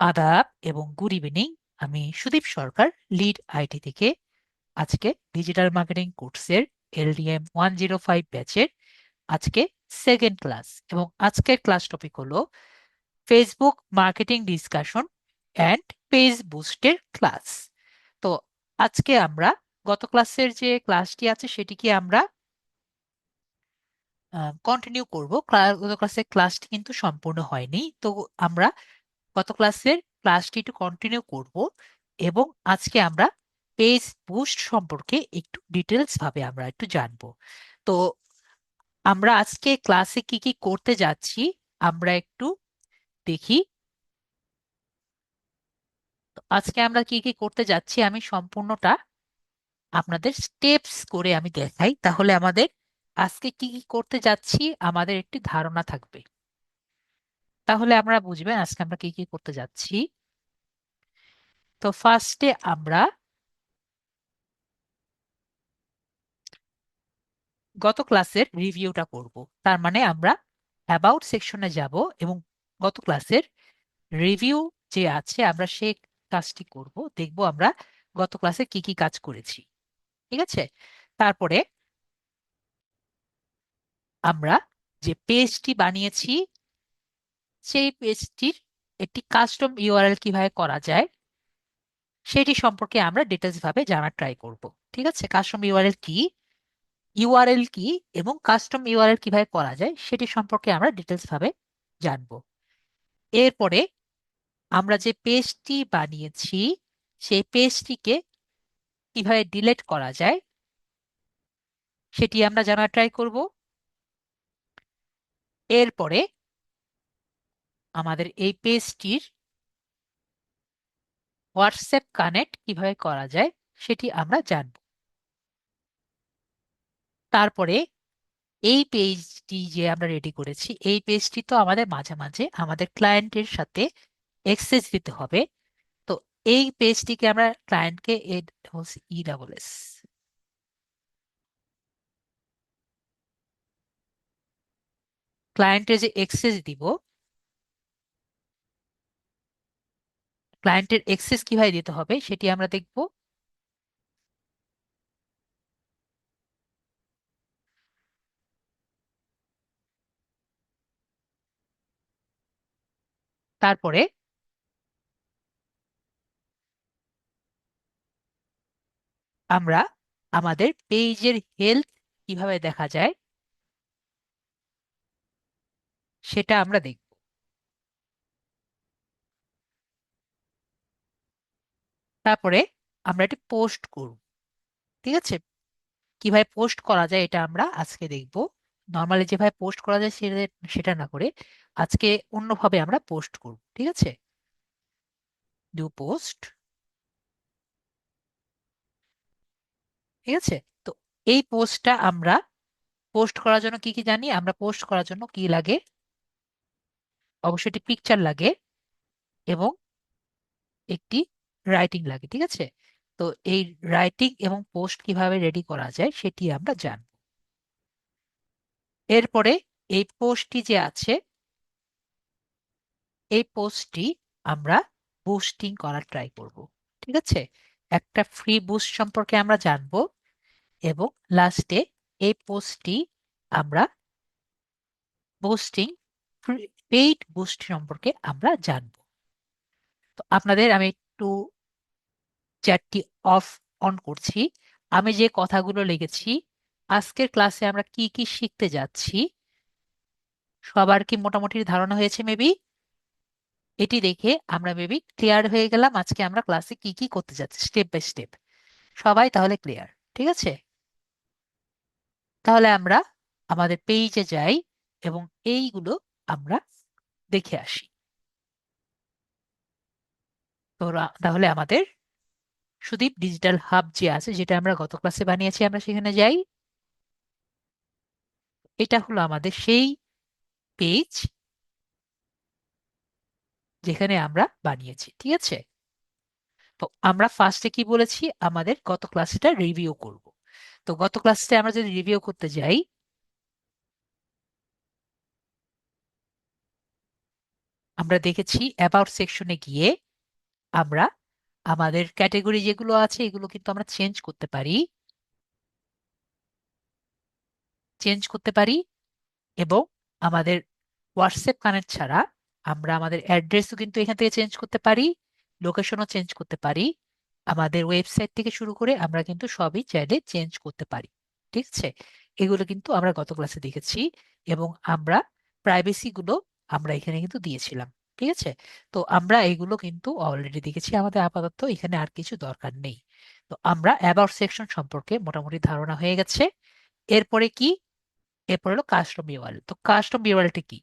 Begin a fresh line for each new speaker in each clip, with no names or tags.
আদাব এবং good evening. আমি সুদীপ সরকার, লিড আইটি থেকে। আজকে ডিজিটাল মার্কেটিং কোর্সের LDM 105 ব্যাচের আজকে সেকেন্ড ক্লাস, এবং আজকের ক্লাস টপিক হলো Facebook marketing discussion and page বুস্টের ক্লাস। তো আজকে আমরা গত ক্লাসের যে ক্লাসটি আছে সেটিকে আমরা কন্টিনিউ করব। গত ক্লাসের ক্লাসটি কিন্তু সম্পূর্ণ হয়নি, তো আমরা গত ক্লাসের ক্লাসটি একটু কন্টিনিউ করব, এবং আজকে আমরা পেজ বুস্ট সম্পর্কে একটু ডিটেলস ভাবে আমরা একটু জানবো। তো আমরা আজকে ক্লাসে কি কি করতে যাচ্ছি আমরা একটু দেখি। তো আজকে আমরা কি কি করতে যাচ্ছি আমি সম্পূর্ণটা আপনাদের স্টেপস করে আমি দেখাই, তাহলে আমাদের আজকে কি কি করতে যাচ্ছি আমাদের একটি ধারণা থাকবে। তাহলে আমরা বুঝবেন আজকে আমরা কি কি করতে যাচ্ছি। তো ফার্স্টে আমরা গত ক্লাসের রিভিউটা করব। তার মানে আমরা অ্যাবাউট সেকশনে যাব এবং গত ক্লাসের রিভিউ যে আছে আমরা সেই কাজটি করব, দেখব আমরা গত ক্লাসে কি কি কাজ করেছি। ঠিক আছে? তারপরে আমরা যে পেজটি বানিয়েছি সেই পেজটির একটি কাস্টম ইউআরএল কিভাবে করা যায় সেটি সম্পর্কে আমরা ডিটেলস ভাবে জানার ট্রাই করব। ঠিক আছে? কাস্টম ইউআরএল কি এবং কাস্টম ইউআরএল কিভাবে করা যায় সেটি সম্পর্কে আমরা ডিটেলস ভাবে জানবো। এরপরে আমরা যে পেজটি বানিয়েছি সেই পেজটিকে কিভাবে ডিলিট করা যায় সেটি আমরা জানার ট্রাই করব। এরপরে আমাদের এই পেজটির হোয়াটসঅ্যাপ কানেক্ট কিভাবে করা যায় সেটি আমরা জানব। তারপরে এই পেজটি যে আমরা রেডি করেছি এই পেজটি তো আমাদের মাঝে মাঝে আমাদের ক্লায়েন্টের সাথে এক্সেস দিতে হবে। তো এই পেজটিকে আমরা ক্লায়েন্টকে ESS ক্লায়েন্টের যে এক্সেস দিব, ক্লায়েন্টের এক্সেস কিভাবে দিতে হবে সেটি আমরা দেখব। তারপরে আমরা আমাদের পেজের হেলথ কিভাবে দেখা যায় সেটা আমরা দেখব। তারপরে আমরা এটি পোস্ট করব। ঠিক আছে? কিভাবে পোস্ট করা যায় এটা আমরা আজকে দেখব। নর্মালি যেভাবে পোস্ট করা যায় সেটা সেটা না করে আজকে অন্যভাবে আমরা পোস্ট করব। ঠিক আছে? Do post. ঠিক আছে? তো এই পোস্টটা আমরা পোস্ট করার জন্য কি কি জানি, আমরা পোস্ট করার জন্য কি লাগে, অবশ্যই একটি পিকচার লাগে এবং একটি রাইটিং লাগে। ঠিক আছে? তো এই রাইটিং এবং পোস্ট কিভাবে রেডি করা যায় সেটি আমরা জানব। এরপরে এই পোস্টটি যে আছে এই পোস্টটি আমরা বুস্টিং করার ট্রাই করব। ঠিক আছে? একটা ফ্রি বুস্ট সম্পর্কে আমরা জানবো, এবং লাস্টে এই পোস্টটি আমরা বুস্টিং পেইড বুস্ট সম্পর্কে আমরা জানবো। তো আপনাদের আমি একটু চ্যাটটি অফ অন করছি। আমি যে কথাগুলো লিখেছি আজকের ক্লাসে আমরা কি কি শিখতে যাচ্ছি সবার কি মোটামুটি ধারণা হয়েছে মেবি? এটি দেখে আমরা মেবি ক্লিয়ার হয়ে গেলাম আজকে আমরা ক্লাসে কি কি করতে যাচ্ছি স্টেপ বাই স্টেপ। সবাই তাহলে ক্লিয়ার? ঠিক আছে? তাহলে আমরা আমাদের পেজে যাই এবং এইগুলো আমরা দেখে আসি। তো তাহলে আমাদের সুদীপ ডিজিটাল হাব যে আছে যেটা আমরা গত ক্লাসে বানিয়েছি আমরা সেখানে যাই। এটা হলো আমাদের সেই পেজ যেখানে আমরা বানিয়েছি। ঠিক আছে? তো আমরা ফার্স্টে কি বলেছি, আমাদের গত ক্লাসটা রিভিউ করব। তো গত ক্লাসে আমরা যদি রিভিউ করতে যাই আমরা দেখেছি অ্যাবাউট সেকশনে গিয়ে আমরা আমাদের ক্যাটাগরি যেগুলো আছে এগুলো কিন্তু আমরা চেঞ্জ করতে পারি এবং আমাদের হোয়াটসঅ্যাপ কানেক্ট ছাড়া আমরা আমাদের অ্যাড্রেসও কিন্তু এখান থেকে চেঞ্জ করতে পারি, লোকেশনও চেঞ্জ করতে পারি। আমাদের ওয়েবসাইট থেকে শুরু করে আমরা কিন্তু সবই চাইলে চেঞ্জ করতে পারি। ঠিক আছে, এগুলো কিন্তু আমরা গত ক্লাসে দেখেছি এবং আমরা প্রাইভেসি গুলো আমরা এখানে কিন্তু দিয়েছিলাম। ঠিক আছে, তো আমরা এগুলো কিন্তু অলরেডি দেখেছি, আমাদের আপাতত এখানে আর কিছু দরকার নেই। তো আমরা অ্যাবাউট সেকশন সম্পর্কে মোটামুটি ধারণা হয়ে গেছে। এরপরে কি? এরপর হলো কাস্টম ইউআরএল। তো কাস্টম ইউআরএলটা কি?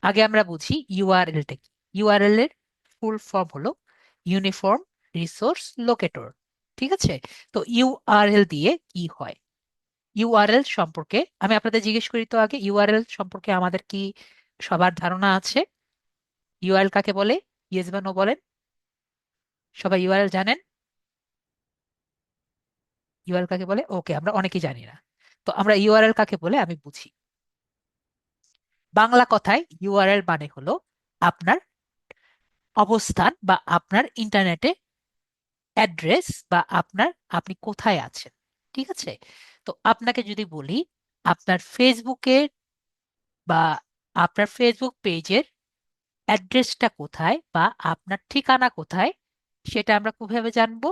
আগে আমরা বুঝি ইউআরএলটা কি। ইউআরএল এর ফুল ফর্ম হলো ইউনিফর্ম রিসোর্স লোকেটর। ঠিক আছে, তো ইউআরএল দিয়ে কি হয়? ইউআরএল সম্পর্কে আমি আপনাদের জিজ্ঞেস করি, তো আগে ইউআরএল সম্পর্কে আমাদের কি সবার ধারণা আছে? ইউআরএল কাকে বলে? ইয়েস বা নো বলেন। সবাই ইউআরএল জানেন? ইউআরএল কাকে বলে? ওকে, আমরা অনেকেই জানি না। তো আমরা ইউআরএল কাকে বলে আমি বুঝি। বাংলা কথায় ইউআরএল মানে হলো আপনার অবস্থান বা আপনার ইন্টারনেটে অ্যাড্রেস বা আপনি কোথায় আছেন। ঠিক আছে, তো আপনাকে যদি বলি আপনার ফেসবুকের বা আপনার ফেসবুক পেজের অ্যাড্রেসটা কোথায় বা আপনার ঠিকানা কোথায়, সেটা আমরা কিভাবে জানবো?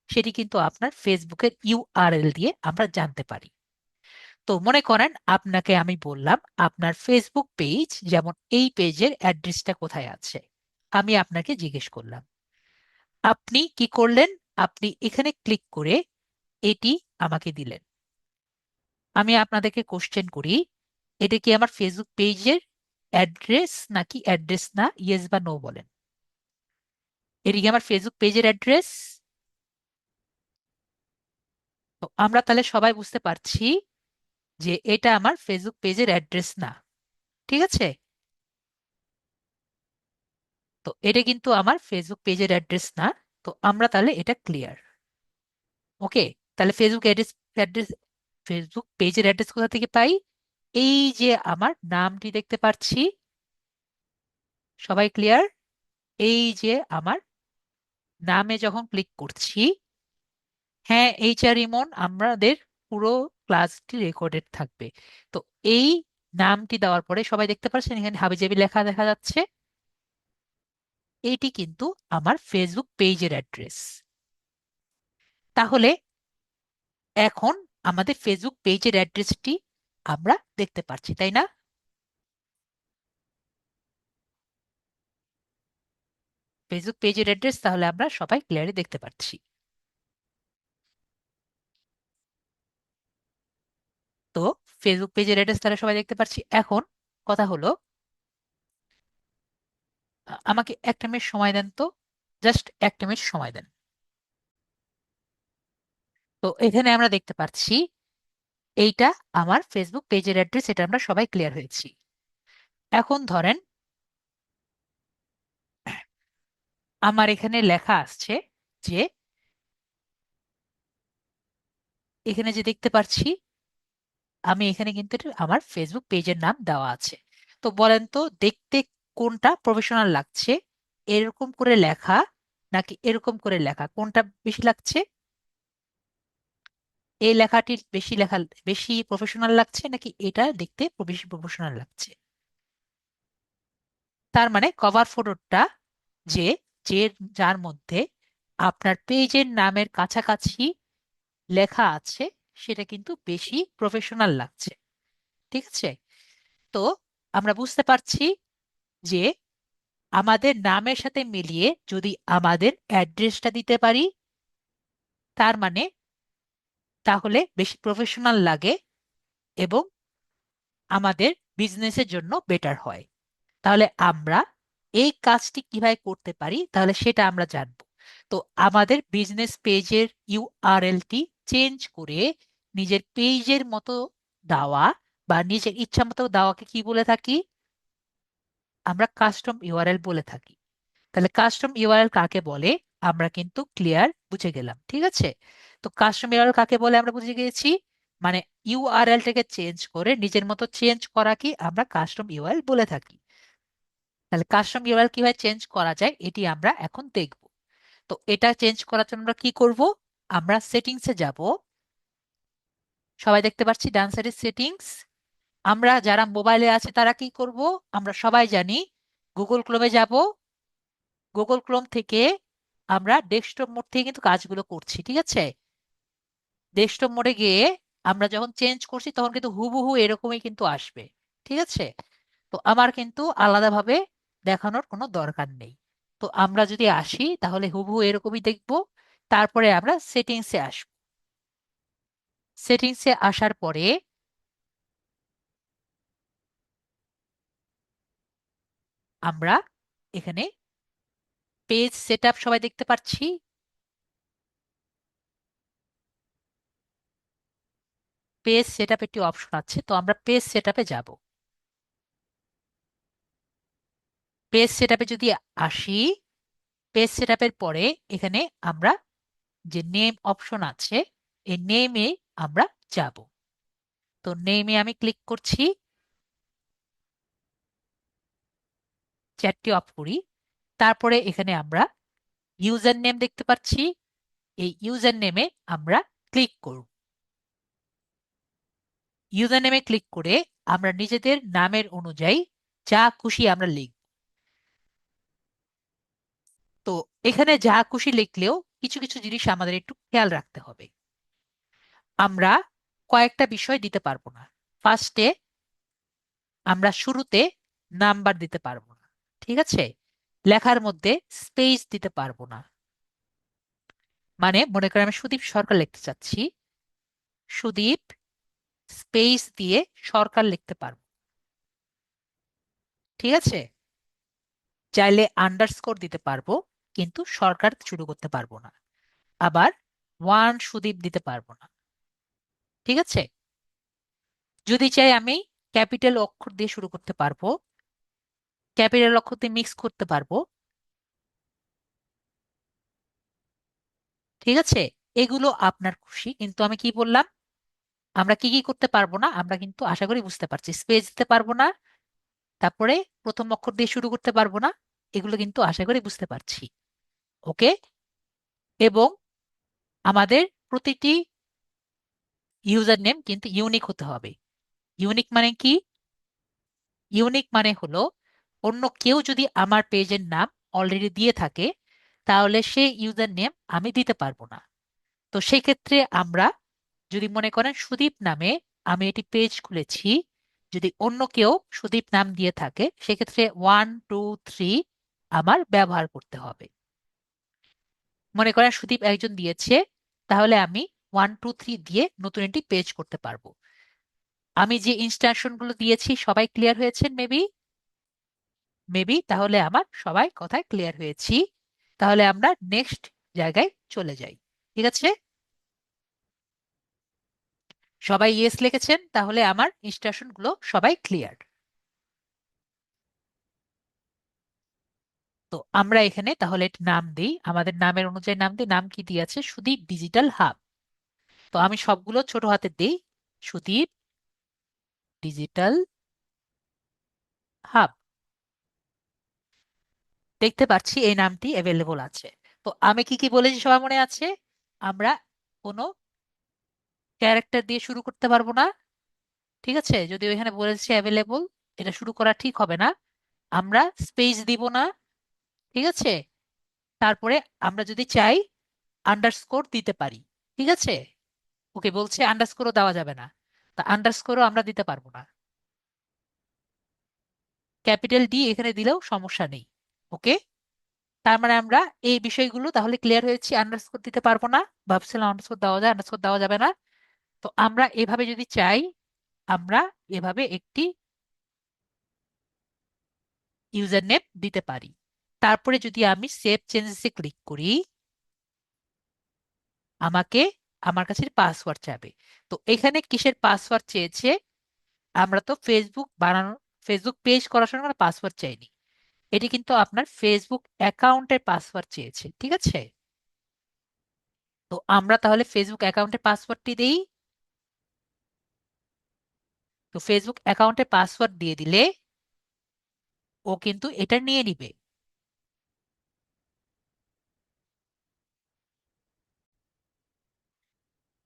সেটি কিন্তু আপনার ফেসবুকের ইউআরএল দিয়ে আমরা জানতে পারি। তো মনে করেন আপনাকে আমি বললাম আপনার ফেসবুক পেজ, যেমন এই পেজের অ্যাড্রেসটা কোথায় আছে, আমি আপনাকে জিজ্ঞেস করলাম, আপনি কি করলেন? আপনি এখানে ক্লিক করে এটি আমাকে দিলেন। আমি আপনাদেরকে কোশ্চেন করি, এটা কি আমার ফেসবুক পেজের অ্যাড্রেস নাকি অ্যাড্রেস না? ইয়েস বা নো বলেন। এটা কি আমার ফেসবুক পেজের অ্যাড্রেস? তো আমরা তাহলে সবাই বুঝতে পারছি যে এটা আমার ফেসবুক পেজের অ্যাড্রেস না। ঠিক আছে, তো এটা কিন্তু আমার ফেসবুক পেজের অ্যাড্রেস না। তো আমরা তাহলে এটা ক্লিয়ার। ওকে, তাহলে অ্যাড্রেস ফেসবুক পেজের অ্যাড্রেস কোথা থেকে পাই? এই যে আমার নামটি দেখতে পাচ্ছি, সবাই ক্লিয়ার? এই যে আমার নামে যখন ক্লিক করছি, হ্যাঁ এইচআর ইমন, আমাদের পুরো ক্লাসটি রেকর্ডেড থাকবে। তো এই নামটি দেওয়ার পরে সবাই দেখতে পাচ্ছেন এখানে হাবিজাবি লেখা দেখা যাচ্ছে, এইটি কিন্তু আমার ফেসবুক পেজের অ্যাড্রেস। তাহলে এখন আমাদের ফেসবুক পেজের অ্যাড্রেসটি আমরা দেখতে পাচ্ছি, তাই না? ফেসবুক পেজের অ্যাড্রেস তাহলে আমরা সবাই ক্লিয়ারলি দেখতে পাচ্ছি। তো ফেসবুক পেজের অ্যাড্রেস তাহলে সবাই দেখতে পাচ্ছি। এখন কথা হলো, আমাকে একটা মিনিট সময় দেন তো, জাস্ট একটা মিনিট সময় দেন। তো এখানে আমরা দেখতে পাচ্ছি এইটা আমার ফেসবুক পেজের অ্যাড্রেস, এটা আমরা সবাই ক্লিয়ার হয়েছি। এখন ধরেন আমার এখানে লেখা আসছে যে, এখানে যে দেখতে পাচ্ছি আমি এখানে কিন্তু আমার ফেসবুক পেজের নাম দেওয়া আছে। তো বলেন তো দেখতে কোনটা প্রফেশনাল লাগছে, এরকম করে লেখা নাকি এরকম করে লেখা, কোনটা বেশি লাগছে? এই লেখাটির বেশি প্রফেশনাল লাগছে নাকি এটা দেখতে বেশি প্রফেশনাল লাগছে? তার মানে কভার ফটোটা যে যে যার মধ্যে আপনার পেজের নামের কাছাকাছি লেখা আছে সেটা কিন্তু বেশি প্রফেশনাল লাগছে। ঠিক আছে, তো আমরা বুঝতে পারছি যে আমাদের নামের সাথে মিলিয়ে যদি আমাদের অ্যাড্রেসটা দিতে পারি, তার মানে তাহলে বেশি প্রফেশনাল লাগে এবং আমাদের বিজনেসের জন্য বেটার হয়। তাহলে আমরা এই কাজটি কিভাবে করতে পারি তাহলে সেটা আমরা জানবো। তো আমাদের বিজনেস পেজের ইউআরএলটি চেঞ্জ করে নিজের পেজের মতো দেওয়া বা নিজের ইচ্ছা মতো দেওয়াকে কি বলে থাকি? আমরা কাস্টম ইউআরএল বলে থাকি। তাহলে কাস্টম ইউআরএল কাকে বলে আমরা কিন্তু ক্লিয়ার বুঝে গেলাম। ঠিক আছে, তো কাস্টম ইউআরএল কাকে বলে আমরা বুঝে গিয়েছি, মানে ইউআরএলটাকে চেঞ্জ করে নিজের মতো চেঞ্জ করাকে আমরা কাস্টম ইউআরএল বলে থাকি। তাহলে কাস্টম ইউআরএল কিভাবে চেঞ্জ করা যায় এটি আমরা এখন দেখব। তো এটা চেঞ্জ করার জন্য আমরা কি করব? আমরা সেটিংসে যাব। সবাই দেখতে পাচ্ছি ডান সাইডে সেটিংস। আমরা যারা মোবাইলে আছে তারা কি করব? আমরা সবাই জানি গুগল ক্রোমে যাব। গুগল ক্রোম থেকে আমরা ডেস্কটপ মোড থেকে কিন্তু কাজগুলো করছি, ঠিক আছে? ডেস্কটপ মোডে গিয়ে আমরা যখন চেঞ্জ করছি তখন কিন্তু হুবহু এরকমই কিন্তু আসবে, ঠিক আছে? তো আমার কিন্তু আলাদাভাবে দেখানোর কোনো দরকার নেই। তো আমরা যদি আসি তাহলে হুবহু এরকমই দেখব। তারপরে আমরা সেটিংসে আসব। সেটিংসে আসার পরে আমরা এখানে পেজ সেটআপ সবাই দেখতে পাচ্ছি। পেজ সেটআপ একটি অপশন আছে, তো আমরা পেজ সেটআপে যাব। পেজ সেটআপে যদি আসি, পেজ সেটআপের পরে এখানে আমরা যে নেম অপশন আছে এই নেমে আমরা যাব। তো নেমে আমি ক্লিক করছি। চ্যাটটি অফ করি। তারপরে এখানে আমরা ইউজার নেম দেখতে পাচ্ছি। এই ইউজার নেমে আমরা ক্লিক করব। ইউজার নেমে ক্লিক করে আমরা নিজেদের নামের অনুযায়ী যা খুশি আমরা লিখব। তো এখানে যা খুশি লিখলেও কিছু কিছু জিনিস আমাদের একটু খেয়াল রাখতে হবে। আমরা কয়েকটা বিষয় দিতে পারবো না। ফার্স্টে আমরা শুরুতে নাম্বার দিতে পারবো না, ঠিক আছে? লেখার মধ্যে স্পেস দিতে পারবো না। মানে মনে করেন আমি সুদীপ সরকার লিখতে চাচ্ছি, সুদীপ স্পেস দিয়ে সরকার লিখতে পারবো, ঠিক আছে? চাইলে আন্ডারস্কোর দিতে পারবো, কিন্তু সরকার শুরু করতে পারবো না। আবার ওয়ান সুদীপ দিতে পারবো না, ঠিক আছে? যদি চাই আমি ক্যাপিটাল অক্ষর দিয়ে শুরু করতে পারবো, ক্যাপিটাল অক্ষর দিয়ে মিক্স করতে পারবো, ঠিক আছে? এগুলো আপনার খুশি, কিন্তু আমি কি বললাম? আমরা কি কি করতে পারবো না, আমরা কিন্তু আশা করি বুঝতে পারছি। স্পেস দিতে পারবো না, তারপরে প্রথম অক্ষর দিয়ে শুরু করতে পারবো না, এগুলো কিন্তু আশা করি বুঝতে পারছি। ওকে। এবং আমাদের প্রতিটি ইউজার নেম কিন্তু ইউনিক হতে হবে। ইউনিক মানে কি? ইউনিক মানে হলো অন্য কেউ যদি আমার পেজের নাম অলরেডি দিয়ে থাকে তাহলে সেই ইউজার নেম আমি দিতে পারবো না। তো সেই ক্ষেত্রে আমরা যদি মনে করেন সুদীপ নামে আমি এটি পেজ খুলেছি, যদি অন্য কেউ সুদীপ নাম দিয়ে থাকে সেক্ষেত্রে ওয়ান টু থ্রি আমার ব্যবহার করতে হবে। মনে করেন সুদীপ একজন দিয়েছে, তাহলে আমি ওয়ান টু থ্রি দিয়ে নতুন একটি পেজ করতে পারবো। আমি যে ইনস্ট্রাকশন গুলো দিয়েছি সবাই ক্লিয়ার হয়েছেন মেবি? মেবি তাহলে আমার সবাই কথায় ক্লিয়ার হয়েছি। তাহলে আমরা নেক্সট জায়গায় চলে যাই, ঠিক আছে? সবাই ইয়েস লিখেছেন, তাহলে আমার ইনস্ট্রাকশন গুলো সবাই ক্লিয়ার। তো আমরা এখানে তাহলে একটি নাম দিই, আমাদের নামের অনুযায়ী নাম দিই। নাম কি দিয়েছে? Sudip digital hub. তো আমি সবগুলো ছোট হাতে দিই, সুদীপ ডিজিটাল হাব। দেখতে পাচ্ছি এই নামটি অ্যাভেলেবল আছে। তো আমি কি কি বলেছি সবার মনে আছে? আমরা কোনো ক্যারেক্টার দিয়ে শুরু করতে পারবো না, ঠিক আছে? যদি এখানে বলেছে অ্যাভেলেবল, এটা শুরু করা ঠিক হবে না। আমরা স্পেস দিব না, ঠিক আছে? তারপরে আমরা যদি চাই আন্ডারস্কোর দিতে পারি, ঠিক আছে? ওকে, বলছে আন্ডারস্কোরও দেওয়া যাবে না, তা আন্ডারস্কোরও আমরা দিতে পারবো না। ক্যাপিটাল ডি এখানে দিলেও সমস্যা নেই। ওকে। তার মানে আমরা এই বিষয়গুলো তাহলে ক্লিয়ার হয়েছি। আন্ডারস্কোর দিতে পারবো না, ভাবছিলাম আন্ডারস্কোর দেওয়া যায়, আন্ডারস্কোর দেওয়া যাবে না। তো আমরা এভাবে যদি চাই, আমরা এভাবে একটি ইউজার নেম দিতে পারি। তারপরে যদি আমি সেভ চেঞ্জেসে ক্লিক করি, আমাকে আমার কাছে পাসওয়ার্ড চাবে। তো এখানে কিসের পাসওয়ার্ড চেয়েছে? আমরা তো ফেসবুক বানানো, ফেসবুক পেজ করার সময় কোনো পাসওয়ার্ড চাইনি। এটি কিন্তু আপনার ফেসবুক অ্যাকাউন্টের পাসওয়ার্ড চেয়েছে, ঠিক আছে? তো আমরা তাহলে ফেসবুক অ্যাকাউন্টের পাসওয়ার্ডটি দেই। তো ফেসবুক অ্যাকাউন্টের পাসওয়ার্ড দিয়ে দিলে ও কিন্তু এটা নিয়ে নিবে।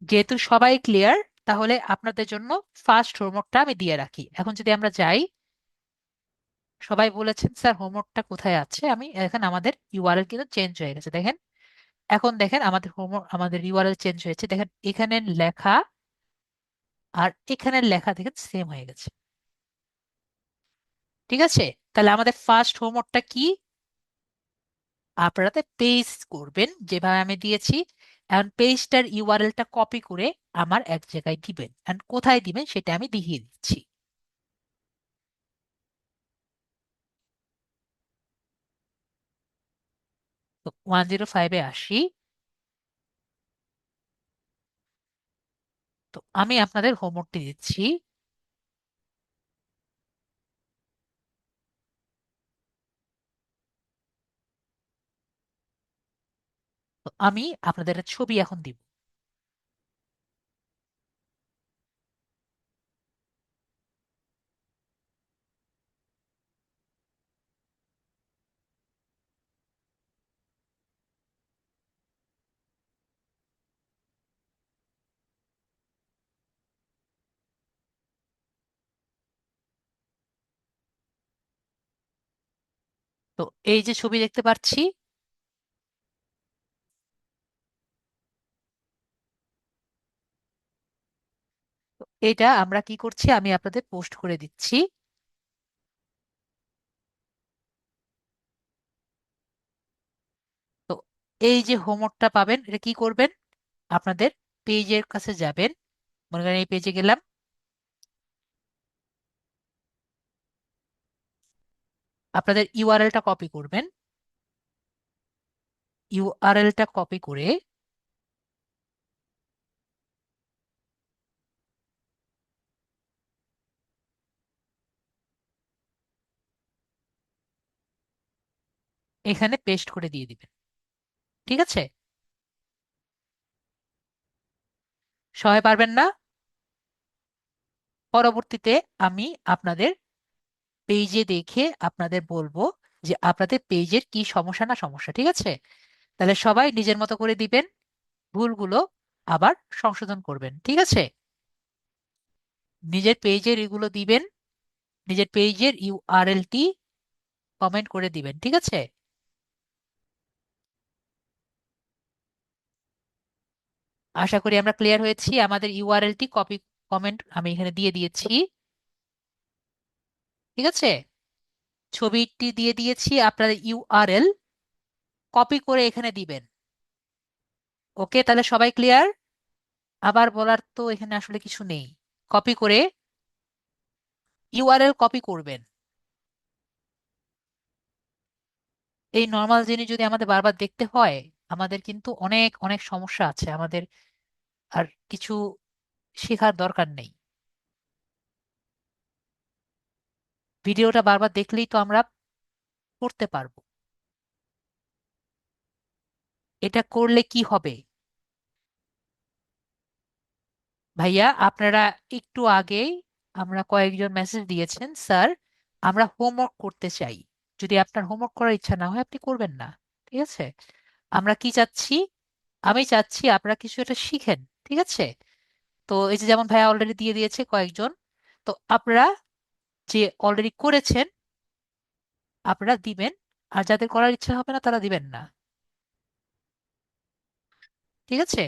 যেহেতু সবাই ক্লিয়ার, তাহলে আপনাদের জন্য ফার্স্ট হোমওয়ার্কটা আমি দিয়ে রাখি। এখন যদি আমরা যাই, সবাই বলেছেন স্যার হোমওয়ার্কটা কোথায় আছে, আমি এখন আমাদের ইউআরএল কিন্তু চেঞ্জ হয়ে গেছে দেখেন। এখন দেখেন আমাদের হোমওয়ার্ক, আমাদের ইউআরএল চেঞ্জ হয়েছে, দেখেন এখানে লেখা আর এখানের লেখা দেখেন সেম হয়ে গেছে। ঠিক আছে, তাহলে আমাদের ফার্স্ট হোমওয়ার্কটা কি? আপনারা পেজ করবেন যেভাবে আমি দিয়েছি। এখন পেজটার ইউআরএলটা কপি করে আমার এক জায়গায় দিবেন, এন্ড কোথায় দিবেন সেটা আমি দেখিয়ে দিচ্ছি। তো 105-এ আসি। তো আমি আপনাদের হোমওয়ার্কটি দিচ্ছি। তো আমি আপনাদের একটা ছবি এখন দিব। তো এই যে ছবি দেখতে পাচ্ছি, তো এটা আমরা কি করছি, আমি আপনাদের পোস্ট করে দিচ্ছি। তো এই যে হোমওয়ার্কটা পাবেন, এটা কি করবেন, আপনাদের পেজের কাছে যাবেন। মনে করেন এই পেজে গেলাম, আপনাদের ইউআরএলটা কপি করবেন। ইউআরএলটা কপি করে এখানে পেস্ট করে দিয়ে দিবেন। ঠিক আছে, সবাই পারবেন না? পরবর্তীতে আমি আপনাদের পেজে দেখে আপনাদের বলবো যে আপনাদের পেজের কি সমস্যা না সমস্যা। ঠিক আছে, তাহলে সবাই নিজের মতো করে দিবেন, ভুলগুলো আবার সংশোধন করবেন। ঠিক আছে, নিজের পেজের এগুলো দিবেন, নিজের পেজের ইউআরএলটি কমেন্ট করে দিবেন। ঠিক আছে, আশা করি আমরা ক্লিয়ার হয়েছি। আমাদের ইউআরএলটি কপি, কমেন্ট আমি এখানে দিয়ে দিয়েছি। ঠিক আছে, ছবিটি দিয়ে দিয়েছি, আপনাদের ইউআরএল কপি করে এখানে দিবেন। ওকে, তাহলে সবাই ক্লিয়ার? আবার বলার তো এখানে আসলে কিছু নেই। কপি করে ইউআরএল কপি করবেন। এই নর্মাল জিনিস যদি আমাদের বারবার দেখতে হয়, আমাদের কিন্তু অনেক অনেক সমস্যা আছে আমাদের, আর কিছু শেখার দরকার নেই। ভিডিওটা বারবার দেখলেই তো আমরা করতে পারবো। এটা করলে কি হবে ভাইয়া, আপনারা একটু আগেই আমরা কয়েকজন মেসেজ দিয়েছেন স্যার আমরা হোমওয়ার্ক করতে চাই। যদি আপনার হোমওয়ার্ক করার ইচ্ছা না হয় আপনি করবেন না। ঠিক আছে, আমরা কি চাচ্ছি, আমি চাচ্ছি আপনারা কিছু একটা শিখেন। ঠিক আছে, তো এই যে যেমন ভাইয়া অলরেডি দিয়ে দিয়েছে কয়েকজন, তো আপনারা যে অলরেডি করেছেন আপনারা দিবেন, আর যাদের করার ইচ্ছা হবে না তারা দিবেন না। ঠিক আছে,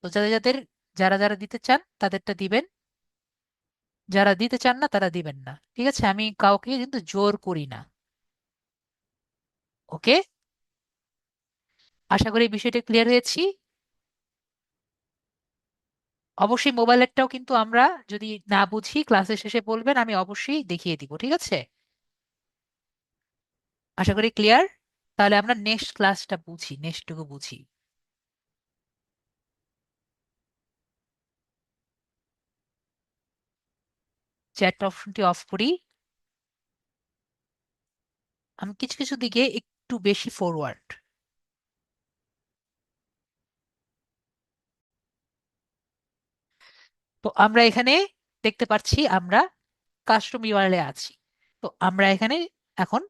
তো যাদের যাদের, যারা যারা দিতে চান তাদেরটা দিবেন, যারা দিতে চান না তারা দিবেন না। ঠিক আছে, আমি কাউকে কিন্তু জোর করি না। ওকে, আশা করি এই বিষয়টা ক্লিয়ার হয়েছি। অবশ্যই মোবাইলেরটাও কিন্তু আমরা যদি না বুঝি ক্লাসের শেষে বলবেন, আমি অবশ্যই দেখিয়ে দিব। ঠিক আছে, আশা করি ক্লিয়ার। তাহলে আমরা নেক্সট ক্লাসটা বুঝি, নেক্সটটুকু বুঝি। চ্যাট অপশনটি অফ করি। আমি কিছু কিছু দিকে একটু বেশি ফরওয়ার্ড। তো আমরা এখানে দেখতে পাচ্ছি আমরা কাস্টম ইউআরএল এ আছি। তো আমরা এখানে এখন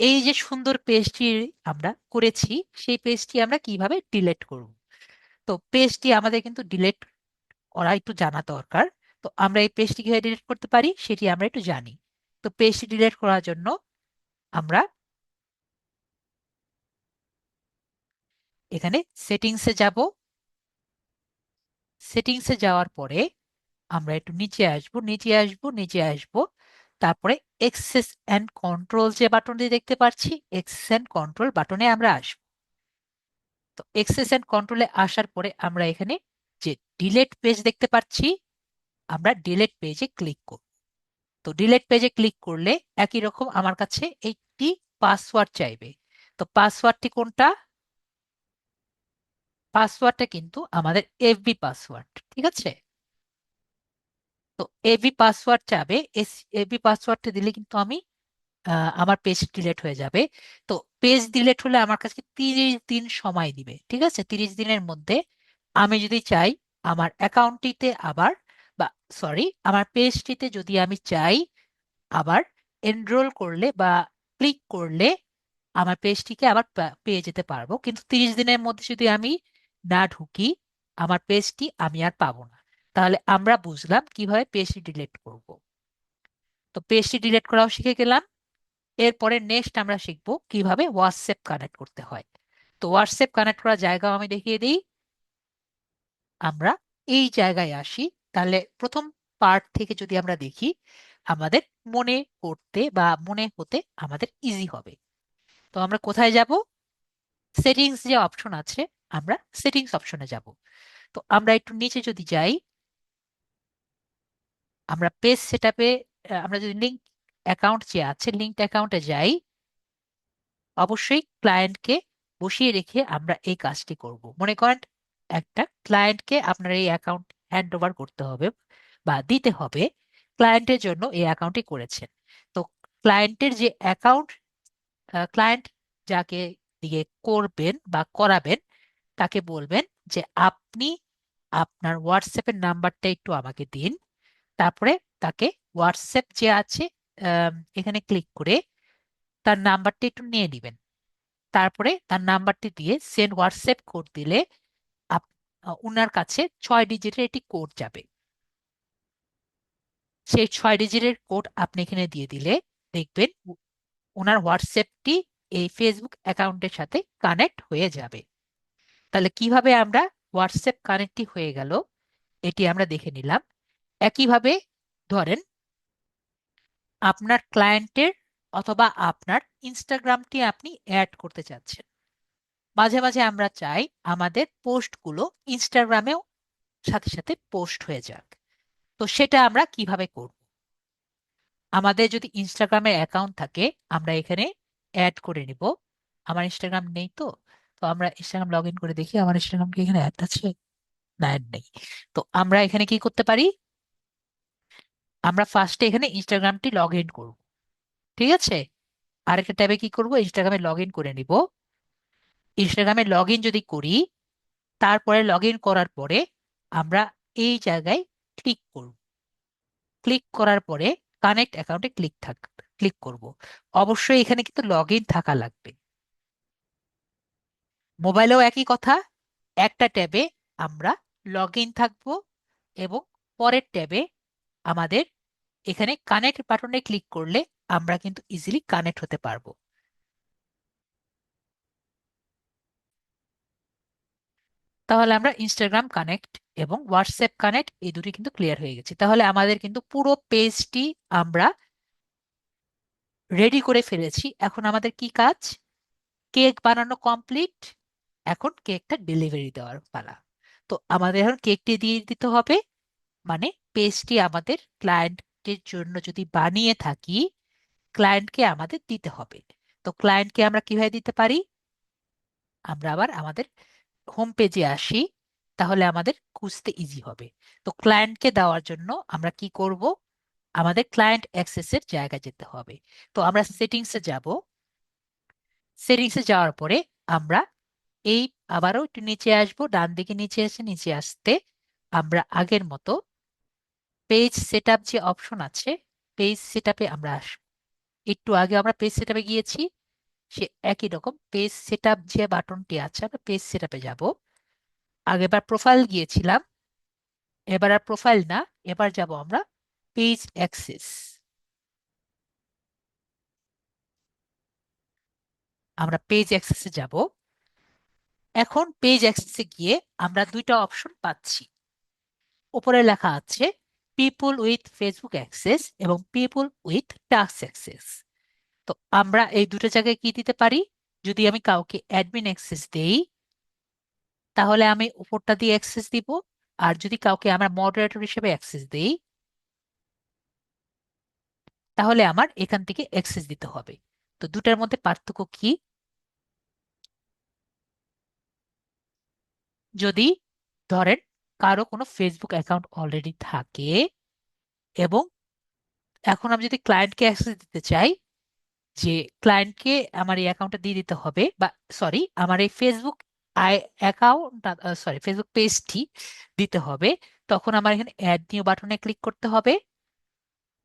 এই যে সুন্দর পেজটি আমরা করেছি, সেই পেজটি আমরা কিভাবে ডিলিট করব? তো পেজটি আমাদের কিন্তু ডিলিট করা একটু জানা দরকার। তো আমরা এই পেজটি কিভাবে ডিলিট করতে পারি সেটি আমরা একটু জানি। তো পেজটি ডিলিট করার জন্য আমরা এখানে সেটিংসে যাব। সেটিংসে যাওয়ার পরে আমরা একটু নিচে আসব, নিচে আসব, নিচে আসব। তারপরে এক্সেস এন্ড কন্ট্রোল যে বাটনটি দেখতে পাচ্ছি, এক্সেস এন্ড কন্ট্রোল বাটনে আমরা আসব। তো এক্সেস এন্ড কন্ট্রোলে আসার পরে আমরা এখানে যে ডিলিট পেজ দেখতে পাচ্ছি, আমরা ডিলিট পেজে ক্লিক করব। তো ডিলিট পেজে ক্লিক করলে একই রকম আমার কাছে একটি পাসওয়ার্ড চাইবে। তো পাসওয়ার্ডটি কোনটা? পাসওয়ার্ডটা কিন্তু আমাদের এফবি পাসওয়ার্ড, ঠিক আছে? তো এফবি পাসওয়ার্ড চাবে। এফবি পাসওয়ার্ডটা দিলে কিন্তু আমি আমার পেজ ডিলিট হয়ে যাবে। তো পেজ ডিলিট হলে আমার কাছে 30 দিন সময় দিবে, ঠিক আছে? 30 দিনের মধ্যে আমি যদি চাই আমার অ্যাকাউন্টটিতে আবার, বা সরি, আমার পেজটিতে যদি আমি চাই আবার এনরোল করলে বা ক্লিক করলে আমার পেজটিকে আবার পেয়ে যেতে পারবো। কিন্তু 30 দিনের মধ্যে যদি আমি না ঢুকি, আমার পেজটি আমি আর পাবো না। তাহলে আমরা বুঝলাম কিভাবে পেজটি ডিলিট করব। তো পেজটি ডিলিট করাও শিখে গেলাম। এরপরে নেক্সট আমরা শিখবো কিভাবে হোয়াটসঅ্যাপ কানেক্ট করতে হয়। তো হোয়াটসঅ্যাপ কানেক্ট করার জায়গাও আমি দেখিয়ে দিই। আমরা এই জায়গায় আসি। তাহলে প্রথম পার্ট থেকে যদি আমরা দেখি, আমাদের মনে করতে বা মনে হতে আমাদের ইজি হবে। তো আমরা কোথায় যাব? সেটিংস যে অপশন আছে, আমরা সেটিংস অপশনে যাব। তো আমরা একটু নিচে যদি যাই, আমরা পেজ সেটআপে, আমরা যদি লিঙ্ক অ্যাকাউন্ট যে আছে, লিঙ্কড অ্যাকাউন্টে যাই, অবশ্যই ক্লায়েন্টকে বসিয়ে রেখে আমরা এই কাজটি করব। মনে করেন একটা ক্লায়েন্টকে আপনার এই অ্যাকাউন্ট হ্যান্ড ওভার করতে হবে বা দিতে হবে। ক্লায়েন্টের জন্য এই অ্যাকাউন্টটি করেছেন। তো ক্লায়েন্টের যে অ্যাকাউন্ট, ক্লায়েন্ট যাকে দিয়ে করবেন বা করাবেন, তাকে বলবেন যে আপনি আপনার হোয়াটসঅ্যাপের নাম্বারটা একটু আমাকে দিন। তারপরে তাকে হোয়াটসঅ্যাপ যে আছে, এখানে ক্লিক করে তার নাম্বারটা একটু নিয়ে নেবেন। তারপরে তার নাম্বারটি দিয়ে সেন্ড হোয়াটসঅ্যাপ কোড দিলে উনার কাছে 6 ডিজিটের একটি কোড যাবে। সেই 6 ডিজিটের কোড আপনি এখানে দিয়ে দিলে দেখবেন ওনার হোয়াটসঅ্যাপটি এই ফেসবুক অ্যাকাউন্টের সাথে কানেক্ট হয়ে যাবে। তাহলে কিভাবে আমরা হোয়াটসঅ্যাপ কানেক্টই হয়ে গেল এটি আমরা দেখে নিলাম। একইভাবে ধরেন আপনার ক্লায়েন্টের অথবা আপনার ইনস্টাগ্রামটি আপনি অ্যাড করতে চাচ্ছেন। মাঝে মাঝে আমরা চাই আমাদের পোস্টগুলো ইনস্টাগ্রামেও সাথে সাথে পোস্ট হয়ে যাক। তো সেটা আমরা কিভাবে করব? আমাদের যদি ইনস্টাগ্রামের অ্যাকাউন্ট থাকে, আমরা এখানে অ্যাড করে নিব। আমার ইনস্টাগ্রাম নেই, তো তো আমরা ইনস্টাগ্রাম লগ ইন করে দেখি আমার ইনস্টাগ্রাম কি এখানে অ্যাড আছে। না, অ্যাড নেই। তো আমরা এখানে কি করতে পারি? আমরা ফার্স্টে এখানে ইনস্টাগ্রামটি লগ ইন করব, ঠিক আছে? আরেকটা ট্যাবে কি করব, ইনস্টাগ্রামে লগ ইন করে নিব। ইনস্টাগ্রামে লগ ইন যদি করি, তারপরে লগ ইন করার পরে আমরা এই জায়গায় ক্লিক করব। ক্লিক করার পরে কানেক্ট অ্যাকাউন্টে ক্লিক করব। অবশ্যই এখানে কিন্তু লগ ইন থাকা লাগবে। মোবাইলেও একই কথা। একটা ট্যাবে আমরা লগ ইন থাকবো এবং পরের ট্যাবে আমাদের এখানে কানেক্ট বাটনে ক্লিক করলে আমরা কিন্তু ইজিলি কানেক্ট হতে পারবো। তাহলে আমরা ইনস্টাগ্রাম কানেক্ট এবং হোয়াটসঅ্যাপ কানেক্ট এই দুটি কিন্তু ক্লিয়ার হয়ে গেছে। তাহলে আমাদের কিন্তু পুরো পেজটি আমরা রেডি করে ফেলেছি। এখন আমাদের কি কাজ? কেক বানানো কমপ্লিট। এখন কেকটা ডেলিভারি দেওয়ার পালা। তো আমাদের এখন কেকটি দিয়ে দিতে হবে। মানে পেজটি আমাদের ক্লায়েন্টের জন্য যদি বানিয়ে থাকি, ক্লায়েন্টকে আমাদের দিতে হবে। তো ক্লায়েন্টকে আমরা কিভাবে দিতে পারি? আমরা আবার আমাদের হোম পেজে আসি, তাহলে আমাদের খুঁজতে ইজি হবে। তো ক্লায়েন্টকে দেওয়ার জন্য আমরা কি করব? আমাদের ক্লায়েন্ট অ্যাক্সেসের জায়গায় যেতে হবে। তো আমরা সেটিংসে যাব। সেটিংসে যাওয়ার পরে আমরা এই আবারও একটু নিচে আসবো, ডান দিকে নিচে এসে নিচে আসতে আমরা আগের মতো পেজ সেটআপ যে অপশন আছে, পেজ সেটআপে আমরা আসবো। একটু আগে আমরা পেজ সেটআপে গিয়েছি, সে একই রকম পেজ সেটআপ যে বাটনটি আছে, আমরা পেজ সেটআপে যাব। আগেবার প্রোফাইল গিয়েছিলাম, এবার আর প্রোফাইল না, এবার যাব আমরা পেজ অ্যাক্সেস। আমরা পেজ অ্যাক্সেসে যাব। এখন পেজ অ্যাক্সেসে গিয়ে আমরা দুইটা অপশন পাচ্ছি। উপরে লেখা আছে পিপল উইথ ফেসবুক অ্যাক্সেস এবং পিপল উইথ টাস্ক অ্যাক্সেস। তো আমরা এই দুটো জায়গায় কি দিতে পারি? যদি আমি কাউকে অ্যাডমিন অ্যাক্সেস দেই, তাহলে আমি উপরটা দিয়ে অ্যাক্সেস দিব। আর যদি কাউকে আমরা মডারেটর হিসেবে অ্যাক্সেস দেই, তাহলে আমার এখান থেকে অ্যাক্সেস দিতে হবে। তো দুটার মধ্যে পার্থক্য কি? যদি ধরেন কারো কোনো ফেসবুক অ্যাকাউন্ট অলরেডি থাকে, এবং এখন আমি যদি ক্লায়েন্টকে অ্যাক্সেস দিতে চাই, যে ক্লায়েন্টকে আমার এই অ্যাকাউন্টটা দিয়ে দিতে হবে, বা সরি, আমার এই ফেসবুক অ্যাকাউন্ট, সরি, ফেসবুক পেজটি দিতে হবে, তখন আমার এখানে অ্যাড নিউ বাটনে ক্লিক করতে হবে।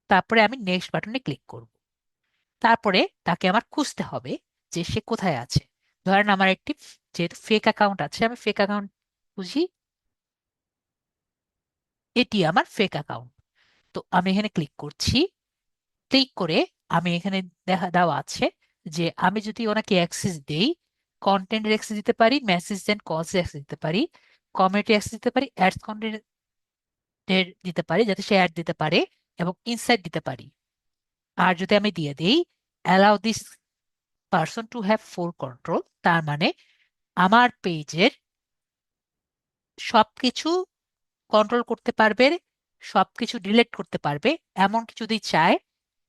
তারপরে আমি নেক্সট বাটনে ক্লিক করব। তারপরে তাকে আমার খুঁজতে হবে যে সে কোথায় আছে। ধরেন আমার একটি যেহেতু ফেক অ্যাকাউন্ট আছে, আমি ফেক অ্যাকাউন্ট খুঁজি। এটি আমার ফেক অ্যাকাউন্ট। তো আমি এখানে ক্লিক করছি। ক্লিক করে আমি এখানে দেখা দেওয়া আছে যে আমি যদি ওনাকে অ্যাক্সেস দেই, কন্টেন্টের অ্যাক্সেস দিতে পারি, মেসেজ এন্ড কলস অ্যাক্সেস দিতে পারি, কমিউনিটি অ্যাক্সেস দিতে পারি, অ্যাডস কন্টেন্টের দিতে পারি যাতে সে অ্যাড দিতে পারে, এবং ইনসাইট দিতে পারি। আর যদি আমি দিয়ে দেই allow this person to have full control, তার মানে আমার পেজের সবকিছু কন্ট্রোল করতে পারবে, সবকিছু ডিলিট করতে পারবে, এমনকি যদি চায়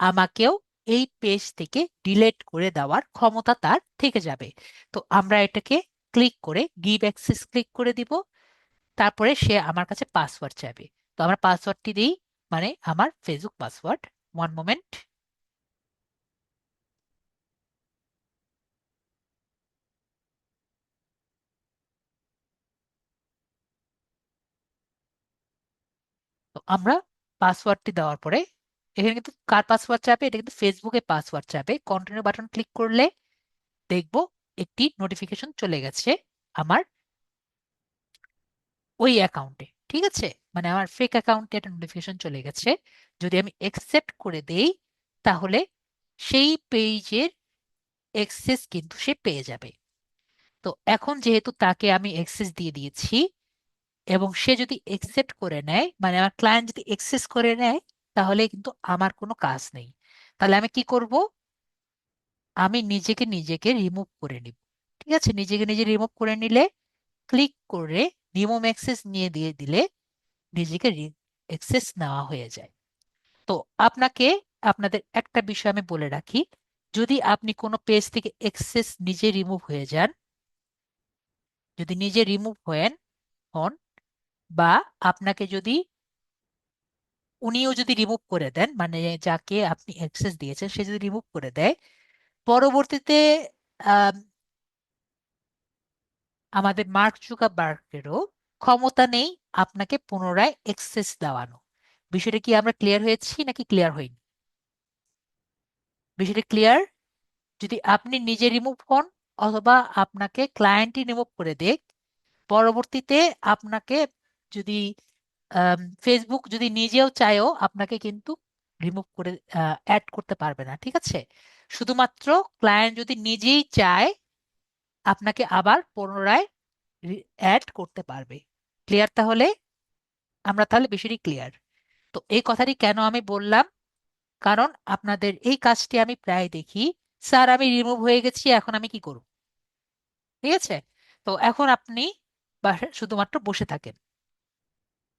আমাকেও এই পেজ থেকে ডিলিট করে দেওয়ার ক্ষমতা তার থেকে যাবে। তো আমরা এটাকে ক্লিক করে গিভ অ্যাক্সেস ক্লিক করে দিব। তারপরে সে আমার কাছে পাসওয়ার্ড চাইবে। তো আমরা পাসওয়ার্ডটি দিই, মানে আমার ফেসবুক পাসওয়ার্ড। One moment. তো আমরা পাসওয়ার্ডটি দেওয়ার পরে এখানে কিন্তু কার পাসওয়ার্ড চাবে? এটা কিন্তু ফেসবুকে পাসওয়ার্ড চাবে। কন্টিনিউ বাটন ক্লিক করলে দেখবো একটি নোটিফিকেশন চলে গেছে আমার ওই অ্যাকাউন্টে। ঠিক আছে, মানে আমার ফেক অ্যাকাউন্টে একটা নোটিফিকেশন চলে গেছে। যদি আমি একসেপ্ট করে দেই, তাহলে সেই পেজের অ্যাক্সেস কিন্তু সে পেয়ে যাবে। তো এখন যেহেতু তাকে আমি অ্যাক্সেস দিয়ে দিয়েছি, এবং সে যদি একসেপ্ট করে নেয়, মানে আমার ক্লায়েন্ট যদি অ্যাক্সেস করে নেয়, তাহলে কিন্তু আমার কোনো কাজ নেই। তাহলে আমি কি করব? আমি নিজেকে নিজেকে রিমুভ করে নিব। ঠিক আছে, নিজেকে নিজে রিমুভ করে নিলে, ক্লিক করে রিমুভ অ্যাক্সেস নিয়ে দিয়ে দিলে নিজেকে অ্যাক্সেস নেওয়া হয়ে যায়। তো আপনাকে, আপনাদের একটা বিষয় আমি বলে রাখি, যদি আপনি কোনো পেজ থেকে অ্যাক্সেস নিজে রিমুভ হয়ে যান, যদি নিজে রিমুভ হন, বা আপনাকে যদি উনিও যদি রিমুভ করে দেন, মানে যাকে আপনি অ্যাক্সেস দিয়েছেন সে যদি রিমুভ করে দেয়, পরবর্তীতে আম, আমাদের মার্ক জুকারবার্গেরও ক্ষমতা নেই আপনাকে পুনরায় অ্যাক্সেস দেওয়ানো। বিষয়টা কি আমরা ক্লিয়ার হয়েছি নাকি ক্লিয়ার হয়নি? বিষয়টা ক্লিয়ার? যদি আপনি নিজে রিমুভ হন, অথবা আপনাকে ক্লায়েন্টই রিমুভ করে দেয়, পরবর্তীতে আপনাকে যদি ফেসবুক যদি নিজেও চায়ও আপনাকে কিন্তু রিমুভ করে অ্যাড করতে পারবে না। ঠিক আছে, শুধুমাত্র ক্লায়েন্ট যদি নিজেই চায় আপনাকে আবার পুনরায় অ্যাড করতে পারবে। ক্লিয়ার তাহলে? আমরা তাহলে বিষয়টি ক্লিয়ার। তো এই কথাটি কেন আমি বললাম? কারণ আপনাদের এই কাজটি আমি প্রায় দেখি, স্যার আমি রিমুভ হয়ে গেছি, এখন আমি কি করব? ঠিক আছে, তো এখন আপনি শুধুমাত্র বসে থাকেন।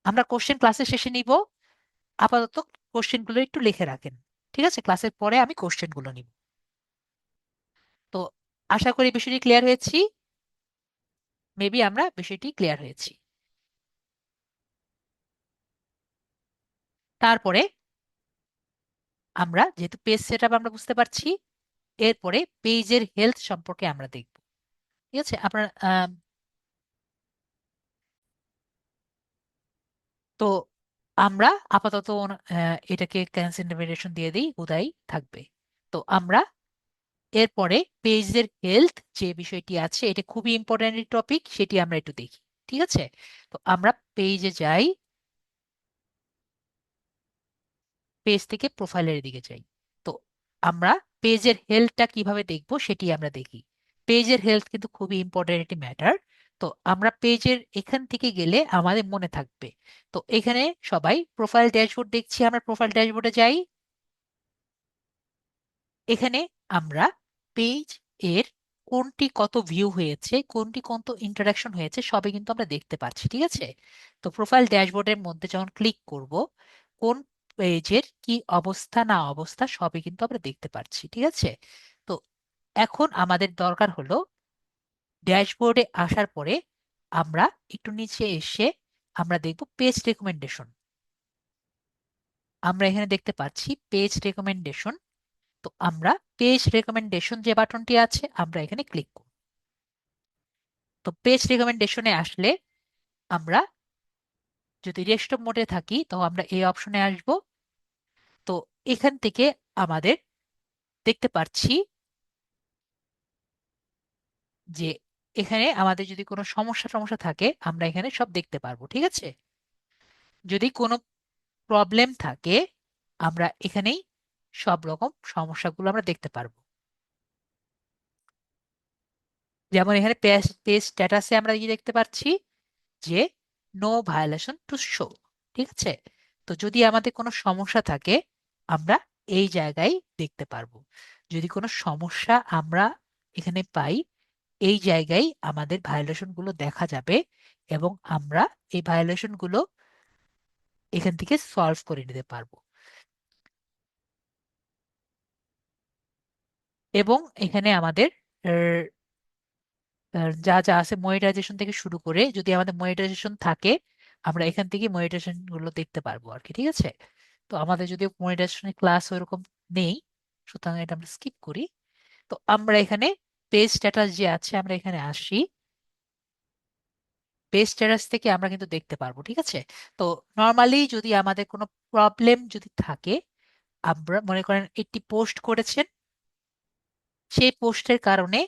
আমরা কোশ্চেন ক্লাসের শেষে নিব। আপাতত কোশ্চেনগুলো একটু লিখে রাখেন। ঠিক আছে, ক্লাসের পরে আমি কোশ্চেনগুলো নিব। তো আশা করি বিষয়টি ক্লিয়ার হয়েছি। মেবি আমরা বিষয়টি ক্লিয়ার হয়েছি। তারপরে আমরা যেহেতু পেজ সেটআপ আমরা বুঝতে পারছি, এরপরে পেজের হেলথ সম্পর্কে আমরা দেখব। ঠিক আছে, আপনার তো আমরা আপাতত এটাকে ক্যান্সেল ইনভিটেশন দিয়ে দিই, উদয় থাকবে। তো আমরা এরপরে পেজের হেলথ যে বিষয়টি আছে, এটা খুবই ইম্পর্টেন্ট টপিক, সেটি আমরা একটু দেখি। ঠিক আছে, তো আমরা পেজে যাই, পেজ থেকে প্রোফাইলের দিকে যাই। তো আমরা পেজের হেলথটা কিভাবে দেখবো সেটি আমরা দেখি। পেজের হেলথ কিন্তু খুবই ইম্পর্টেন্ট একটি ম্যাটার। তো আমরা পেজের এখান থেকে গেলে আমাদের মনে থাকবে। তো এখানে সবাই প্রোফাইল ড্যাশবোর্ড দেখছি, আমরা প্রোফাইল ড্যাশবোর্ডে যাই। এখানে আমরা পেজ এর কোনটি কত ভিউ হয়েছে, কোনটি কত ইন্টারাকশন হয়েছে সবই কিন্তু আমরা দেখতে পাচ্ছি। ঠিক আছে, তো প্রোফাইল ড্যাশবোর্ডের মধ্যে যখন ক্লিক করব, কোন পেজের কি অবস্থা না অবস্থা সবই কিন্তু আমরা দেখতে পাচ্ছি। ঠিক আছে, তো এখন আমাদের দরকার হলো ড্যাশবোর্ডে আসার পরে আমরা একটু নিচে এসে আমরা দেখব পেজ রেকমেন্ডেশন। আমরা এখানে দেখতে পাচ্ছি পেজ রেকমেন্ডেশন। তো আমরা পেজ রেকমেন্ডেশন যে বাটনটি আছে আমরা এখানে ক্লিক করব। তো পেজ রেকমেন্ডেশনে আসলে আমরা যদি ডেস্কটপ মোডে থাকি তো আমরা এই অপশনে আসব। তো এখান থেকে আমাদের দেখতে পাচ্ছি যে এখানে আমাদের যদি কোনো সমস্যা সমস্যা থাকে আমরা এখানে সব দেখতে পারবো। ঠিক আছে, যদি কোনো প্রবলেম থাকে আমরা এখানেই সব রকম সমস্যাগুলো আমরা দেখতে পারবো। যেমন এখানে পেজ পেজ স্ট্যাটাসে আমরা কি দেখতে পাচ্ছি যে নো ভায়োলেশন টু শো। ঠিক আছে, তো যদি আমাদের কোনো সমস্যা থাকে আমরা এই জায়গায় দেখতে পারবো। যদি কোনো সমস্যা আমরা এখানে পাই এই জায়গায় আমাদের ভায়োলেশন গুলো দেখা যাবে এবং আমরা এই ভায়োলেশন গুলো এখান থেকে সলভ করে নিতে পারবো। এবং এখানে আমাদের যা যা আছে মনিটাইজেশন থেকে শুরু করে যদি আমাদের মনিটাইজেশন থাকে আমরা এখান থেকে মনিটাইজেশন গুলো দেখতে পারবো আর কি। ঠিক আছে, তো আমাদের যদি মনিটাইজেশনের ক্লাস ওইরকম নেই সুতরাং এটা আমরা স্কিপ করি। তো আমরা এখানে পেজ স্ট্যাটাস যে আছে আমরা এখানে আসি, পেজ স্ট্যাটাস থেকে আমরা কিন্তু দেখতে পারবো। ঠিক আছে, তো নর্মালি যদি আমাদের কোনো প্রবলেম যদি থাকে, আমরা মনে করেন একটি পোস্ট করেছেন, সেই পোস্টের কারণে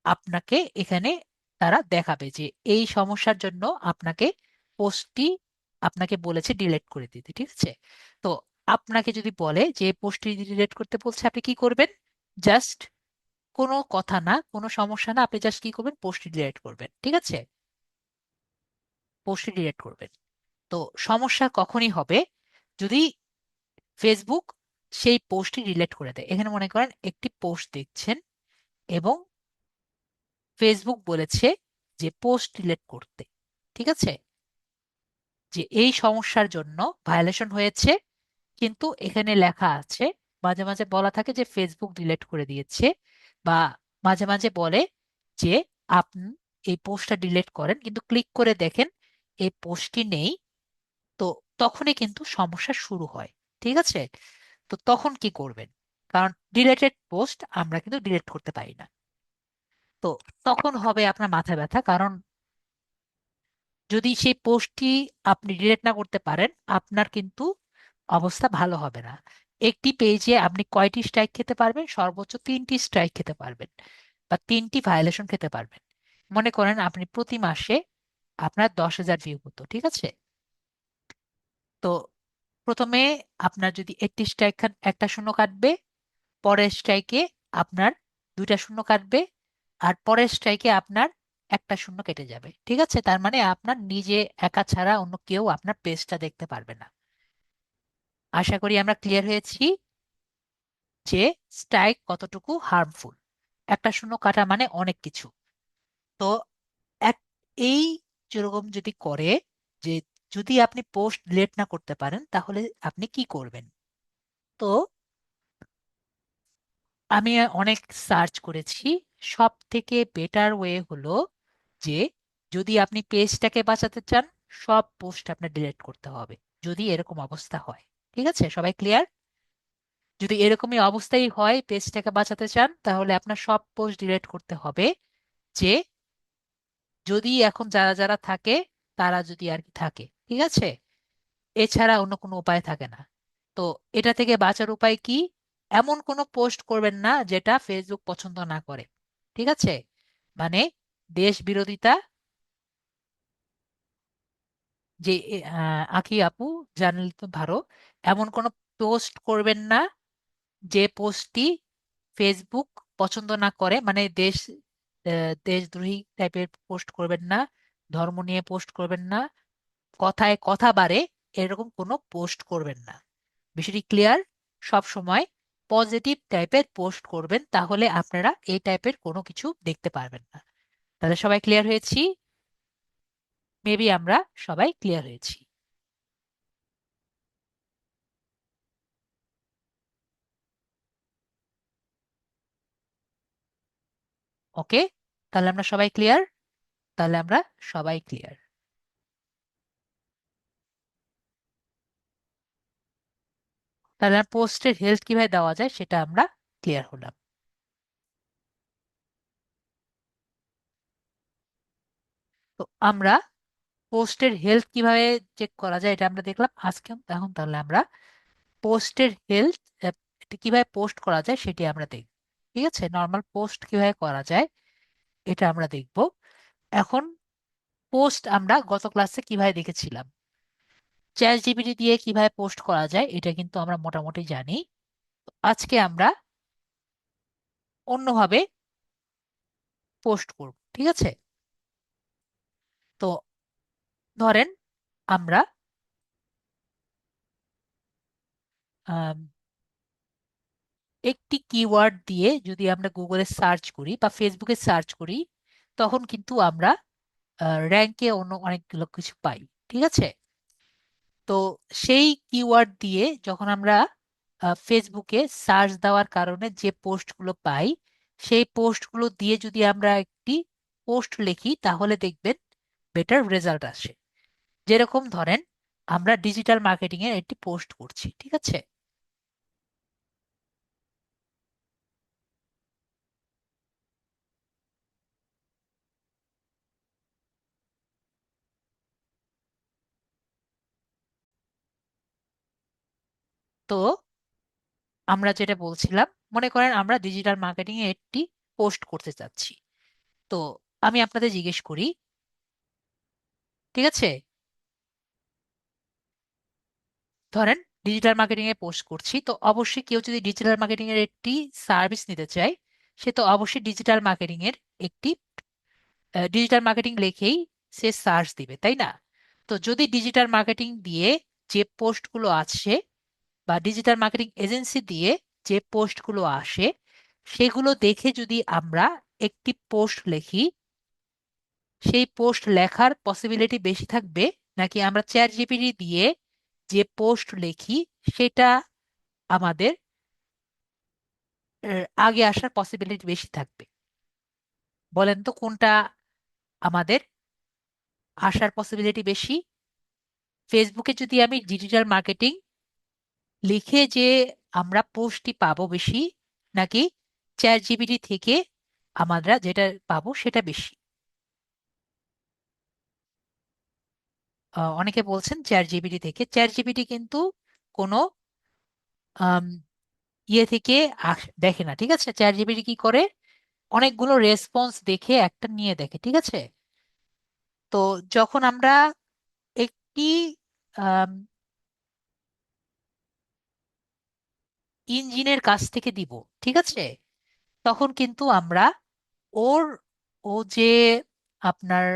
আপনাকে এখানে তারা দেখাবে যে এই সমস্যার জন্য আপনাকে পোস্টটি আপনাকে বলেছে ডিলিট করে দিতে। ঠিক আছে, তো আপনাকে যদি বলে যে পোস্টটি ডিলিট করতে বলছে আপনি কি করবেন? জাস্ট কোনো কথা না, কোনো সমস্যা না, আপনি জাস্ট কি করবেন? পোস্টটি ডিলিট করবেন। ঠিক আছে, পোস্টটি ডিলিট করবেন। তো সমস্যা কখনই হবে যদি ফেসবুক সেই পোস্টটি ডিলিট করে দেয়। এখানে মনে করেন একটি পোস্ট দেখছেন এবং ফেসবুক বলেছে যে পোস্ট ডিলিট করতে। ঠিক আছে, যে এই সমস্যার জন্য ভায়োলেশন হয়েছে, কিন্তু এখানে লেখা আছে, মাঝে মাঝে বলা থাকে যে ফেসবুক ডিলিট করে দিয়েছে, বা মাঝে মাঝে বলে যে আপনি এই পোস্টটা ডিলিট করেন কিন্তু ক্লিক করে দেখেন এই পোস্টটি নেই। তো তখনই কিন্তু সমস্যা শুরু হয়। ঠিক আছে, তো তখন কি করবেন? কারণ ডিলেটেড পোস্ট আমরা কিন্তু ডিলিট করতে পারি না। তো তখন হবে আপনার মাথা ব্যথা, কারণ যদি সেই পোস্টটি আপনি ডিলিট না করতে পারেন আপনার কিন্তু অবস্থা ভালো হবে না। একটি পেজে আপনি কয়টি স্ট্রাইক খেতে পারবেন? সর্বোচ্চ 3টি স্ট্রাইক খেতে পারবেন বা 3টি ভায়োলেশন খেতে পারবেন। মনে করেন আপনি প্রতি মাসে আপনার 10,000 ভিউ হতো। ঠিক আছে, তো প্রথমে আপনার যদি একটি স্ট্রাইক খান একটা শূন্য কাটবে, পরের স্ট্রাইকে আপনার দুইটা শূন্য কাটবে, আর পরের স্ট্রাইকে আপনার একটা শূন্য কেটে যাবে। ঠিক আছে, তার মানে আপনার নিজে একা ছাড়া অন্য কেউ আপনার পেজটা দেখতে পারবে না। আশা করি আমরা ক্লিয়ার হয়েছি যে স্ট্রাইক কতটুকু হার্মফুল। একটা শূন্য কাটা মানে অনেক কিছু। তো এক এই যেরকম যদি করে যে যদি আপনি পোস্ট ডিলিট না করতে পারেন তাহলে আপনি কি করবেন? তো আমি অনেক সার্চ করেছি, সব থেকে বেটার ওয়ে হলো যে যদি আপনি পেজটাকে বাঁচাতে চান সব পোস্ট আপনার ডিলিট করতে হবে, যদি এরকম অবস্থা হয়। ঠিক আছে, সবাই ক্লিয়ার? যদি এরকমই অবস্থাই হয় পেজটাকে বাঁচাতে চান তাহলে আপনার সব পোস্ট ডিলিট করতে হবে, যে যদি এখন যারা যারা থাকে তারা যদি আর কি থাকে। ঠিক আছে, এছাড়া অন্য কোনো উপায় থাকে না। তো এটা থেকে বাঁচার উপায় কি? এমন কোনো পোস্ট করবেন না যেটা ফেসবুক পছন্দ না করে। ঠিক আছে? মানে দেশ বিরোধিতা, যে আঁকি আপু জানলে তো ভালো, এমন কোনো পোস্ট করবেন না যে পোস্টটি ফেসবুক পছন্দ না করে, মানে দেশদ্রোহী টাইপের পোস্ট করবেন না, ধর্ম নিয়ে পোস্ট করবেন না, কথায় কথা বাড়ে এরকম কোনো পোস্ট করবেন না। বিষয়টি ক্লিয়ার? সব সময় পজিটিভ টাইপের পোস্ট করবেন, তাহলে আপনারা এই টাইপের কোনো কিছু দেখতে পারবেন না। তাহলে সবাই ক্লিয়ার হয়েছি? মেবি আমরা সবাই ক্লিয়ার হয়েছি। ওকে, তাহলে আমরা সবাই ক্লিয়ার। তাহলে আমরা সবাই ক্লিয়ার। তাহলে পোস্টের হেলথ কিভাবে দেওয়া যায় সেটা আমরা ক্লিয়ার হলাম। তো আমরা পোস্টের হেলথ কিভাবে চেক করা যায় এটা আমরা দেখলাম আজকে। এখন তাহলে আমরা পোস্টের হেলথ কিভাবে পোস্ট করা যায় সেটি আমরা দেখব। ঠিক আছে, নর্মাল পোস্ট কিভাবে করা যায় এটা আমরা দেখব। এখন পোস্ট আমরা গত ক্লাসে কিভাবে দেখেছিলাম, চ্যাট জিপিটি দিয়ে কিভাবে পোস্ট করা যায় এটা কিন্তু আমরা মোটামুটি জানি। তো আজকে আমরা অন্যভাবে পোস্ট করব। ঠিক আছে? তো ধরেন আমরা আম, একটি কিওয়ার্ড দিয়ে যদি আমরা গুগলে সার্চ করি বা ফেসবুকে সার্চ করি, তখন কিন্তু আমরা র্যাঙ্কে অন্য অনেকগুলো কিছু পাই। ঠিক আছে? তো সেই কিওয়ার্ড দিয়ে যখন আমরা ফেসবুকে সার্চ দেওয়ার কারণে যে পোস্টগুলো পাই, সেই পোস্টগুলো দিয়ে যদি আমরা একটি পোস্ট লিখি তাহলে দেখবেন বেটার রেজাল্ট আসে। যেরকম ধরেন আমরা ডিজিটাল মার্কেটিং এর একটি পোস্ট করছি। ঠিক আছে? তো আমরা যেটা বলছিলাম, মনে করেন আমরা ডিজিটাল মার্কেটিং এ একটি পোস্ট করতে চাচ্ছি। তো আমি আপনাদের জিজ্ঞেস করি, ঠিক আছে, ধরেন ডিজিটাল মার্কেটিং এ পোস্ট করছি, তো অবশ্যই কেউ যদি ডিজিটাল মার্কেটিং এর একটি সার্ভিস নিতে চায়, সে তো অবশ্যই ডিজিটাল মার্কেটিং এর একটি ডিজিটাল মার্কেটিং লিখেই সে সার্চ দিবে, তাই না? তো যদি ডিজিটাল মার্কেটিং দিয়ে যে পোস্টগুলো আসে বা ডিজিটাল মার্কেটিং এজেন্সি দিয়ে যে পোস্টগুলো আসে, সেগুলো দেখে যদি আমরা একটি পোস্ট লিখি, সেই পোস্ট লেখার পসিবিলিটি বেশি থাকবে, নাকি আমরা চ্যাট জিপিটি দিয়ে যে পোস্ট লিখি সেটা আমাদের আগে আসার পসিবিলিটি বেশি থাকবে? বলেন তো কোনটা আমাদের আসার পসিবিলিটি বেশি? ফেসবুকে যদি আমি ডিজিটাল মার্কেটিং লিখে যে আমরা পোস্টটি পাবো বেশি, নাকি চ্যাট জিপিটি থেকে আমরা যেটা পাবো সেটা বেশি? অনেকে বলছেন চ্যাট জিপিটি থেকে। চ্যাট জিপিটি কিন্তু কোনো আম, ইয়ে থেকে দেখে না। ঠিক আছে? চ্যাট জিপিটি কি করে, অনেকগুলো রেসপন্স দেখে একটা নিয়ে দেখে। ঠিক আছে? তো যখন আমরা একটি ইঞ্জিনের কাছ থেকে দিব, ঠিক আছে, তখন কিন্তু আমরা ওর ও যে আপনার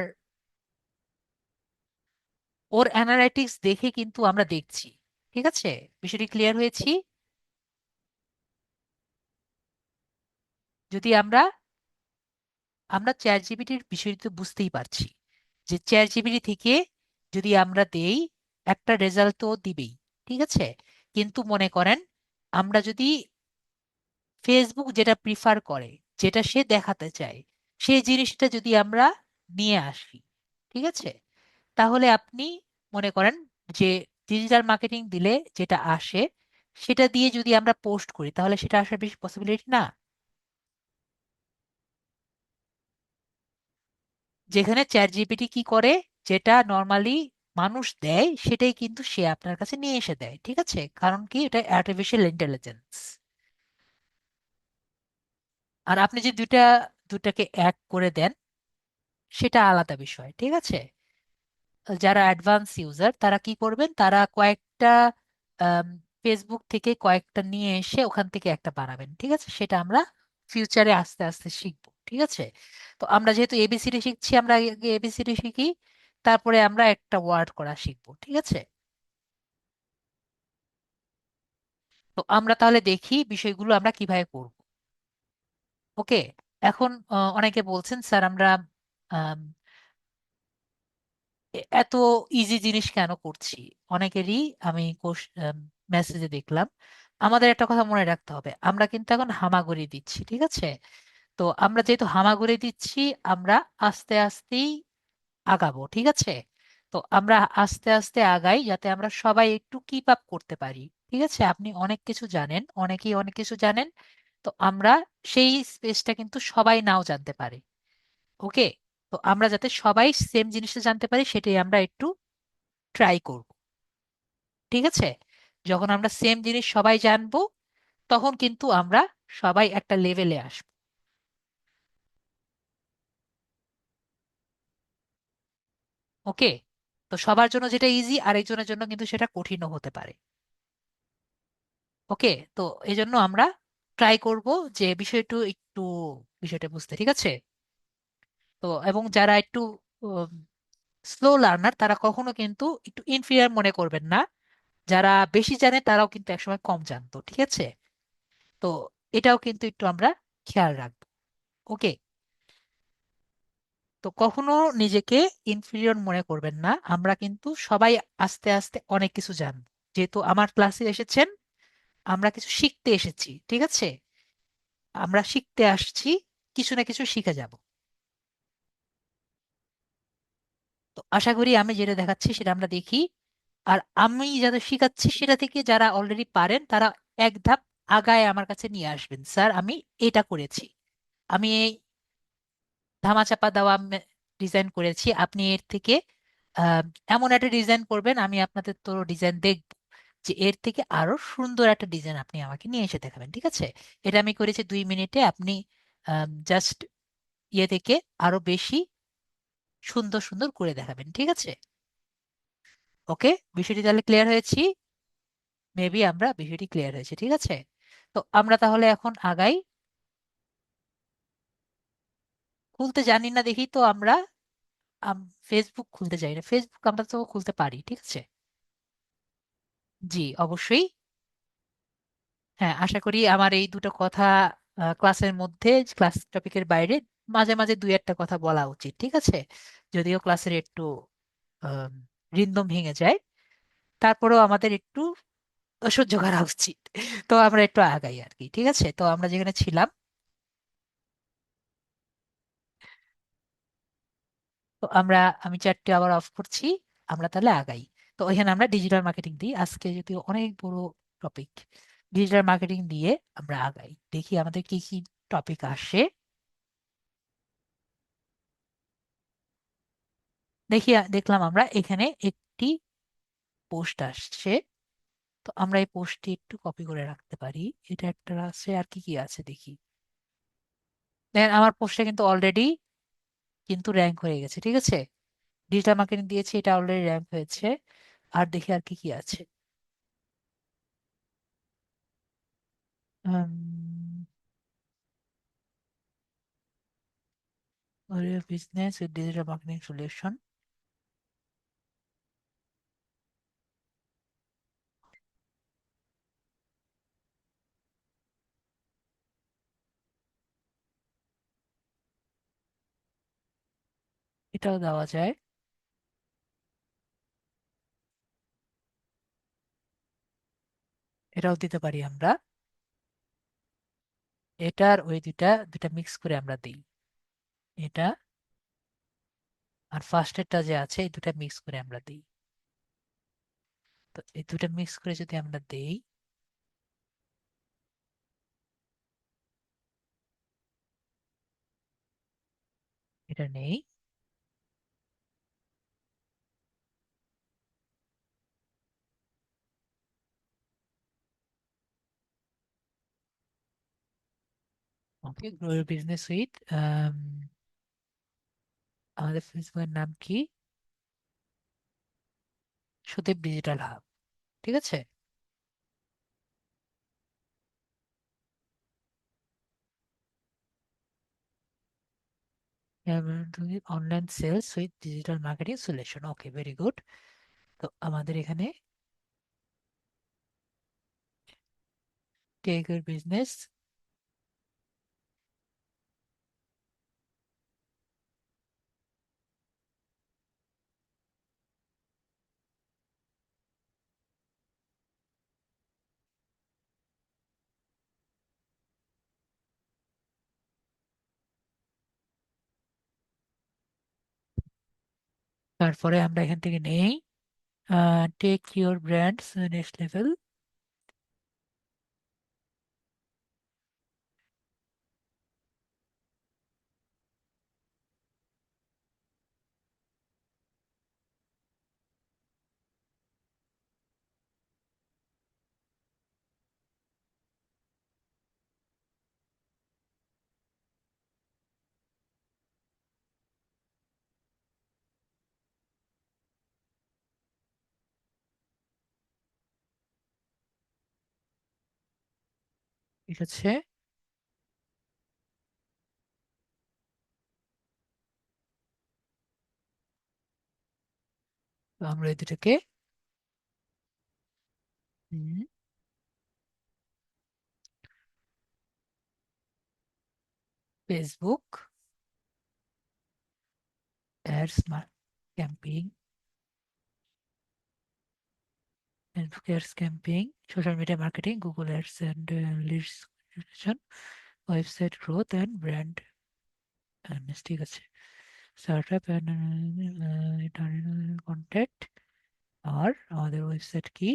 ওর অ্যানালাইটিক্স দেখে কিন্তু আমরা দেখছি। ঠিক আছে? বিষয়টি ক্লিয়ার হয়েছি? যদি আমরা আমরা চ্যাট জিপিটির বিষয়টি তো বুঝতেই পারছি যে চ্যাট জিপিটি থেকে যদি আমরা দেই একটা রেজাল্ট তো দিবেই। ঠিক আছে? কিন্তু মনে করেন আমরা যদি ফেসবুক যেটা প্রিফার করে, যেটা সে দেখাতে চায়, সেই জিনিসটা যদি আমরা নিয়ে আসি, ঠিক আছে, তাহলে আপনি মনে করেন যে ডিজিটাল মার্কেটিং দিলে যেটা আসে সেটা দিয়ে যদি আমরা পোস্ট করি তাহলে সেটা আসার বেশি পসিবিলিটি না? যেখানে চ্যাট জিপিটি কি করে, যেটা নর্মালি মানুষ দেয় সেটাই কিন্তু সে আপনার কাছে নিয়ে এসে দেয়। ঠিক আছে? কারণ কি, এটা আর্টিফিশিয়াল ইন্টেলিজেন্স। আর আপনি যে দুটাকে এক করে দেন সেটা আলাদা বিষয়, ঠিক আছে। যারা অ্যাডভান্স ইউজার তারা কি করবেন, তারা কয়েকটা ফেসবুক থেকে কয়েকটা নিয়ে এসে ওখান থেকে একটা বানাবেন, ঠিক আছে। সেটা আমরা ফিউচারে আস্তে আস্তে শিখবো, ঠিক আছে। তো আমরা যেহেতু এবিসিডি শিখছি, আমরা আগে এবিসিডি শিখি, তারপরে আমরা একটা ওয়ার্ড করা শিখবো, ঠিক আছে। তো আমরা তাহলে দেখি বিষয়গুলো আমরা কিভাবে করব। ওকে। এখন অনেকে বলছেন স্যার আমরা এত ইজি জিনিস কেন করছি, অনেকেরই আমি মেসেজে দেখলাম। আমাদের একটা কথা মনে রাখতে হবে, আমরা কিন্তু এখন হামাগুড়ি দিচ্ছি, ঠিক আছে। তো আমরা যেহেতু হামাগুড়ি দিচ্ছি, আমরা আস্তে আস্তেই আগাবো, ঠিক আছে। তো আমরা আস্তে আস্তে আগাই যাতে আমরা সবাই একটু কিপ আপ করতে পারি, ঠিক আছে। আপনি অনেক কিছু জানেন, অনেকেই অনেক কিছু জানেন। তো আমরা সেই স্পেসটা কিন্তু সবাই নাও জানতে পারে। ওকে। তো আমরা যাতে সবাই সেম জিনিসটা জানতে পারি সেটাই আমরা একটু ট্রাই করব, ঠিক আছে। যখন আমরা সেম জিনিস সবাই জানবো তখন কিন্তু আমরা সবাই একটা লেভেলে আসবো। ওকে। তো সবার জন্য যেটা ইজি আরেকজনের জন্য কিন্তু সেটা কঠিনও হতে পারে। ওকে। তো এই জন্য আমরা ট্রাই করব যে বিষয়টা একটু বিষয়টা বুঝতে, ঠিক আছে। তো এবং যারা একটু স্লো লার্নার তারা কখনো কিন্তু একটু ইনফিরিয়ার মনে করবেন না। যারা বেশি জানে তারাও কিন্তু একসময় কম জানতো, ঠিক আছে। তো এটাও কিন্তু একটু আমরা খেয়াল রাখবো। ওকে। তো কখনো নিজেকে ইনফিরিয়র মনে করবেন না, আমরা কিন্তু সবাই আস্তে আস্তে অনেক কিছু জানবো। যেহেতু আমার ক্লাসে এসেছেন, আমরা কিছু শিখতে এসেছি, ঠিক আছে। আমরা শিখতে আসছি, কিছু না কিছু শিখে যাব। তো আশা করি আমি যেটা দেখাচ্ছি সেটা আমরা দেখি। আর আমি যাদের শিখাচ্ছি সেটা থেকে যারা অলরেডি পারেন তারা এক ধাপ আগায় আমার কাছে নিয়ে আসবেন, স্যার আমি এটা করেছি, আমি এই ধামাচাপা দেওয়া ডিজাইন করেছি, আপনি এর থেকে আহ, এমন একটা ডিজাইন করবেন, আমি আপনাদের তো ডিজাইন দেখব, যে এর থেকে আরো সুন্দর একটা ডিজাইন আপনি আমাকে নিয়ে এসে দেখাবেন, ঠিক আছে। এটা আমি করেছি 2 মিনিটে, আপনি জাস্ট ইয়ে থেকে আরো বেশি সুন্দর সুন্দর করে দেখাবেন, ঠিক আছে। ওকে। বিষয়টি তাহলে ক্লিয়ার হয়েছি, মেবি আমরা বিষয়টি ক্লিয়ার হয়েছে, ঠিক আছে। তো আমরা তাহলে এখন আগাই। খুলতে জানি না দেখি তো আমরা ফেসবুক খুলতে যাই না, ফেসবুক আমরা তো খুলতে পারি, ঠিক আছে। জি অবশ্যই। হ্যাঁ, আশা করি আমার এই দুটো কথা ক্লাসের মধ্যে, ক্লাস টপিকের বাইরে মাঝে মাঝে দুই একটা কথা বলা উচিত, ঠিক আছে। যদিও ক্লাসের একটু রিদম ভেঙে যায়, তারপরেও আমাদের একটু সহ্য করা উচিত। তো আমরা একটু আগাই আর কি, ঠিক আছে। তো আমরা যেখানে ছিলাম, তো আমি চ্যাটটি আবার অফ করছি, আমরা তাহলে আগাই। তো এখানে আমরা ডিজিটাল মার্কেটিং দিই, আজকে যদিও অনেক বড় টপিক, ডিজিটাল মার্কেটিং দিয়ে আমরা আগাই, দেখি আমাদের কি কি টপিক আসে। দেখলাম আমরা এখানে একটি পোস্ট আসছে। তো আমরা এই পোস্টটি একটু কপি করে রাখতে পারি। এটা একটা আছে, আর কি কি আছে দেখি। দেন আমার পোস্টটা কিন্তু অলরেডি কিন্তু র্যাঙ্ক হয়ে গেছে, ঠিক আছে। ডিজিটাল মার্কেটিং দিয়েছি, এটা অলরেডি র্যাঙ্ক হয়েছে। আর দেখি আর কি কি আছে। Business with digital marketing solution. এটাও দেওয়া যায়। এটাও দিতে পারি আমরা। এটার ওই দুটা দুটা মিক্স করে আমরা দিই, এটা আর ফার্স্টেরটা যে আছে এই দুটা মিক্স করে আমরা দিই। তো এই দুটা মিক্স করে যদি আমরা দেই, এটা নেই। গ্রো ইউর বিজনেস উইথ, আমাদের ফেসবুকের নাম কি, সুদীপ ডিজিটাল হাব। ঠিক আছে। Online sales with digital marketing solution, okay, very good. তো আমাদের এখানে টেক ইউর বিজনেস, তারপরে আমরা এখান থেকে নেই take your brands next level. ঠিক আছে। তো আমরা এই দুটাকে Facebook ads campaign, Facebook ads campaign, social media marketing, Google ads and leads generation, website growth and brand awareness. ঠিক আছে। Startup and contact. আর আমাদের ওয়েবসাইট কি,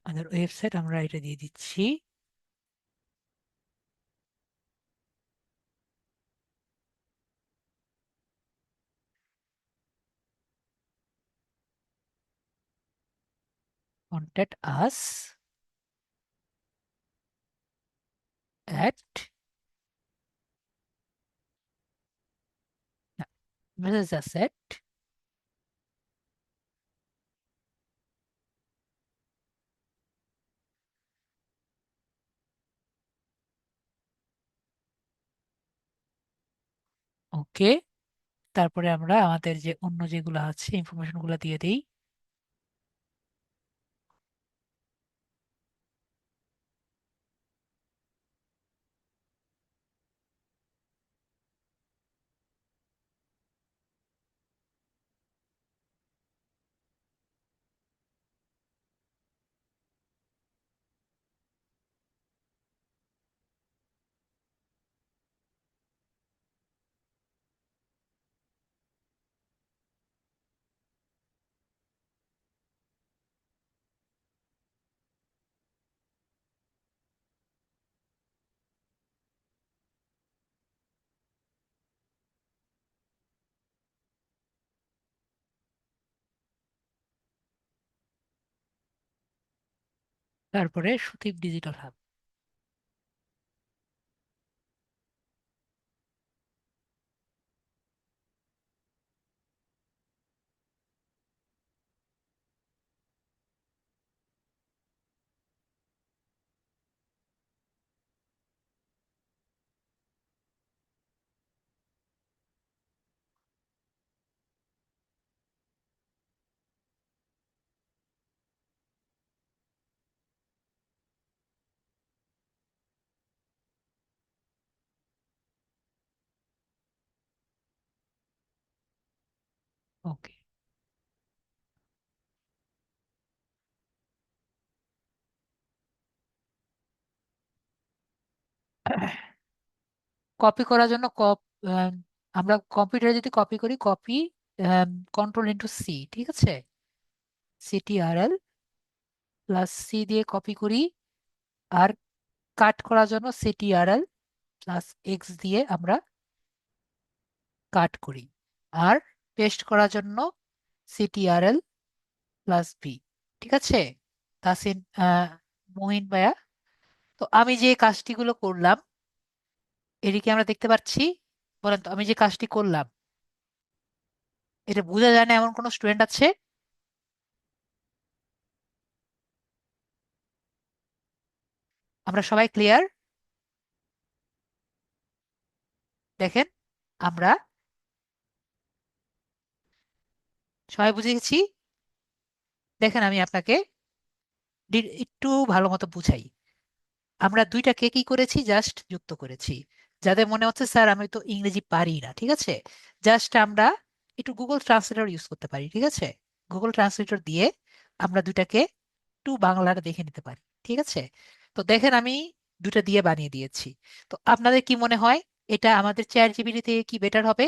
আমাদের ওয়েবসাইট আমরা এটা দিয়ে দিচ্ছি, contact us at, message us at, okay. তারপরে আমরা আমাদের যে অন্য যেগুলো আছে ইনফরমেশন গুলো দিয়ে দিই। তারপরে সুদীপ ডিজিটাল হাব। ওকে। কপি করার জন্য আম, আমরা কম্পিউটারে যদি কপি করি, কপি কন্ট্রোল * সি, ঠিক আছে, সিটিআরএল প্লাস সি দিয়ে কপি করি। আর কাট করার জন্য সিটিআরএল প্লাস এক্স দিয়ে আমরা কাট করি। আর পেস্ট করার জন্য সিটিআরএল প্লাস বি। ঠিক আছে। তাসিন, মহিন ভাইয়া, তো আমি যে কাজটিগুলো করলাম এটি কি আমরা দেখতে পাচ্ছি? বলেন তো, আমি যে কাজটি করলাম এটা বোঝা যায় না এমন কোনো স্টুডেন্ট আছে? আমরা সবাই ক্লিয়ার? দেখেন, আমরা সবাই বুঝে গেছি। দেখেন, আমি আপনাকে একটু ভালো মতো বুঝাই। আমরা দুইটাকে কি করেছি, জাস্ট যুক্ত করেছি। যাদের মনে হচ্ছে স্যার আমি তো ইংরেজি পারি না, ঠিক আছে, জাস্ট আমরা একটু গুগল ট্রান্সলেটর ইউজ করতে পারি, ঠিক আছে। গুগল ট্রান্সলেটর দিয়ে আমরা দুইটাকে একটু বাংলাটা দেখে নিতে পারি, ঠিক আছে। তো দেখেন, আমি দুটো দিয়ে বানিয়ে দিয়েছি। তো আপনাদের কি মনে হয় এটা আমাদের চ্যাট জিপিটি থেকে কি বেটার হবে?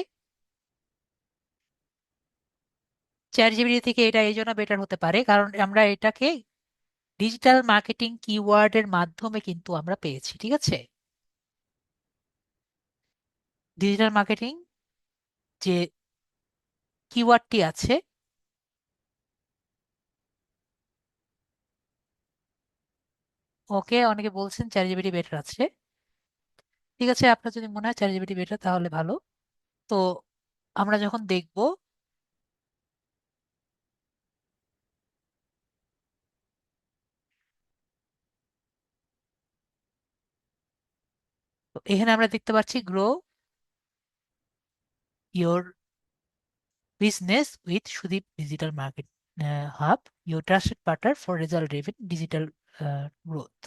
চ্যাট জিপিটি থেকে এটা এই জন্য বেটার হতে পারে কারণ আমরা এটাকে ডিজিটাল মার্কেটিং কিওয়ার্ডের মাধ্যমে কিন্তু আমরা পেয়েছি, ঠিক আছে। ডিজিটাল মার্কেটিং যে কিওয়ার্ডটি আছে, ওকে, অনেকে বলছেন চ্যাটজিপিটি বেটার আছে। ঠিক আছে, আপনার যদি মনে হয় চ্যাটজিপিটি বেটার তাহলে ভালো। তো আমরা যখন দেখব, তো এখানে আমরা দেখতে পাচ্ছি grow your business with Sudip digital market hub, your trusted partner for result driven digital growth.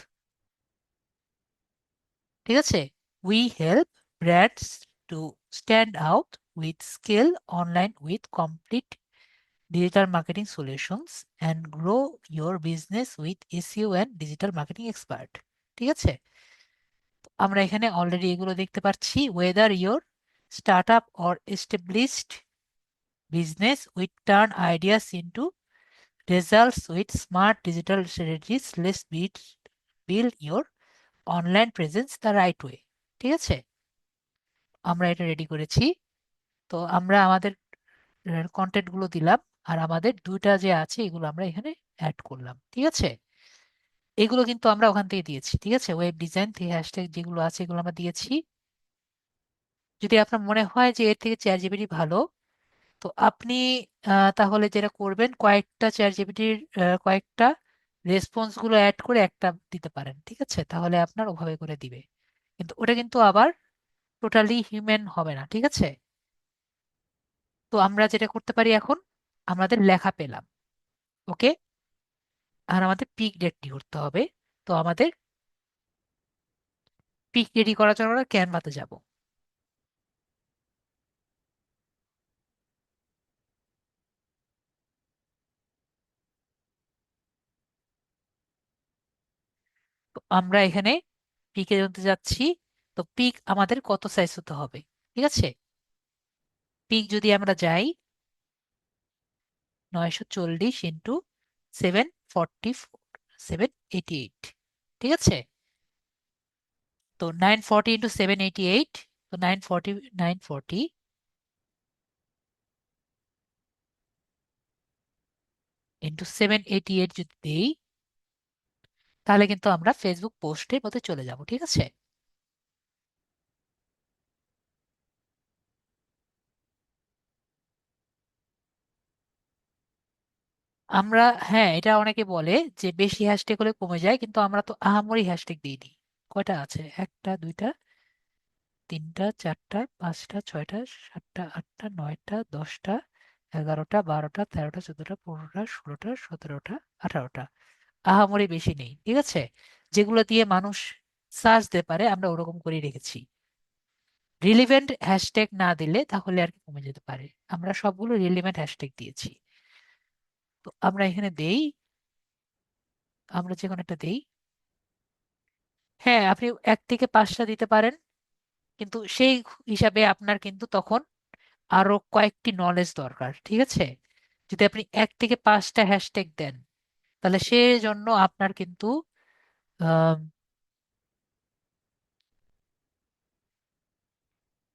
ঠিক আছে, we help brands to stand out with scale online with complete digital marketing solutions and grow your business with SEO and digital marketing expert। ঠিক আছে, আমরা এখানে already এগুলো দেখতে পাচ্ছি। whether your startup or established business we turn ideas into results with smart digital strategies, let's build your online presence the right way। ঠিক আছে, আমরা এটা রেডি করেছি। তো আমরা আমাদের কন্টেন্ট গুলো দিলাম, আর আমাদের দুইটা যে আছে এগুলো আমরা এখানে অ্যাড করলাম, ঠিক আছে। এগুলো কিন্তু আমরা ওখান থেকে দিয়েছি, ঠিক আছে, ওয়েব ডিজাইন থেকে হ্যাশট্যাগ যেগুলো আছে এগুলো আমরা দিয়েছি। যদি আপনার মনে হয় যে এর থেকে চ্যাট জিপিটি ভালো, তো আপনি তাহলে যেটা করবেন, কয়েকটা চ্যাট জিপিটির কয়েকটা রেসপন্স গুলো অ্যাড করে একটা দিতে পারেন, ঠিক আছে, তাহলে আপনার ওভাবে করে দিবে। কিন্তু ওটা কিন্তু আবার টোটালি হিউম্যান হবে না, ঠিক আছে। তো আমরা যেটা করতে পারি এখন, আমাদের লেখা পেলাম, ওকে, আর আমাদের পিক ডেটটি করতে হবে। তো আমাদের পিক রেডি করার জন্য আমরা ক্যানভাতে যাব। তো আমরা এখানে পিকে জানতে যাচ্ছি। তো পিক আমাদের কত সাইজ হতে হবে, ঠিক আছে। পিক যদি আমরা যাই 940 × 744, 788, ঠিক আছে। তো 940 × 788, তো 940 × 788 যদি দেই, তাহলে কিন্তু আমরা ফেসবুক পোস্টের মধ্যে চলে যাব, ঠিক আছে। আমরা, হ্যাঁ, এটা অনেকে বলে যে বেশি হ্যাশট্যাগ হলে কমে যায়, কিন্তু আমরা তো আহামরি হ্যাশট্যাগ দিইনি। কয়টা আছে? একটা, দুইটা, তিনটা, চারটা, পাঁচটা, ছয়টা, সাতটা, আটটা, নয়টা, 10টা, 11টা, 12টা, 13টা, 14টা, 15টা, 16টা, 17টা, 18টা। আহামরি বেশি নেই, ঠিক আছে। যেগুলো দিয়ে মানুষ সার্চ দিতে পারে আমরা ওরকম করে রেখেছি। রিলিভেন্ট হ্যাশট্যাগ না দিলে তাহলে আর কি কমে যেতে পারে। আমরা সবগুলো রিলিভেন্ট হ্যাশট্যাগ দিয়েছি। তো আমরা এখানে দেই, আমরা যে কোনো একটা দেই। হ্যাঁ, আপনি 1 থেকে 5টা দিতে পারেন, কিন্তু সেই হিসাবে আপনার কিন্তু তখন আরো কয়েকটি নলেজ দরকার, ঠিক আছে। যদি আপনি 1 থেকে 5টা হ্যাশট্যাগ দেন, তাহলে সেই জন্য আপনার কিন্তু আম,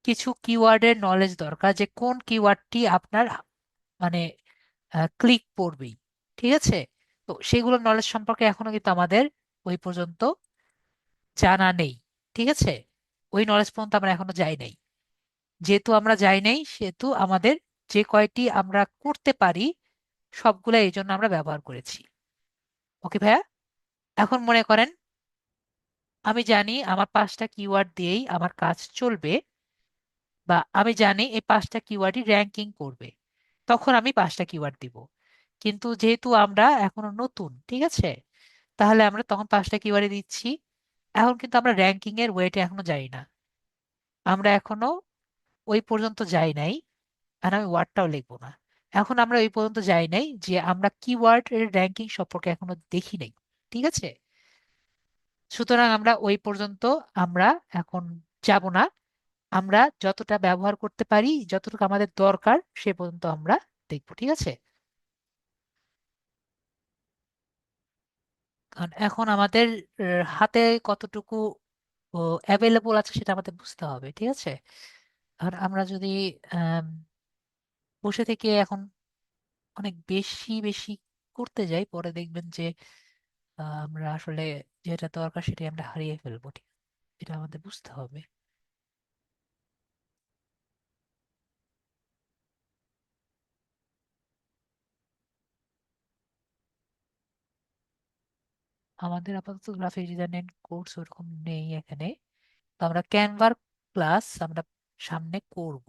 কিছু কিওয়ার্ডের নলেজ দরকার, যে কোন কিওয়ার্ডটি আপনার মানে ক্লিক পড়বেই, ঠিক আছে। তো সেগুলো নলেজ সম্পর্কে এখনো কিন্তু আমাদের ওই পর্যন্ত জানা নেই। ঠিক আছে, ওই নলেজ পর্যন্ত আমরা এখনো যাই নাই। যেহেতু আমরা যাই নাই, সেহেতু আমাদের যে কয়টি আমরা করতে পারি সবগুলা এই জন্য আমরা ব্যবহার করেছি। ওকে ভাইয়া, এখন মনে করেন আমি জানি আমার 5টা কিওয়ার্ড দিয়েই আমার কাজ চলবে, বা আমি জানি এই 5টা কিওয়ার্ডই র্যাঙ্কিং করবে, তখন আমি 5টা কিওয়ার্ড দিব। কিন্তু যেহেতু আমরা এখনো নতুন, ঠিক আছে, তাহলে আমরা তখন 5টা কিওয়ার্ডে দিচ্ছি। এখন কিন্তু আমরা র্যাঙ্কিং এর ওয়েটে এখনো যাই না, আমরা এখনো ওই পর্যন্ত যাই নাই। আর আমি ওয়ার্ডটাও লিখবো না। এখন আমরা ওই পর্যন্ত যাই নাই যে আমরা কিওয়ার্ড এর র্যাঙ্কিং সম্পর্কে এখনো দেখি নাই। ঠিক আছে, সুতরাং আমরা ওই পর্যন্ত আমরা এখন যাব না। আমরা যতটা ব্যবহার করতে পারি, যতটুকু আমাদের দরকার, সে পর্যন্ত আমরা দেখবো। ঠিক আছে, কারণ এখন আমাদের হাতে কতটুকু অ্যাভেলেবল আছে সেটা আমাদের বুঝতে হবে। ঠিক আছে, আর আমরা যদি আম, বসে থেকে এখন অনেক বেশি বেশি করতে যাই, পরে দেখবেন যে আমরা আসলে যেটা দরকার সেটাই আমরা হারিয়ে ফেলবো। ঠিক, এটা আমাদের বুঝতে হবে। আমাদের আপাতত গ্রাফিক ডিজাইনের কোর্স ওরকম নেই এখানে। তো আমরা ক্যানভার ক্লাস আমরা সামনে করব।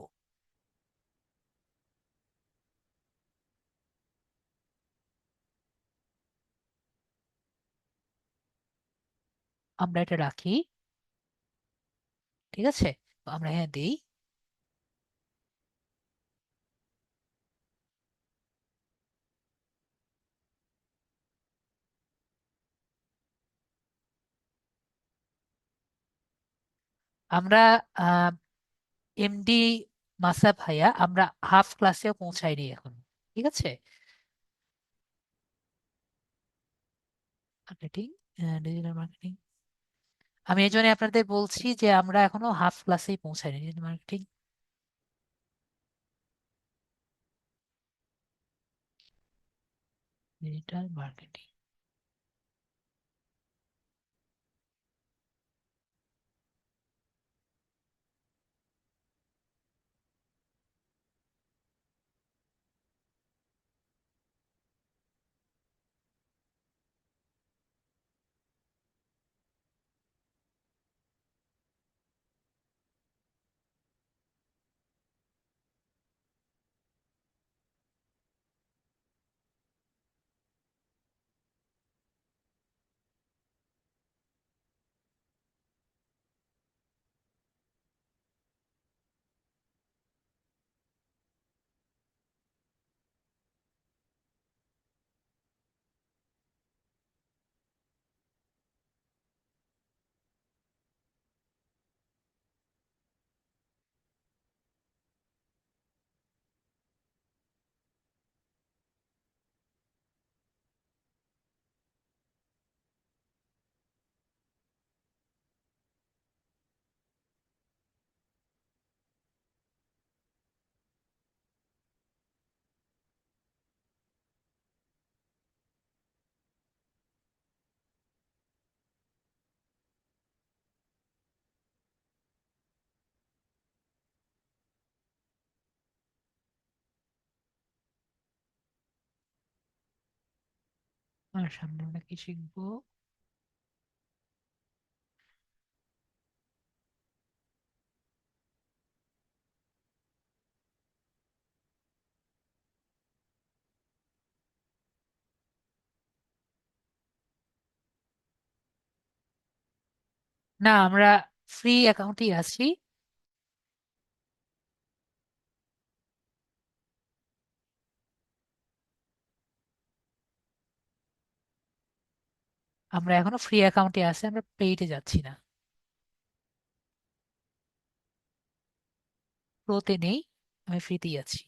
আমরা এটা রাখি। ঠিক আছে, তো আমরা হ্যাঁ দিই। আমরা এমডি মাসা ভাইয়া, আমরা হাফ ক্লাসেও পৌঁছাইনি এখন। ঠিক আছে, মার্কেটিং, ডিজিটাল মার্কেটিং, আমি এই জন্য আপনাদের বলছি যে আমরা এখনো হাফ ক্লাসেই পৌঁছাইনি ডিজিটাল মার্কেটিং। ডিজিটাল মার্কেটিং, আর সামনে আমরা কি শিখবো? না, আমরা ফ্রি অ্যাকাউন্টেই আছি। আমরা এখনো ফ্রি অ্যাকাউন্টে আছি, আমরা পেইডে যাচ্ছি না। প্রোতে নেই, আমি ফ্রিতেই আছি।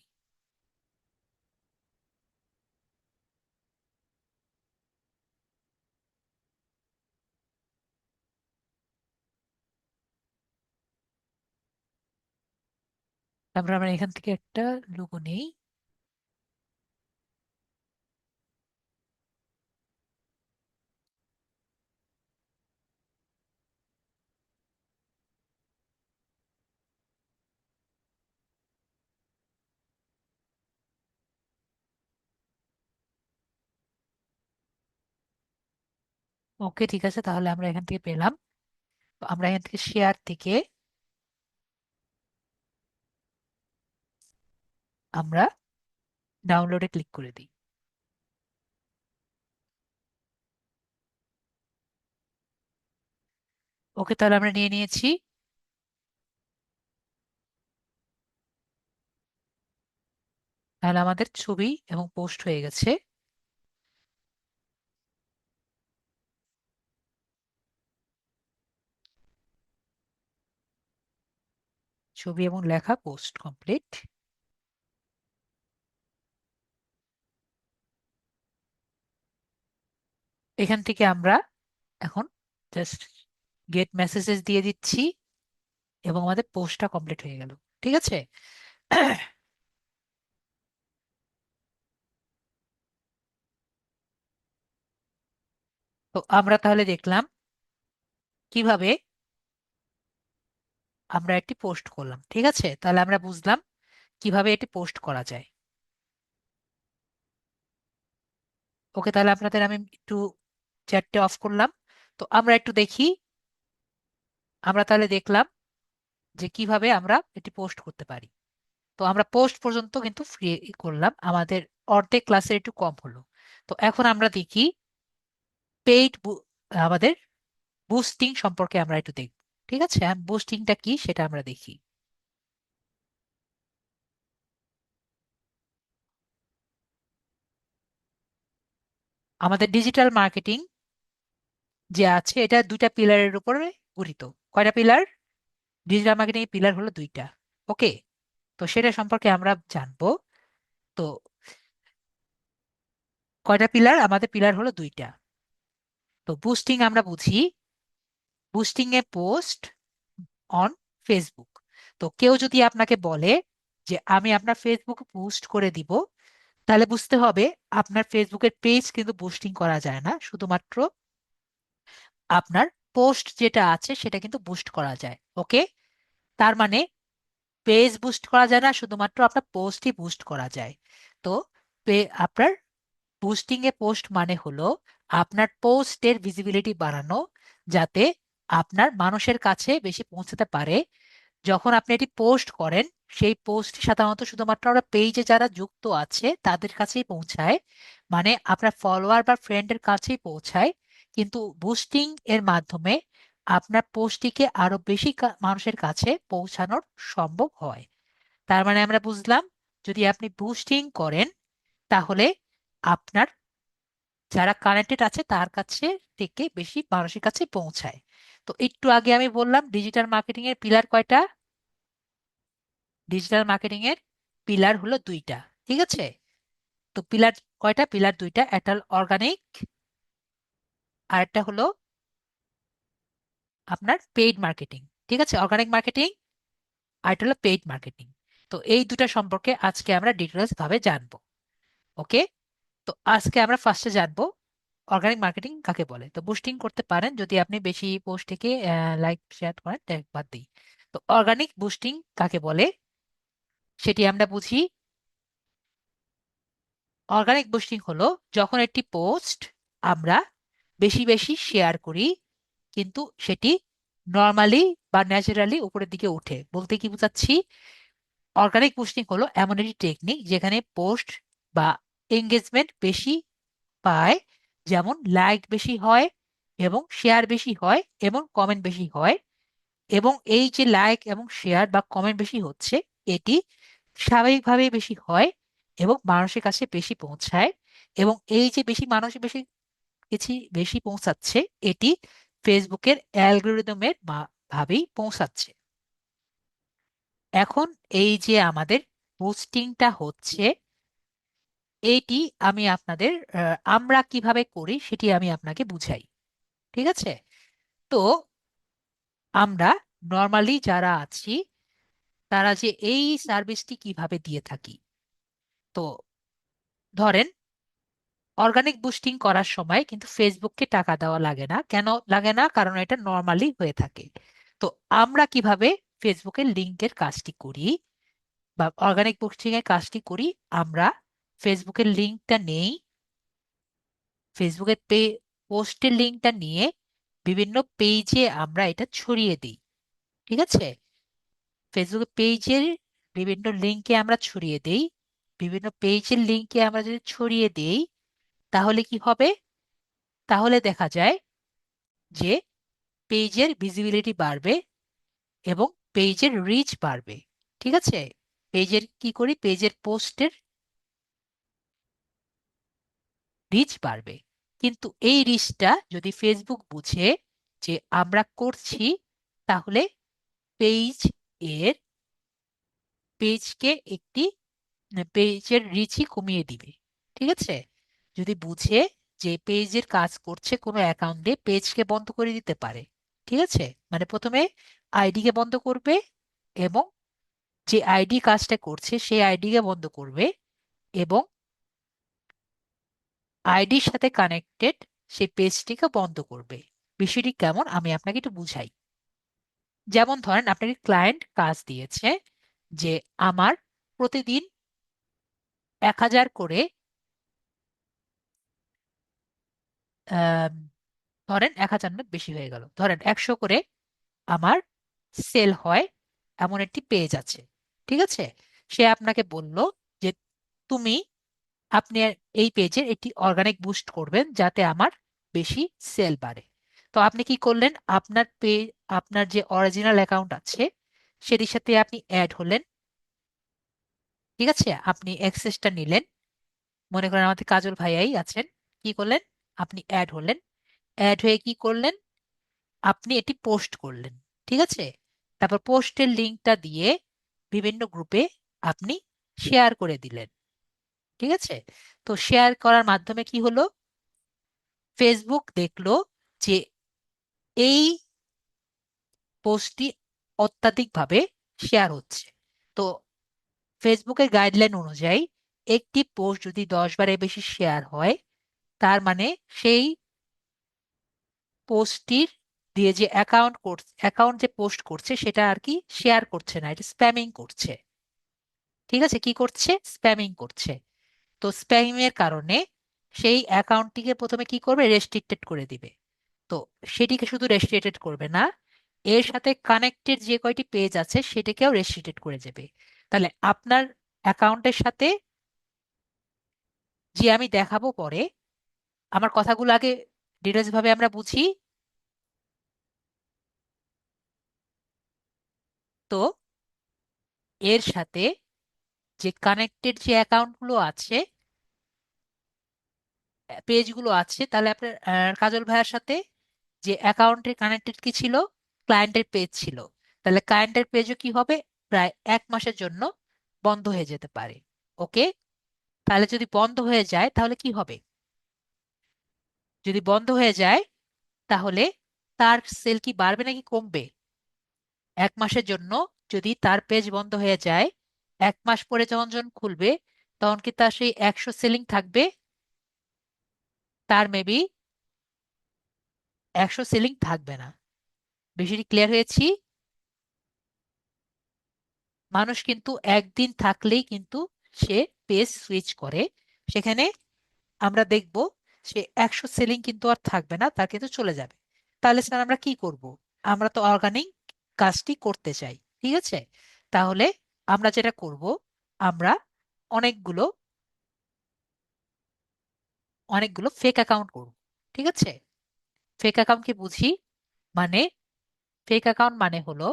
তারপর আমরা এখান থেকে একটা লোগো নেই। ওকে, ঠিক আছে, তাহলে আমরা এখান থেকে পেলাম। তো আমরা এখান থেকে শেয়ার থেকে আমরা ডাউনলোডে ক্লিক করে দিই। ওকে, তাহলে আমরা নিয়ে নিয়েছি। তাহলে আমাদের ছবি এবং পোস্ট হয়ে গেছে। ছবি এবং লেখা পোস্ট কমপ্লিট। এখান থেকে আমরা এখন জাস্ট গেট মেসেজেস দিয়ে দিচ্ছি এবং আমাদের পোস্টটা কমপ্লিট হয়ে গেল। ঠিক আছে। তো আমরা তাহলে দেখলাম কিভাবে আমরা একটি পোস্ট করলাম। ঠিক আছে, তাহলে আমরা বুঝলাম কিভাবে এটি পোস্ট করা যায়। ওকে, তাহলে আপনাদের আমি একটু চ্যাটটা অফ করলাম। তো আমরা একটু দেখি। আমরা তাহলে দেখলাম যে কিভাবে আমরা এটি পোস্ট করতে পারি। তো আমরা পোস্ট পর্যন্ত কিন্তু ফ্রি করলাম, আমাদের অর্ধেক ক্লাসের একটু কম হলো। তো এখন আমরা দেখি পেইড, আমাদের বুস্টিং সম্পর্কে আমরা একটু দেখব। ঠিক আছে, বুস্টিংটা কি সেটা আমরা দেখি। আমাদের ডিজিটাল মার্কেটিং যে আছে এটা দুইটা পিলারের উপরে গঠিত। কয়টা পিলার? ডিজিটাল মার্কেটিং এর পিলার হলো দুইটা। ওকে, তো সেটা সম্পর্কে আমরা জানবো। তো কয়টা পিলার? আমাদের পিলার হলো দুইটা। তো বুস্টিং আমরা বুঝি boosting A post on Facebook. তো কেউ যদি আপনাকে বলে যে আমি আপনার ফেসবুকে পোস্ট করে দিব, তাহলে বুঝতে হবে আপনার ফেসবুকের পেজ কিন্তু বুস্টিং করা যায় না, শুধুমাত্র আপনার পোস্ট যেটা আছে সেটা কিন্তু বুস্ট করা যায়। ওকে, তার মানে পেজ বুস্ট করা যায় না, শুধুমাত্র আপনার পোস্টই বুস্ট করা যায়। তো আপনার বুস্টিং এ পোস্ট মানে হলো আপনার পোস্টের ভিজিবিলিটি বাড়ানো, যাতে আপনার মানুষের কাছে বেশি পৌঁছাতে পারে। যখন আপনি এটি পোস্ট করেন, সেই পোস্ট সাধারণত শুধুমাত্র আমরা পেজে যারা যুক্ত আছে তাদের কাছেই পৌঁছায়, মানে আপনার ফলোয়ার বা ফ্রেন্ডের কাছেই পৌঁছায়। কিন্তু বুস্টিং এর মাধ্যমে আপনার পোস্টটিকে আরো বেশি মানুষের কাছে পৌঁছানোর সম্ভব হয়। তার মানে আমরা বুঝলাম, যদি আপনি বুস্টিং করেন তাহলে আপনার যারা কানেক্টেড আছে তার কাছে থেকে বেশি মানুষের কাছে পৌঁছায়। তো একটু আগে আমি বললাম ডিজিটাল মার্কেটিং এর পিলার কয়টা? ডিজিটাল মার্কেটিং এর পিলার হলো দুইটা। ঠিক আছে, তো পিলার কয়টা? পিলার দুইটা, একটা হলো অর্গানিক আর একটা হলো আপনার পেইড মার্কেটিং। ঠিক আছে, অর্গানিক মার্কেটিং আর একটা হলো পেইড মার্কেটিং। তো এই দুটা সম্পর্কে আজকে আমরা ডিটেলস ভাবে জানবো। ওকে, তো আজকে আমরা ফার্স্টে জানবো অর্গানিক মার্কেটিং কাকে বলে। তো বুস্টিং করতে পারেন যদি আপনি বেশি পোস্ট থেকে লাইক শেয়ার করেন, বাদ দিই। তো অর্গানিক বুস্টিং কাকে বলে সেটি আমরা বুঝি। অর্গানিক বুস্টিং হলো যখন একটি পোস্ট আমরা বেশি বেশি শেয়ার করি, কিন্তু সেটি নর্মালি বা ন্যাচারালি উপরের দিকে উঠে। বলতে কি বোঝাচ্ছি? অর্গানিক বুস্টিং হলো এমন একটি টেকনিক যেখানে পোস্ট বা এঙ্গেজমেন্ট বেশি পায়, যেমন লাইক বেশি হয় এবং শেয়ার বেশি হয় এবং কমেন্ট বেশি হয়। এবং এই যে লাইক এবং শেয়ার বা কমেন্ট বেশি হচ্ছে, এটি স্বাভাবিকভাবেই বেশি হয় এবং মানুষের কাছে বেশি পৌঁছায়। এবং এই যে বেশি মানুষ বেশি বেশি বেশি পৌঁছাচ্ছে, এটি ফেসবুকের অ্যালগোরিদমের ভাবেই পৌঁছাচ্ছে। এখন এই যে আমাদের পোস্টিংটা হচ্ছে, এইটি আমি আপনাদের আমরা কিভাবে করি সেটি আমি আপনাকে বুঝাই। ঠিক আছে, তো আমরা নর্মালি যারা আছি তারা যে এই সার্ভিসটি কিভাবে দিয়ে থাকি। তো ধরেন অর্গানিক বুস্টিং করার সময় কিন্তু ফেসবুককে টাকা দেওয়া লাগে না। কেন লাগে না? কারণ এটা নর্মালি হয়ে থাকে। তো আমরা কিভাবে ফেসবুকের লিংকের কাজটি করি বা অর্গানিক বুস্টিং এর কাজটি করি? আমরা ফেসবুকের লিংকটা নেই, ফেসবুকের পোস্টের লিঙ্কটা নিয়ে বিভিন্ন পেজে আমরা এটা ছড়িয়ে দিই। ঠিক আছে, ফেসবুক পেজের বিভিন্ন লিঙ্কে আমরা ছড়িয়ে দেই। বিভিন্ন পেজের লিঙ্কে আমরা যদি ছড়িয়ে দেই, তাহলে কি হবে? তাহলে দেখা যায় যে পেজের ভিজিবিলিটি বাড়বে এবং পেজের রিচ বাড়বে। ঠিক আছে, পেজের কি করি, পেজের পোস্টের রিচ বাড়বে। কিন্তু এই রিচটা যদি ফেসবুক বুঝে যে আমরা করছি, তাহলে পেজ এর পেজকে একটি পেজের রিচই কমিয়ে দিবে। ঠিক আছে, যদি বুঝে যে পেজের কাজ করছে কোনো অ্যাকাউন্টে, পেজকে বন্ধ করে দিতে পারে। ঠিক আছে, মানে প্রথমে আইডিকে বন্ধ করবে এবং যে আইডি কাজটা করছে সেই আইডিকে বন্ধ করবে, এবং আইডির সাথে কানেক্টেড সেই পেজটিকে বন্ধ করবে। বিষয়টি কেমন আমি আপনাকে একটু বুঝাই। যেমন ধরেন আপনাকে ক্লায়েন্ট কাজ দিয়েছে যে আমার প্রতিদিন 1,000 করে, আম, ধরেন 1,000 না, বেশি হয়ে গেল, ধরেন 100 করে আমার সেল হয় এমন একটি পেজ আছে। ঠিক আছে, সে আপনাকে বলল যে তুমি আপনি এই পেজের একটি অর্গানিক বুস্ট করবেন যাতে আমার বেশি সেল বাড়ে। তো আপনি কি করলেন, আপনার পেজ, আপনার যে অরিজিনাল অ্যাকাউন্ট আছে সেটির সাথে আপনি অ্যাড হলেন। ঠিক আছে, আপনি অ্যাক্সেসটা নিলেন, মনে করেন আমাদের কাজল ভাইয়াই আছেন। কি করলেন, আপনি অ্যাড হলেন। অ্যাড হয়ে কি করলেন, আপনি এটি পোস্ট করলেন। ঠিক আছে, তারপর পোস্টের লিঙ্কটা দিয়ে বিভিন্ন গ্রুপে আপনি শেয়ার করে দিলেন। ঠিক আছে, তো শেয়ার করার মাধ্যমে কি হলো, ফেসবুক দেখলো যে এই পোস্টটি অত্যাধিকভাবে শেয়ার হচ্ছে। তো ফেসবুকের গাইডলাইন অনুযায়ী একটি পোস্ট যদি 10 বারের বেশি শেয়ার হয়, তার মানে সেই পোস্টটির দিয়ে যে অ্যাকাউন্ট যে পোস্ট করছে সেটা আর কি শেয়ার করছে না, এটা স্প্যামিং করছে। ঠিক আছে, কি করছে, স্প্যামিং করছে। তো স্প্যামিং এর কারণে সেই অ্যাকাউন্টটিকে প্রথমে কি করবে, রেস্ট্রিক্টেড করে দিবে। তো সেটিকে শুধু রেস্ট্রিক্টেড করবে না, এর সাথে কানেক্টেড যে কয়টি পেজ আছে সেটাকেও রেস্ট্রিক্টেড করে দেবে। তাহলে আপনার অ্যাকাউন্টের সাথে, যে আমি দেখাবো পরে, আমার কথাগুলো আগে ডিটেলস ভাবে আমরা বুঝি। তো এর সাথে যে কানেক্টেড যে অ্যাকাউন্টগুলো আছে, পেজগুলো আছে, তাহলে আপনার কাজল ভাইয়ার সাথে যে অ্যাকাউন্টের কানেক্টেড কি ছিল, ক্লায়েন্টের পেজ ছিল। তাহলে ক্লায়েন্টের পেজও কি হবে, প্রায় 1 মাসের জন্য বন্ধ হয়ে যেতে পারে। ওকে, তাহলে যদি বন্ধ হয়ে যায় তাহলে কি হবে, যদি বন্ধ হয়ে যায় তাহলে তার সেল কি বাড়বে নাকি কমবে? 1 মাসের জন্য যদি তার পেজ বন্ধ হয়ে যায়, 1 মাস পরে যখন যখন খুলবে, তখন কি তার সেই 100 সেলিং থাকবে? তার মেবি 100 সেলিং থাকবে না। বিষয়টি ক্লিয়ার হয়েছি? মানুষ কিন্তু একদিন থাকলেই কিন্তু সে পেজ সুইচ করে, সেখানে আমরা দেখব সে 100 সেলিং কিন্তু আর থাকবে না, তার কিন্তু চলে যাবে। তাহলে স্যার আমরা কি করব? আমরা তো অর্গানিক কাজটি করতে চাই। ঠিক আছে, তাহলে আমরা যেটা করব, আমরা অনেকগুলো অনেকগুলো ফেক অ্যাকাউন্ট করব। ঠিক আছে, ফেক অ্যাকাউন্ট কি বুঝি, মানে ফেক অ্যাকাউন্ট মানে হলো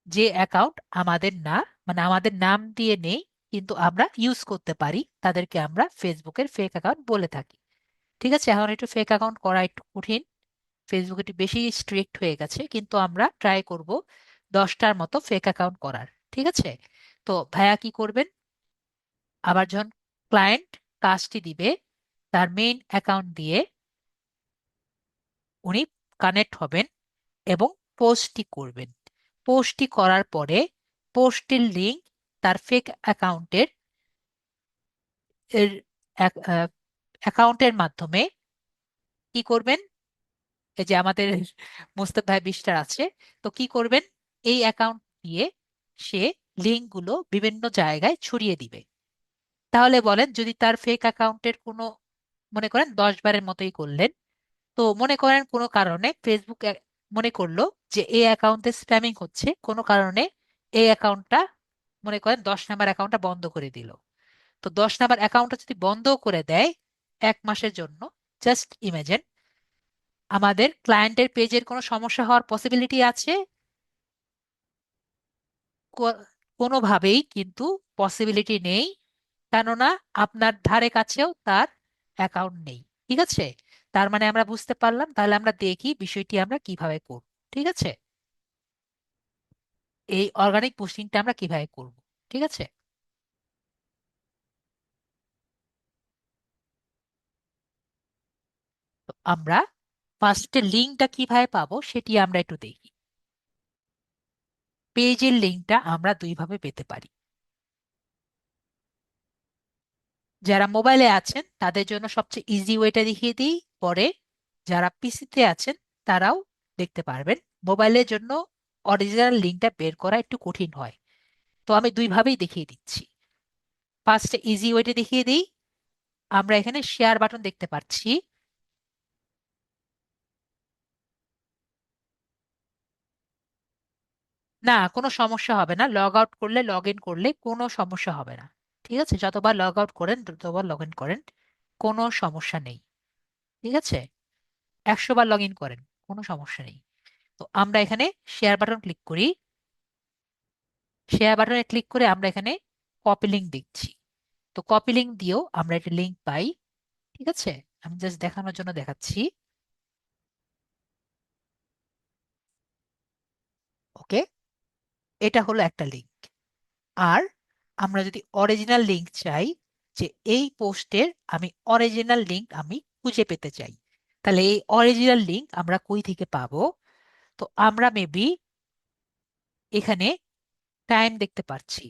যে অ্যাকাউন্ট আমাদের না, মানে আমাদের নাম দিয়ে নেই কিন্তু আমরা ইউজ করতে পারি, তাদেরকে আমরা ফেসবুকের ফেক অ্যাকাউন্ট বলে থাকি। ঠিক আছে, এখন একটু ফেক অ্যাকাউন্ট করা একটু কঠিন, ফেসবুক একটু বেশি স্ট্রিক্ট হয়ে গেছে, কিন্তু আমরা ট্রাই করব 10টার মতো ফেক অ্যাকাউন্ট করার। ঠিক আছে, তো ভাইয়া কি করবেন, আবার যখন ক্লায়েন্ট কাজটি দিবে, তার মেইন অ্যাকাউন্ট দিয়ে উনি কানেক্ট হবেন এবং পোস্টটি করবেন। পোস্টটি করার পরে পোস্টের লিংক তার ফেক অ্যাকাউন্টের অ্যাকাউন্টের মাধ্যমে কি করবেন, এই যে আমাদের মুস্তাফ ভাই বিস্টার আছে, তো কি করবেন, এই অ্যাকাউন্ট দিয়ে সে লিঙ্কগুলো বিভিন্ন জায়গায় ছড়িয়ে দিবে। তাহলে বলেন, যদি তার ফেক অ্যাকাউন্টের কোনো মনে করেন 10 বারের মতোই করলেন। তো মনে করেন কোনো কারণে ফেসবুক মনে করলো যে এই অ্যাকাউন্টে স্প্যামিং হচ্ছে, কোনো কারণে এই অ্যাকাউন্টটা মনে করেন 10 নাম্বার অ্যাকাউন্টটা বন্ধ করে দিল। তো 10 নাম্বার অ্যাকাউন্টটা যদি বন্ধ করে দেয় 1 মাসের জন্য, জাস্ট ইমেজিন, আমাদের ক্লায়েন্টের পেজের কোনো সমস্যা হওয়ার পসিবিলিটি আছে? কোনোভাবেই কিন্তু পসিবিলিটি নেই, কেননা আপনার ধারে কাছেও তার অ্যাকাউন্ট নেই। ঠিক আছে? তার মানে আমরা বুঝতে পারলাম, তাহলে আমরা দেখি বিষয়টি আমরা কিভাবে করব। ঠিক আছে? এই অর্গানিক পোস্টিংটা আমরা কিভাবে করব। ঠিক আছে? তো আমরা ফার্স্টে লিঙ্কটা কিভাবে পাবো সেটি আমরা একটু দেখি। পেজের লিঙ্কটা আমরা দুইভাবে পেতে পারি। যারা মোবাইলে আছেন তাদের জন্য সবচেয়ে ইজি ওয়েটা দেখিয়ে দিই, পরে যারা পিসিতে আছেন তারাও দেখতে পারবেন। মোবাইলের জন্য অরিজিনাল লিঙ্কটা বের করা একটু কঠিন হয়, তো আমি দুইভাবেই দেখিয়ে দিচ্ছি। ফার্স্টে ইজি ওয়েটা দেখিয়ে দিই। আমরা এখানে শেয়ার বাটন দেখতে পাচ্ছি। না, কোনো সমস্যা হবে না, লগ আউট করলে লগ ইন করলে কোনো সমস্যা হবে না। ঠিক আছে? যতবার লগ আউট করেন ততবার লগ ইন করেন, কোনো সমস্যা নেই। ঠিক আছে? 100 বার লগ ইন করেন, কোনো সমস্যা নেই। তো আমরা এখানে শেয়ার বাটন ক্লিক করি। শেয়ার বাটনে ক্লিক করে আমরা এখানে কপি লিঙ্ক দেখছি। তো কপি লিঙ্ক দিয়েও আমরা একটা লিঙ্ক পাই। ঠিক আছে? আমি জাস্ট দেখানোর জন্য দেখাচ্ছি। ওকে, এটা হলো একটা লিঙ্ক। আর আমরা যদি অরিজিনাল লিঙ্ক চাই, যে এই পোস্টের আমি অরিজিনাল লিঙ্ক আমি খুঁজে পেতে চাই, তাহলে এই অরিজিনাল লিঙ্ক আমরা কই থেকে পাবো? তো আমরা মেবি এখানে টাইম দেখতে পাচ্ছি।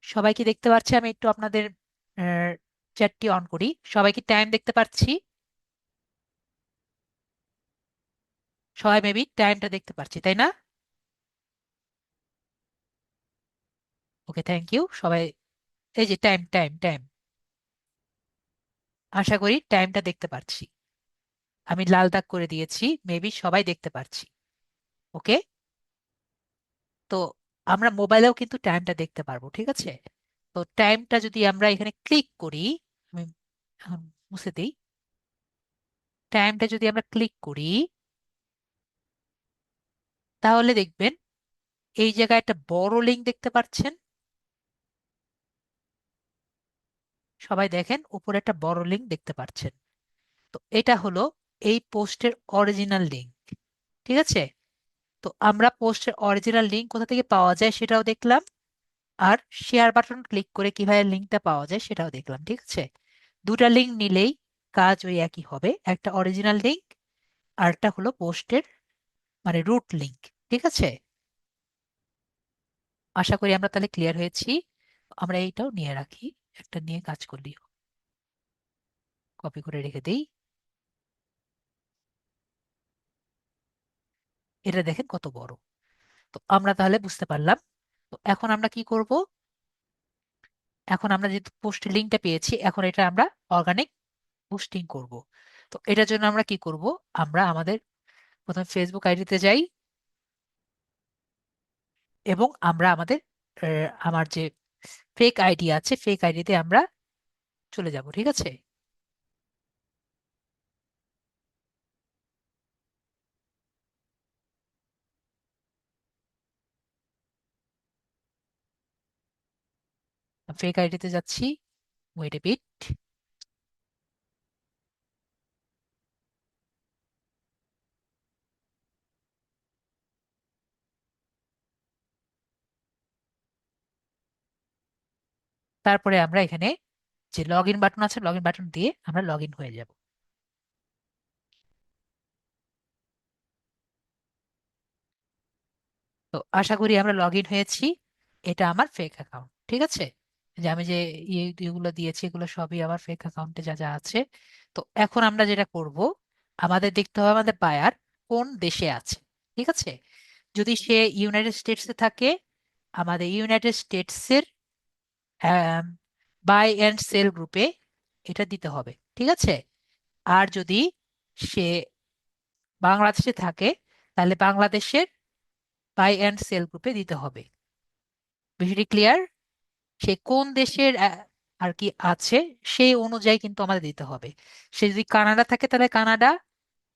সবাই কি দেখতে পাচ্ছে? আমি একটু আপনাদের চ্যাটটি অন করি। সবাই কি টাইম দেখতে পাচ্ছি? সবাই মেবি টাইমটা দেখতে পাচ্ছি, তাই না? ওকে, থ্যাংক ইউ সবাই। এই যে টাইম টাইম টাইম, আশা করি টাইমটা দেখতে পাচ্ছি। আমি লাল দাগ করে দিয়েছি, মেবি সবাই দেখতে পাচ্ছি। ওকে। তো আমরা মোবাইলেও কিন্তু টাইমটা দেখতে পারবো। ঠিক আছে? তো টাইমটা যদি আমরা এখানে ক্লিক করি, আমি এখন মুছে দিই। টাইমটা যদি আমরা ক্লিক করি তাহলে দেখবেন এই জায়গায় একটা বড় লিঙ্ক দেখতে পাচ্ছেন। সবাই দেখেন উপরে একটা বড় লিঙ্ক দেখতে পাচ্ছেন। তো এটা হলো এই পোস্টের অরিজিনাল লিঙ্ক। ঠিক আছে? তো আমরা পোস্টের অরিজিনাল লিঙ্ক কোথা থেকে পাওয়া যায় সেটাও দেখলাম, আর শেয়ার বাটন ক্লিক করে কিভাবে লিঙ্কটা পাওয়া যায় সেটাও দেখলাম। ঠিক আছে? দুটা লিঙ্ক নিলেই কাজ ওই একই হবে, একটা অরিজিনাল লিঙ্ক আর একটা হলো পোস্টের মানে রুট লিঙ্ক। ঠিক আছে? আশা করি আমরা তাহলে ক্লিয়ার হয়েছি। আমরা এইটাও নিয়ে রাখি, একটা নিয়ে কাজ করলি, কপি করে রেখে দিই। এটা দেখেন কত বড়। তো আমরা তাহলে বুঝতে পারলাম। তো এখন আমরা কি করব? এখন আমরা যেহেতু পোস্ট লিঙ্কটা পেয়েছি, এখন এটা আমরা অর্গানিক পোস্টিং করব। তো এটার জন্য আমরা কি করব? আমরা আমাদের প্রথমে ফেসবুক আইডিতে যাই এবং আমরা আমাদের আমার যে ফেক আইডি আছে ফেক আইডিতে আমরা চলে যাব। ঠিক আছে? ফেক আইডিতে যাচ্ছি, ওয়েট এ বিট। তারপরে আমরা এখানে যে লগ ইন বাটন আছে লগ ইন বাটন দিয়ে আমরা লগ ইন হয়ে যাব। তো আশা করি আমরা লগ ইন হয়েছি। এটা আমার ফেক অ্যাকাউন্ট। ঠিক আছে? যে আমি যে ইয়েগুলো দিয়েছি এগুলো সবই আমার ফেক অ্যাকাউন্টে যা যা আছে। তো এখন আমরা যেটা করব, আমাদের দেখতে হবে আমাদের বায়ার কোন দেশে আছে। ঠিক আছে? যদি সে ইউনাইটেড স্টেটসে থাকে, আমাদের ইউনাইটেড স্টেটসের বাই অ্যান্ড সেল গ্রুপে এটা দিতে হবে। ঠিক আছে। আর যদি সে বাংলাদেশে থাকে তাহলে বাংলাদেশের বাই অ্যান্ড সেল গ্রুপে দিতে হবে। বিষয়টি ক্লিয়ার? সে কোন দেশের আর কি আছে সেই অনুযায়ী কিন্তু আমাদের দিতে হবে। সে যদি কানাডা থাকে তাহলে কানাডা,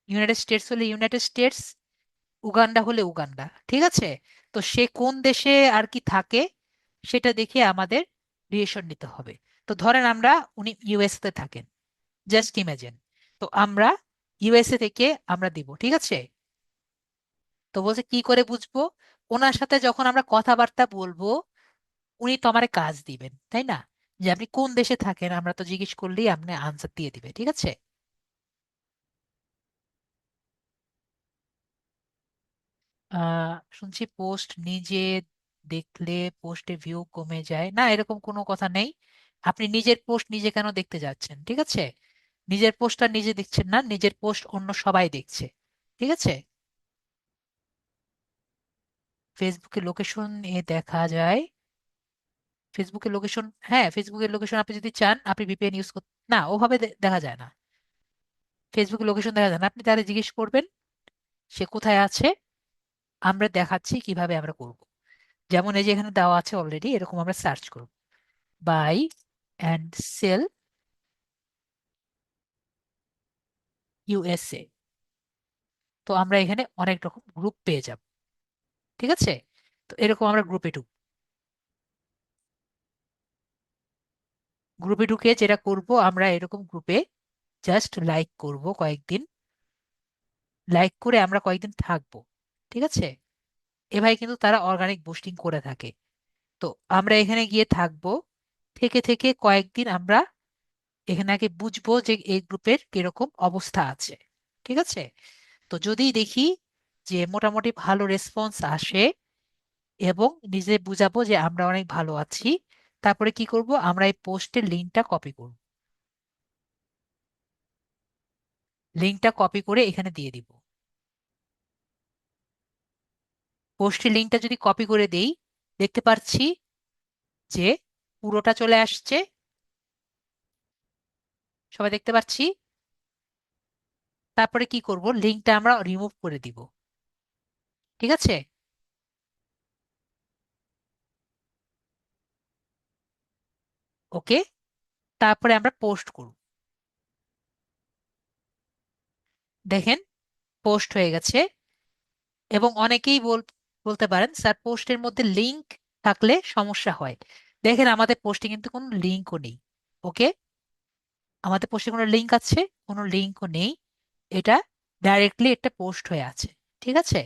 ইউনাইটেড স্টেটস হলে ইউনাইটেড স্টেটস, উগান্ডা হলে উগান্ডা। ঠিক আছে। তো সে কোন দেশে আর কি থাকে সেটা দেখে আমাদের ডিসিশন নিতে হবে। তো ধরেন উনি ইউএসএ তে থাকেন, জাস্ট ইমেজিন। তো আমরা ইউএসএ থেকে আমরা দিব। ঠিক আছে। তো বলছে কি করে বুঝবো? ওনার সাথে যখন আমরা কথাবার্তা বলবো উনি তো আমারে কাজ দিবেন, তাই না? যে আপনি কোন দেশে থাকেন আমরা তো জিজ্ঞেস করলেই আপনি আনসার দিয়ে দিবে। ঠিক আছে। শুনছি পোস্ট নিজে দেখলে পোস্টে ভিউ কমে যায়, না এরকম কোনো কথা নেই। আপনি নিজের পোস্ট নিজে কেন দেখতে যাচ্ছেন? ঠিক আছে। নিজের পোস্টটা নিজে দেখছেন না, নিজের পোস্ট অন্য সবাই দেখছে। ঠিক আছে। ফেসবুকে লোকেশন এ দেখা যায়। ফেসবুকের লোকেশন, হ্যাঁ ফেসবুকের লোকেশন আপনি যদি চান আপনি ভিপিএন ইউজ করতে, না ওভাবে দেখা যায় না। ফেসবুকের লোকেশন দেখা যায় না, আপনি তাহলে জিজ্ঞেস করবেন সে কোথায় আছে, আমরা দেখাচ্ছি কিভাবে আমরা করব। যেমন এই যে এখানে দেওয়া আছে অলরেডি, এরকম আমরা সার্চ করব বাই অ্যান্ড সেল ইউএসএ। তো আমরা এখানে অনেক রকম গ্রুপ পেয়ে যাব। ঠিক আছে। তো এরকম আমরা গ্রুপে ঢুকে যেটা করব, আমরা এরকম গ্রুপে জাস্ট লাইক করব কয়েকদিন, লাইক করে আমরা কয়েকদিন থাকবো। ঠিক আছে। এভাবে কিন্তু তারা অর্গানিক বুস্টিং করে থাকে। তো আমরা এখানে গিয়ে থাকবো, থেকে থেকে কয়েকদিন আমরা এখানে আগে বুঝবো যে এই গ্রুপের কিরকম অবস্থা আছে। ঠিক আছে। তো যদি দেখি যে মোটামুটি ভালো রেসপন্স আসে এবং নিজে বুঝাবো যে আমরা অনেক ভালো আছি, তারপরে কি করব, আমরা এই পোস্টের লিঙ্কটা কপি করব। লিঙ্কটা কপি করে এখানে দিয়ে দিব। পোস্টের লিঙ্কটা যদি কপি করে দেই, দেখতে পাচ্ছি যে পুরোটা চলে আসছে। সবাই দেখতে পাচ্ছি। তারপরে কি করব, লিঙ্কটা আমরা রিমুভ করে দিব। ঠিক আছে। ওকে। তারপরে আমরা পোস্ট করব। দেখেন পোস্ট হয়ে গেছে। এবং অনেকেই বলতে পারেন স্যার পোস্টের মধ্যে লিংক থাকলে সমস্যা হয়। দেখেন আমাদের পোস্টে কিন্তু কোনো লিংকও নেই। ওকে। আমাদের পোস্টে কোনো লিংক আছে? কোনো লিংকও নেই। এটা ডাইরেক্টলি একটা পোস্ট হয়ে আছে। ঠিক আছে।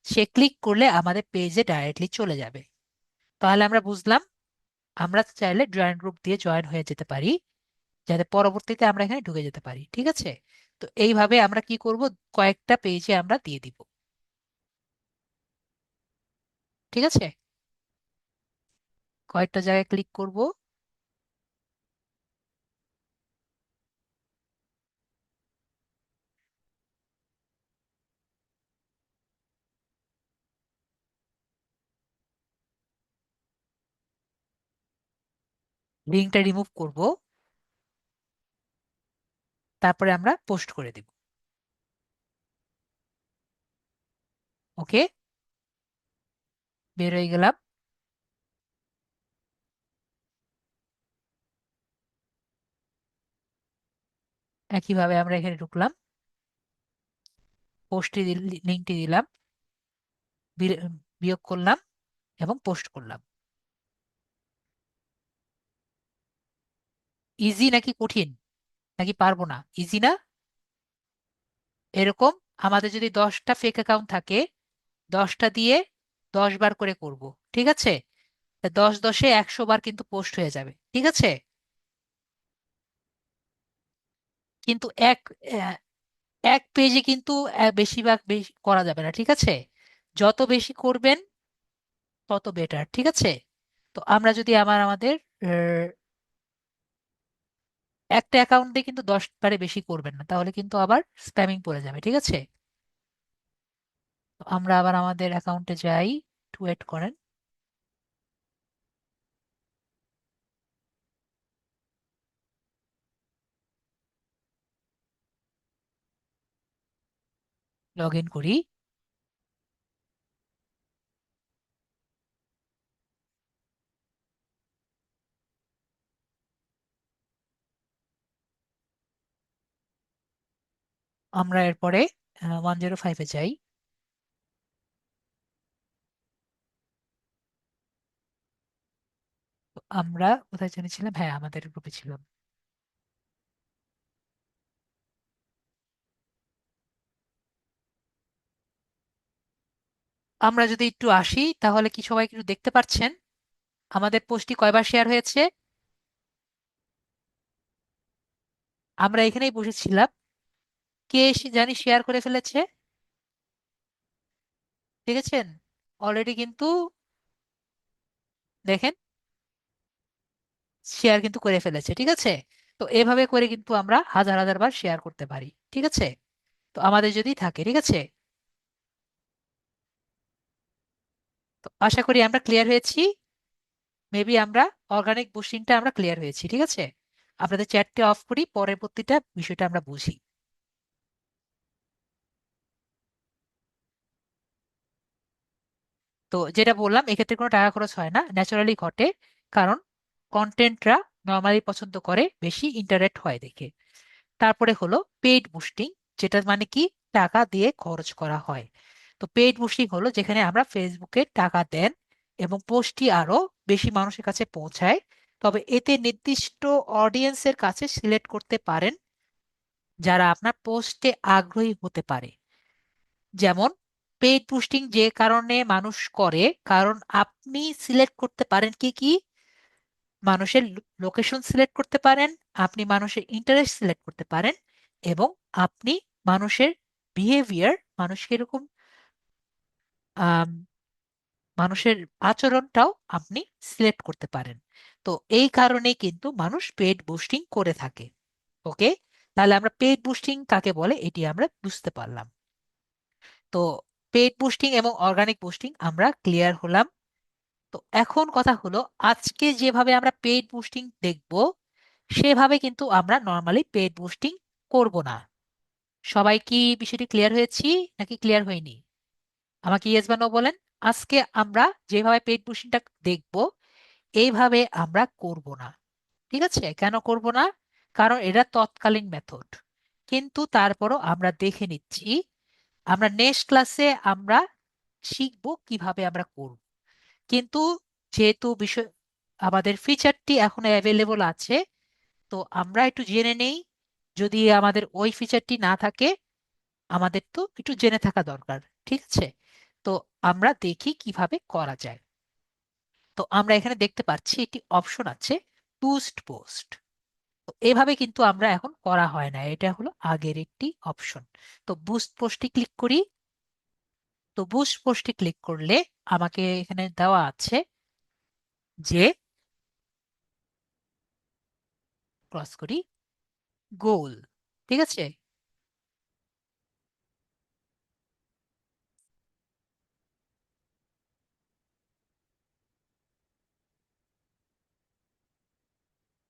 সে ক্লিক করলে আমাদের পেজে ডাইরেক্টলি চলে যাবে। তাহলে আমরা বুঝলাম আমরা চাইলে জয়েন গ্রুপ দিয়ে জয়েন হয়ে যেতে পারি, যাতে পরবর্তীতে আমরা এখানে ঢুকে যেতে পারি। ঠিক আছে। তো এইভাবে আমরা কি করব, কয়েকটা পেজে আমরা দিয়ে দিব। ঠিক আছে। কয়েকটা জায়গায় ক্লিক করব। লিঙ্কটা রিমুভ করব। তারপরে আমরা পোস্ট করে দিব। ওকে। বের হয়ে গেলাম। একইভাবে আমরা এখানে ঢুকলাম, পোস্টে লিঙ্কটি দিলাম, বিয়োগ করলাম এবং পোস্ট করলাম। ইজি নাকি কঠিন? নাকি পারবো না? ইজি না? এরকম আমাদের যদি 10টা ফেক অ্যাকাউন্ট থাকে, 10টা দিয়ে 10 বার করে করব। ঠিক আছে। তা 10 10-এ 100 বার কিন্তু পোস্ট হয়ে যাবে। ঠিক আছে। কিন্তু আহ, এক পেজে কিন্তু বেশিরভাগ বেশি করা যাবে না। ঠিক আছে। যত বেশি করবেন তত বেটার। ঠিক আছে। তো আমরা যদি আমাদের আহ, একটা অ্যাকাউন্ট দিয়ে কিন্তু 10 বারে বেশি করবেন না, তাহলে কিন্তু আবার স্প্যামিং পড়ে যাবে। ঠিক আছে। তো আমরা আবার আমাদের অ্যাকাউন্টে যাই, একটু ওয়েট করেন। লগ ইন করি। আমরা এরপরে 105-এ যাই। তো আমরা কোথায় জানিয়েছিলাম, হ্যাঁ আমাদের গ্রুপে ছিলাম। আমরা যদি একটু আসি তাহলে কি সবাই একটু দেখতে পাচ্ছেন আমাদের পোস্টটি কয়বার শেয়ার হয়েছে? আমরা এখানেই বসেছিলাম, কে জানি শেয়ার করে ফেলেছে, দেখেছেন? অলরেডি কিন্তু দেখেন শেয়ার কিন্তু করে ফেলেছে, ঠিক আছে? তো এভাবে করে কিন্তু আমরা হাজার হাজার বার শেয়ার করতে পারি, ঠিক আছে? তো আমাদের যদি থাকে, ঠিক আছে। তো আশা করি আমরা ক্লিয়ার হয়েছি। মেবি আমরা অর্গানিক বুস্টিংটা আমরা ক্লিয়ার হয়েছি, ঠিক আছে। আপনাদের চ্যাটটি অফ করি, পরবর্তীটা বিষয়টা আমরা বুঝি। তো যেটা বললাম, এক্ষেত্রে কোনো টাকা খরচ হয় না, ন্যাচারালি ঘটে। কারণ কন্টেন্টরা নর্মালি পছন্দ করে, বেশি ইন্টারেক্ট হয় দেখে। তারপরে হলো পেইড বুস্টিং, যেটা মানে কি টাকা দিয়ে খরচ করা হয়। তো পেইড বুস্টিং হলো যেখানে আমরা ফেসবুকে টাকা দেন এবং পোস্টটি আরো বেশি মানুষের কাছে পৌঁছায়। তবে এতে নির্দিষ্ট অডিয়েন্সের কাছে সিলেক্ট করতে পারেন যারা আপনার পোস্টে আগ্রহী হতে পারে। যেমন পেইড বুস্টিং যে কারণে মানুষ করে, কারণ আপনি সিলেক্ট করতে পারেন কি কি, মানুষের লোকেশন সিলেক্ট করতে পারেন, আপনি মানুষের ইন্টারেস্ট সিলেক্ট করতে পারেন, এবং আপনি মানুষের বিহেভিয়ার, মানুষ কিরকম, আম, মানুষের আচরণটাও আপনি সিলেক্ট করতে পারেন। তো এই কারণেই কিন্তু মানুষ পেইড বুস্টিং করে থাকে। ওকে, তাহলে আমরা পেইড বুস্টিং কাকে বলে এটি আমরা বুঝতে পারলাম। তো পেইড বুস্টিং এবং অর্গানিক বুস্টিং আমরা ক্লিয়ার হলাম। তো এখন কথা হলো, আজকে যেভাবে আমরা পেইড বুস্টিং দেখব সেভাবে কিন্তু আমরা নর্মালি পেইড বুস্টিং করব না। সবাই কি বিষয়টি ক্লিয়ার হয়েছি নাকি ক্লিয়ার হয়নি? আমাকে ইয়েস বা নো বলেন। আজকে আমরা যেভাবে পেইড বুস্টিংটা দেখব এইভাবে আমরা করব না, ঠিক আছে? কেন করব না? কারণ এটা তৎকালীন মেথড। কিন্তু তারপরও আমরা দেখে নিচ্ছি, আমরা নেক্সট ক্লাসে আমরা শিখব কিভাবে আমরা করব। কিন্তু যেহেতু বিষয় আমাদের ফিচারটি এখন অ্যাভেলেবল আছে, তো আমরা একটু জেনে নেই। যদি আমাদের ওই ফিচারটি না থাকে, আমাদের তো একটু জেনে থাকা দরকার, ঠিক আছে? তো আমরা দেখি কিভাবে করা যায়। তো আমরা এখানে দেখতে পাচ্ছি একটি অপশন আছে, বুস্ট পোস্ট। তো এভাবে কিন্তু আমরা এখন করা হয় না, এটা হলো আগের একটি অপশন। তো বুস্ট পোস্টে ক্লিক করি। তো বুস্ট পোস্টে ক্লিক করলে আমাকে এখানে দেওয়া আছে যে, ক্রস করি, গোল, ঠিক আছে।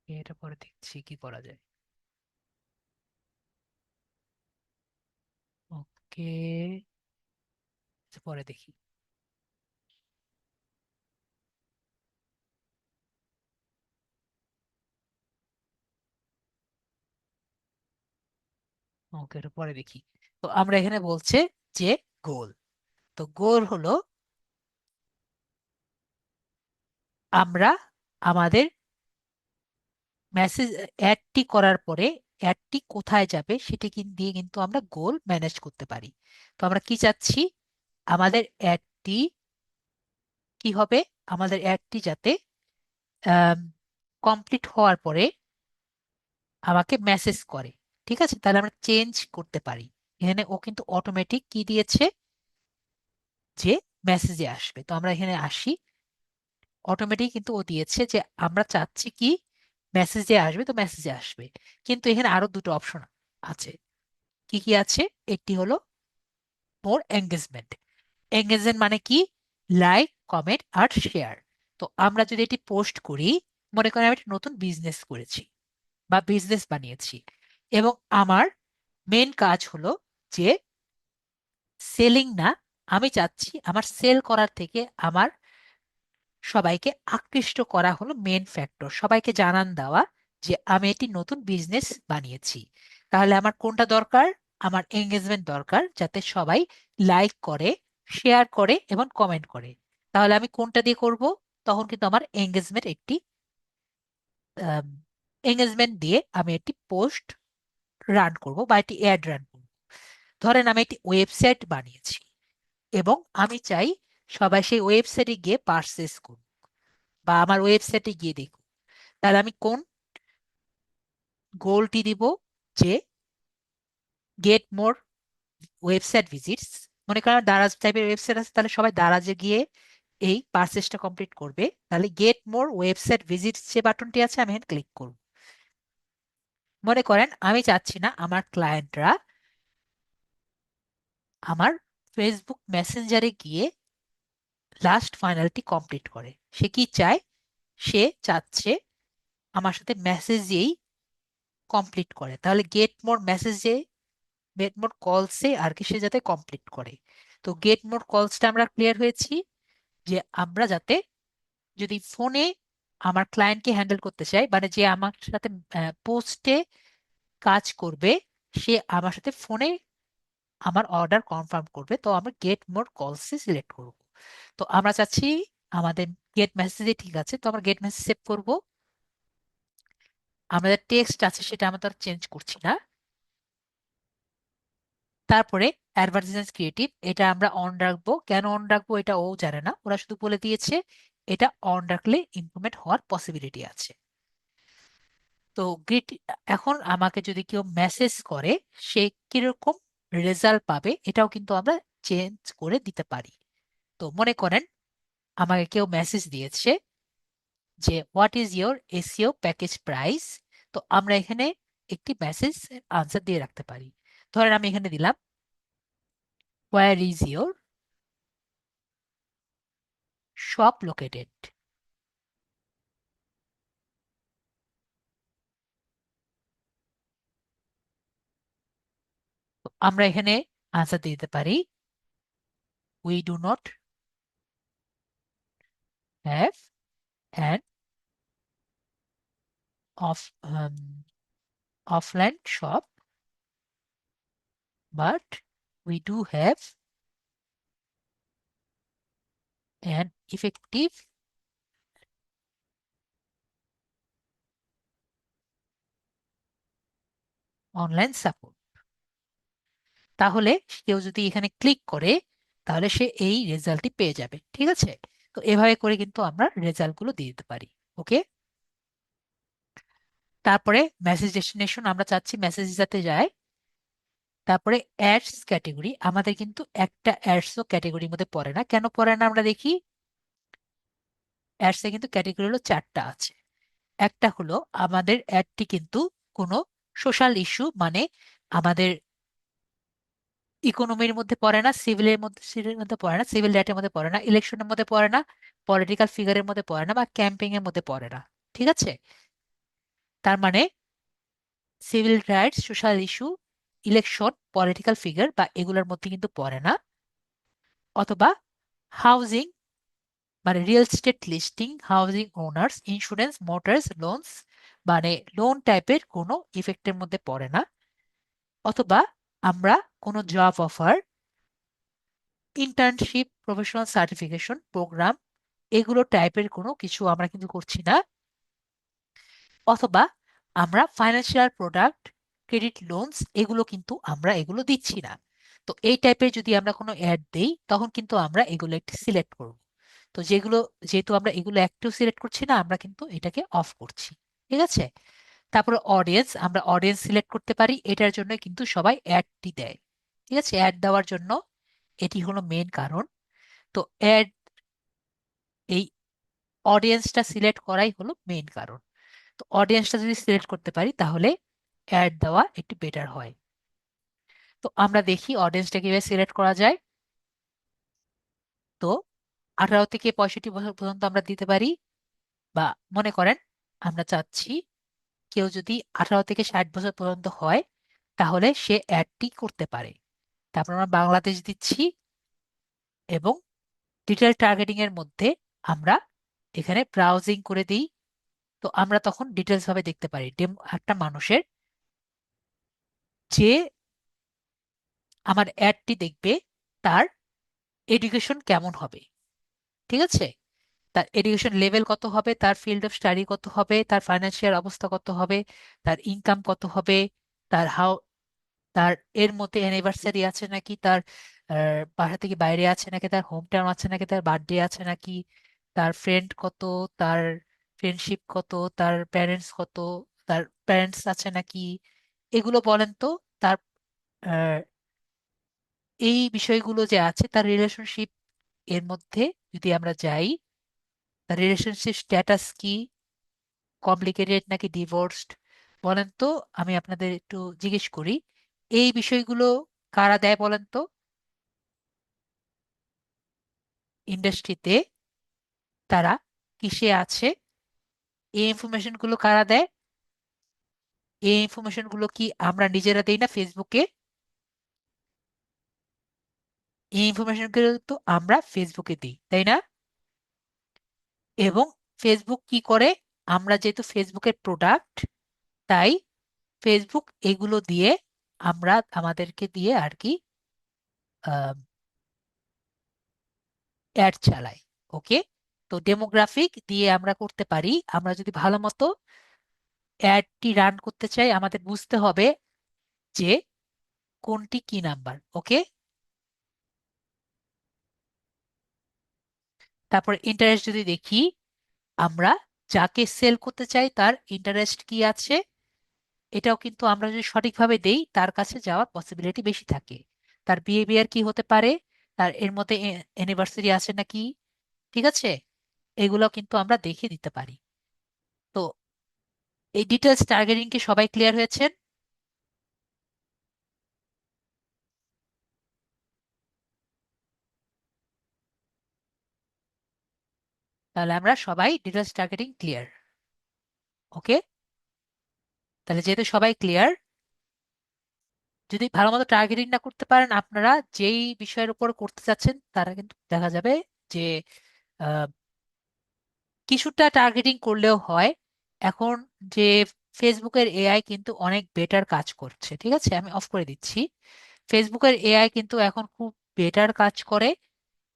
এটা পরে দেখছি কি করা যায়। ওকে, পরে দেখি। ওকে, এটা পরে দেখি। তো আমরা এখানে বলছে যে গোল। তো গোল হলো আমরা আমাদের মেসেজ অ্যাডটি করার পরে অ্যাডটি কোথায় যাবে সেটি দিয়ে কিন্তু আমরা গোল ম্যানেজ করতে পারি। তো আমরা কি চাচ্ছি, আমাদের অ্যাডটি কি হবে, আমাদের অ্যাডটি যাতে কমপ্লিট হওয়ার পরে আমাকে মেসেজ করে। ঠিক আছে, তাহলে আমরা চেঞ্জ করতে পারি। এখানে ও কিন্তু অটোমেটিক কি দিয়েছে, যে মেসেজে আসবে। তো আমরা এখানে আসি, অটোমেটিক কিন্তু ও দিয়েছে যে আমরা চাচ্ছি কি মেসেজে আসবে, তো মেসেজে আসবে। কিন্তু এখানে আরো দুটো অপশন আছে। কি কি আছে? একটি হলো মোর এঙ্গেজমেন্ট। এঙ্গেজমেন্ট মানে কি? লাইক, কমেন্ট আর শেয়ার। তো আমরা যদি এটি পোস্ট করি, মনে করেন আমি একটা নতুন বিজনেস করেছি বা বিজনেস বানিয়েছি, এবং আমার মেন কাজ হলো যে সেলিং না, আমি চাচ্ছি আমার সেল করার থেকে আমার সবাইকে আকৃষ্ট করা হলো মেন ফ্যাক্টর, সবাইকে জানান দেওয়া যে আমি একটি নতুন বিজনেস বানিয়েছি। তাহলে আমার কোনটা দরকার? আমার এঙ্গেজমেন্ট দরকার, যাতে সবাই লাইক করে, শেয়ার করে এবং কমেন্ট করে। তাহলে আমি কোনটা দিয়ে করব? তখন কিন্তু আমার এঙ্গেজমেন্ট একটি এঙ্গেজমেন্ট দিয়ে আমি একটি পোস্ট রান করব বা একটি অ্যাড রান করব। ধরেন আমি একটি ওয়েবসাইট বানিয়েছি এবং আমি চাই সবাই সেই ওয়েবসাইটে গিয়ে পারচেস করুক বা আমার ওয়েবসাইটে গিয়ে দেখুক। তাহলে আমি কোন গোলটি দিব? যে গেট মোর ওয়েবসাইট ভিজিটস। মনে করেন দারাজ টাইপের ওয়েবসাইট আছে, তাহলে সবাই দারাজে গিয়ে এই পারচেসটা কমপ্লিট করবে। তাহলে গেট মোর ওয়েবসাইট ভিজিটস যে বাটনটি আছে আমি এখানে ক্লিক করব। মনে করেন আমি চাচ্ছি না আমার ক্লায়েন্টরা আমার ফেসবুক মেসেঞ্জারে গিয়ে লাস্ট ফাইনালটি কমপ্লিট করে। সে কি চায়? সে চাচ্ছে আমার সাথে মেসেজ দিয়েই কমপ্লিট করে। তাহলে গেট মোর মেসেজে, গেট মোর কলসে আর কি সে যাতে কমপ্লিট করে। তো গেট মোর কলসটা আমরা ক্লিয়ার হয়েছি যে আমরা যাতে যদি ফোনে আমার ক্লায়েন্টকে হ্যান্ডেল করতে চাই, মানে যে আমার সাথে পোস্টে কাজ করবে, সে আমার সাথে ফোনে আমার অর্ডার কনফার্ম করবে, তো আমরা গেট মোর কলসে সিলেক্ট করব। তো আমরা চাচ্ছি আমাদের গেট মেসেজে ঠিক আছে, তো আমরা গেট মেসেজ সেভ করব। আমাদের টেক্সট আছে সেটা আমরা তো চেঞ্জ করছি না। তারপরে অ্যাডভার্টাইজমেন্ট ক্রিয়েটিভ, এটা আমরা অন রাখবো। কেন অন রাখবো এটা ও জানে না, ওরা শুধু বলে দিয়েছে এটা অন রাখলে ইমপ্রুভমেন্ট হওয়ার পসিবিলিটি আছে। তো গ্রিট, এখন আমাকে যদি কেউ মেসেজ করে সে কিরকম রেজাল্ট পাবে এটাও কিন্তু আমরা চেঞ্জ করে দিতে পারি। তো মনে করেন আমাকে কেউ মেসেজ দিয়েছে যে what is your SEO package price. তো আমরা এখানে একটি মেসেজ আনসার দিয়ে রাখতে পারি। ধরেন আমি এখানে দিলাম where is your shop located. আমরা এখানে আনসার দিতে পারি we do not have an of offline shop, but we do have an effective online support. তাহলে কেউ যদি এখানে ক্লিক করে তাহলে সে এই রেজাল্টটি পেয়ে যাবে। ঠিক আছে? তো এভাবে করে কিন্তু আমরা রেজাল্টগুলো দিয়ে দিতে পারি। ওকে। তারপরে মেসেজ ডেস্টিনেশন, আমরা চাচ্ছি মেসেজ যাতে যায়। তারপরে অ্যাডস ক্যাটেগরি, আমাদের কিন্তু একটা অ্যাডসও ক্যাটেগরির মধ্যে পড়ে না। কেন পড়ে না আমরা দেখি। অ্যাডস এ কিন্তু ক্যাটেগরি হলো চারটা আছে। একটা হলো আমাদের অ্যাডটি কিন্তু কোনো সোশ্যাল ইস্যু, মানে আমাদের ইকোনমির মধ্যে পড়ে না, সিভিলের মধ্যে পড়ে না, সিভিল রাইটের মধ্যে পড়ে না, ইলেকশনের মধ্যে পড়ে না, পলিটিক্যাল ফিগারের মধ্যে পড়ে না, বা ক্যাম্পেইন এর মধ্যে পড়ে না। ঠিক আছে? তার মানে civil rights, social issue, election, political figure বা এগুলোর মধ্যে কিন্তু পড়ে না। অথবা হাউজিং, মানে real estate listing, housing owners, insurance, motors, loans, মানে লোন টাইপের কোনো ইফেক্টের মধ্যে পড়ে না। অথবা আমরা কোনো job offer, internship, professional certification program, এগুলো টাইপের কোনো কিছু আমরা কিন্তু করছি না। অথবা আমরা ফাইন্যান্সিয়াল প্রোডাক্ট, ক্রেডিট লোনস, এগুলো কিন্তু আমরা এগুলো দিচ্ছি না। তো এই টাইপের যদি আমরা কোনো অ্যাড দেই তখন কিন্তু আমরা এগুলো একটি সিলেক্ট করব। তো যেগুলো, যেহেতু আমরা এগুলো একটিও সিলেক্ট করছি না, আমরা কিন্তু এটাকে অফ করছি। ঠিক আছে? তারপরে অডিয়েন্স, আমরা অডিয়েন্স সিলেক্ট করতে পারি, এটার জন্য কিন্তু সবাই অ্যাডটি দেয়। ঠিক আছে? অ্যাড দেওয়ার জন্য এটি হলো মেন কারণ। তো অ্যাড, এই অডিয়েন্সটা সিলেক্ট করাই হলো মেইন কারণ। তো অডিয়েন্সটা যদি সিলেক্ট করতে পারি তাহলে অ্যাড দেওয়া একটু বেটার হয়। তো আমরা দেখি অডিয়েন্সটা কিভাবে সিলেক্ট করা যায়। তো 18 থেকে 65 বছর পর্যন্ত আমরা দিতে পারি। বা মনে করেন আমরা চাচ্ছি কেউ যদি 18 থেকে 60 বছর পর্যন্ত হয় তাহলে সে অ্যাডটি করতে পারে। তারপর আমরা বাংলাদেশ দিচ্ছি, এবং ডিটেল টার্গেটিং এর মধ্যে আমরা এখানে ব্রাউজিং করে দিই। তো আমরা তখন ডিটেলস ভাবে দেখতে পারি একটা মানুষের যে আমার অ্যাডটি দেখবে তার এডুকেশন কেমন হবে, ঠিক আছে? তার এডুকেশন লেভেল কত হবে, তার ফিল্ড অফ স্টাডি কত হবে, তার ফাইন্যান্সিয়াল অবস্থা কত হবে, তার ইনকাম কত হবে, তার তার এর মধ্যে অ্যানিভার্সারি আছে নাকি, তার বাসা থেকে বাইরে আছে নাকি, তার হোম টাউন আছে নাকি, তার বার্থডে আছে নাকি, তার ফ্রেন্ড কত, তার ফ্রেন্ডশিপ কত, তার প্যারেন্টস কত, তার প্যারেন্টস আছে নাকি, এগুলো বলেন তো। তার আহ, এই বিষয়গুলো যে আছে, তার রিলেশনশিপ এর মধ্যে যদি আমরা যাই, তার রিলেশনশিপ স্ট্যাটাস কি, কমপ্লিকেটেড নাকি ডিভোর্সড, বলেন তো। আমি আপনাদের একটু জিজ্ঞেস করি, এই বিষয়গুলো কারা দেয় বলেন তো ইন্ডাস্ট্রিতে? তারা কিসে আছে? এই ইনফরমেশন গুলো কারা দেয়? এই ইনফরমেশন গুলো কি আমরা নিজেরা দেই না ফেসবুকে? এই ইনফরমেশন গুলো তো আমরা ফেসবুকে দিই, তাই না? এবং ফেসবুক কি করে? আমরা যেহেতু ফেসবুকের প্রোডাক্ট, তাই ফেসবুক এগুলো দিয়ে আমরা আমাদেরকে দিয়ে আর কি অ্যাড চালাই। ওকে, তো ডেমোগ্রাফিক দিয়ে আমরা করতে পারি। আমরা যদি ভালো মতো অ্যাডটি রান করতে চাই, আমাদের বুঝতে হবে যে কোনটি কি নাম্বার। ওকে, তারপর ইন্টারেস্ট যদি দেখি, আমরা যাকে সেল করতে চাই তার ইন্টারেস্ট কি আছে, এটাও কিন্তু আমরা যদি সঠিকভাবে দেই তার কাছে যাওয়ার পসিবিলিটি বেশি থাকে। তার বিহেভিয়ার কি হতে পারে, তার এর মধ্যে অ্যানিভার্সারি আছে নাকি, ঠিক আছে? এগুলো কিন্তু আমরা দেখে দিতে পারি। তো এই ডিটেলস টার্গেটিং কি সবাই ক্লিয়ার হয়েছেন? তাহলে আমরা সবাই ডিটেলস টার্গেটিং ক্লিয়ার। ওকে, তাহলে যেহেতু সবাই ক্লিয়ার, যদি ভালো মতো টার্গেটিং না করতে পারেন আপনারা যেই বিষয়ের উপর করতে চাচ্ছেন, তারা কিন্তু দেখা যাবে যে আহ, কিছুটা টার্গেটিং করলেও হয়। এখন যে ফেসবুকের এআই কিন্তু অনেক বেটার কাজ করছে, ঠিক আছে? আমি অফ করে দিচ্ছি। ফেসবুকের এআই কিন্তু এখন খুব বেটার কাজ করে।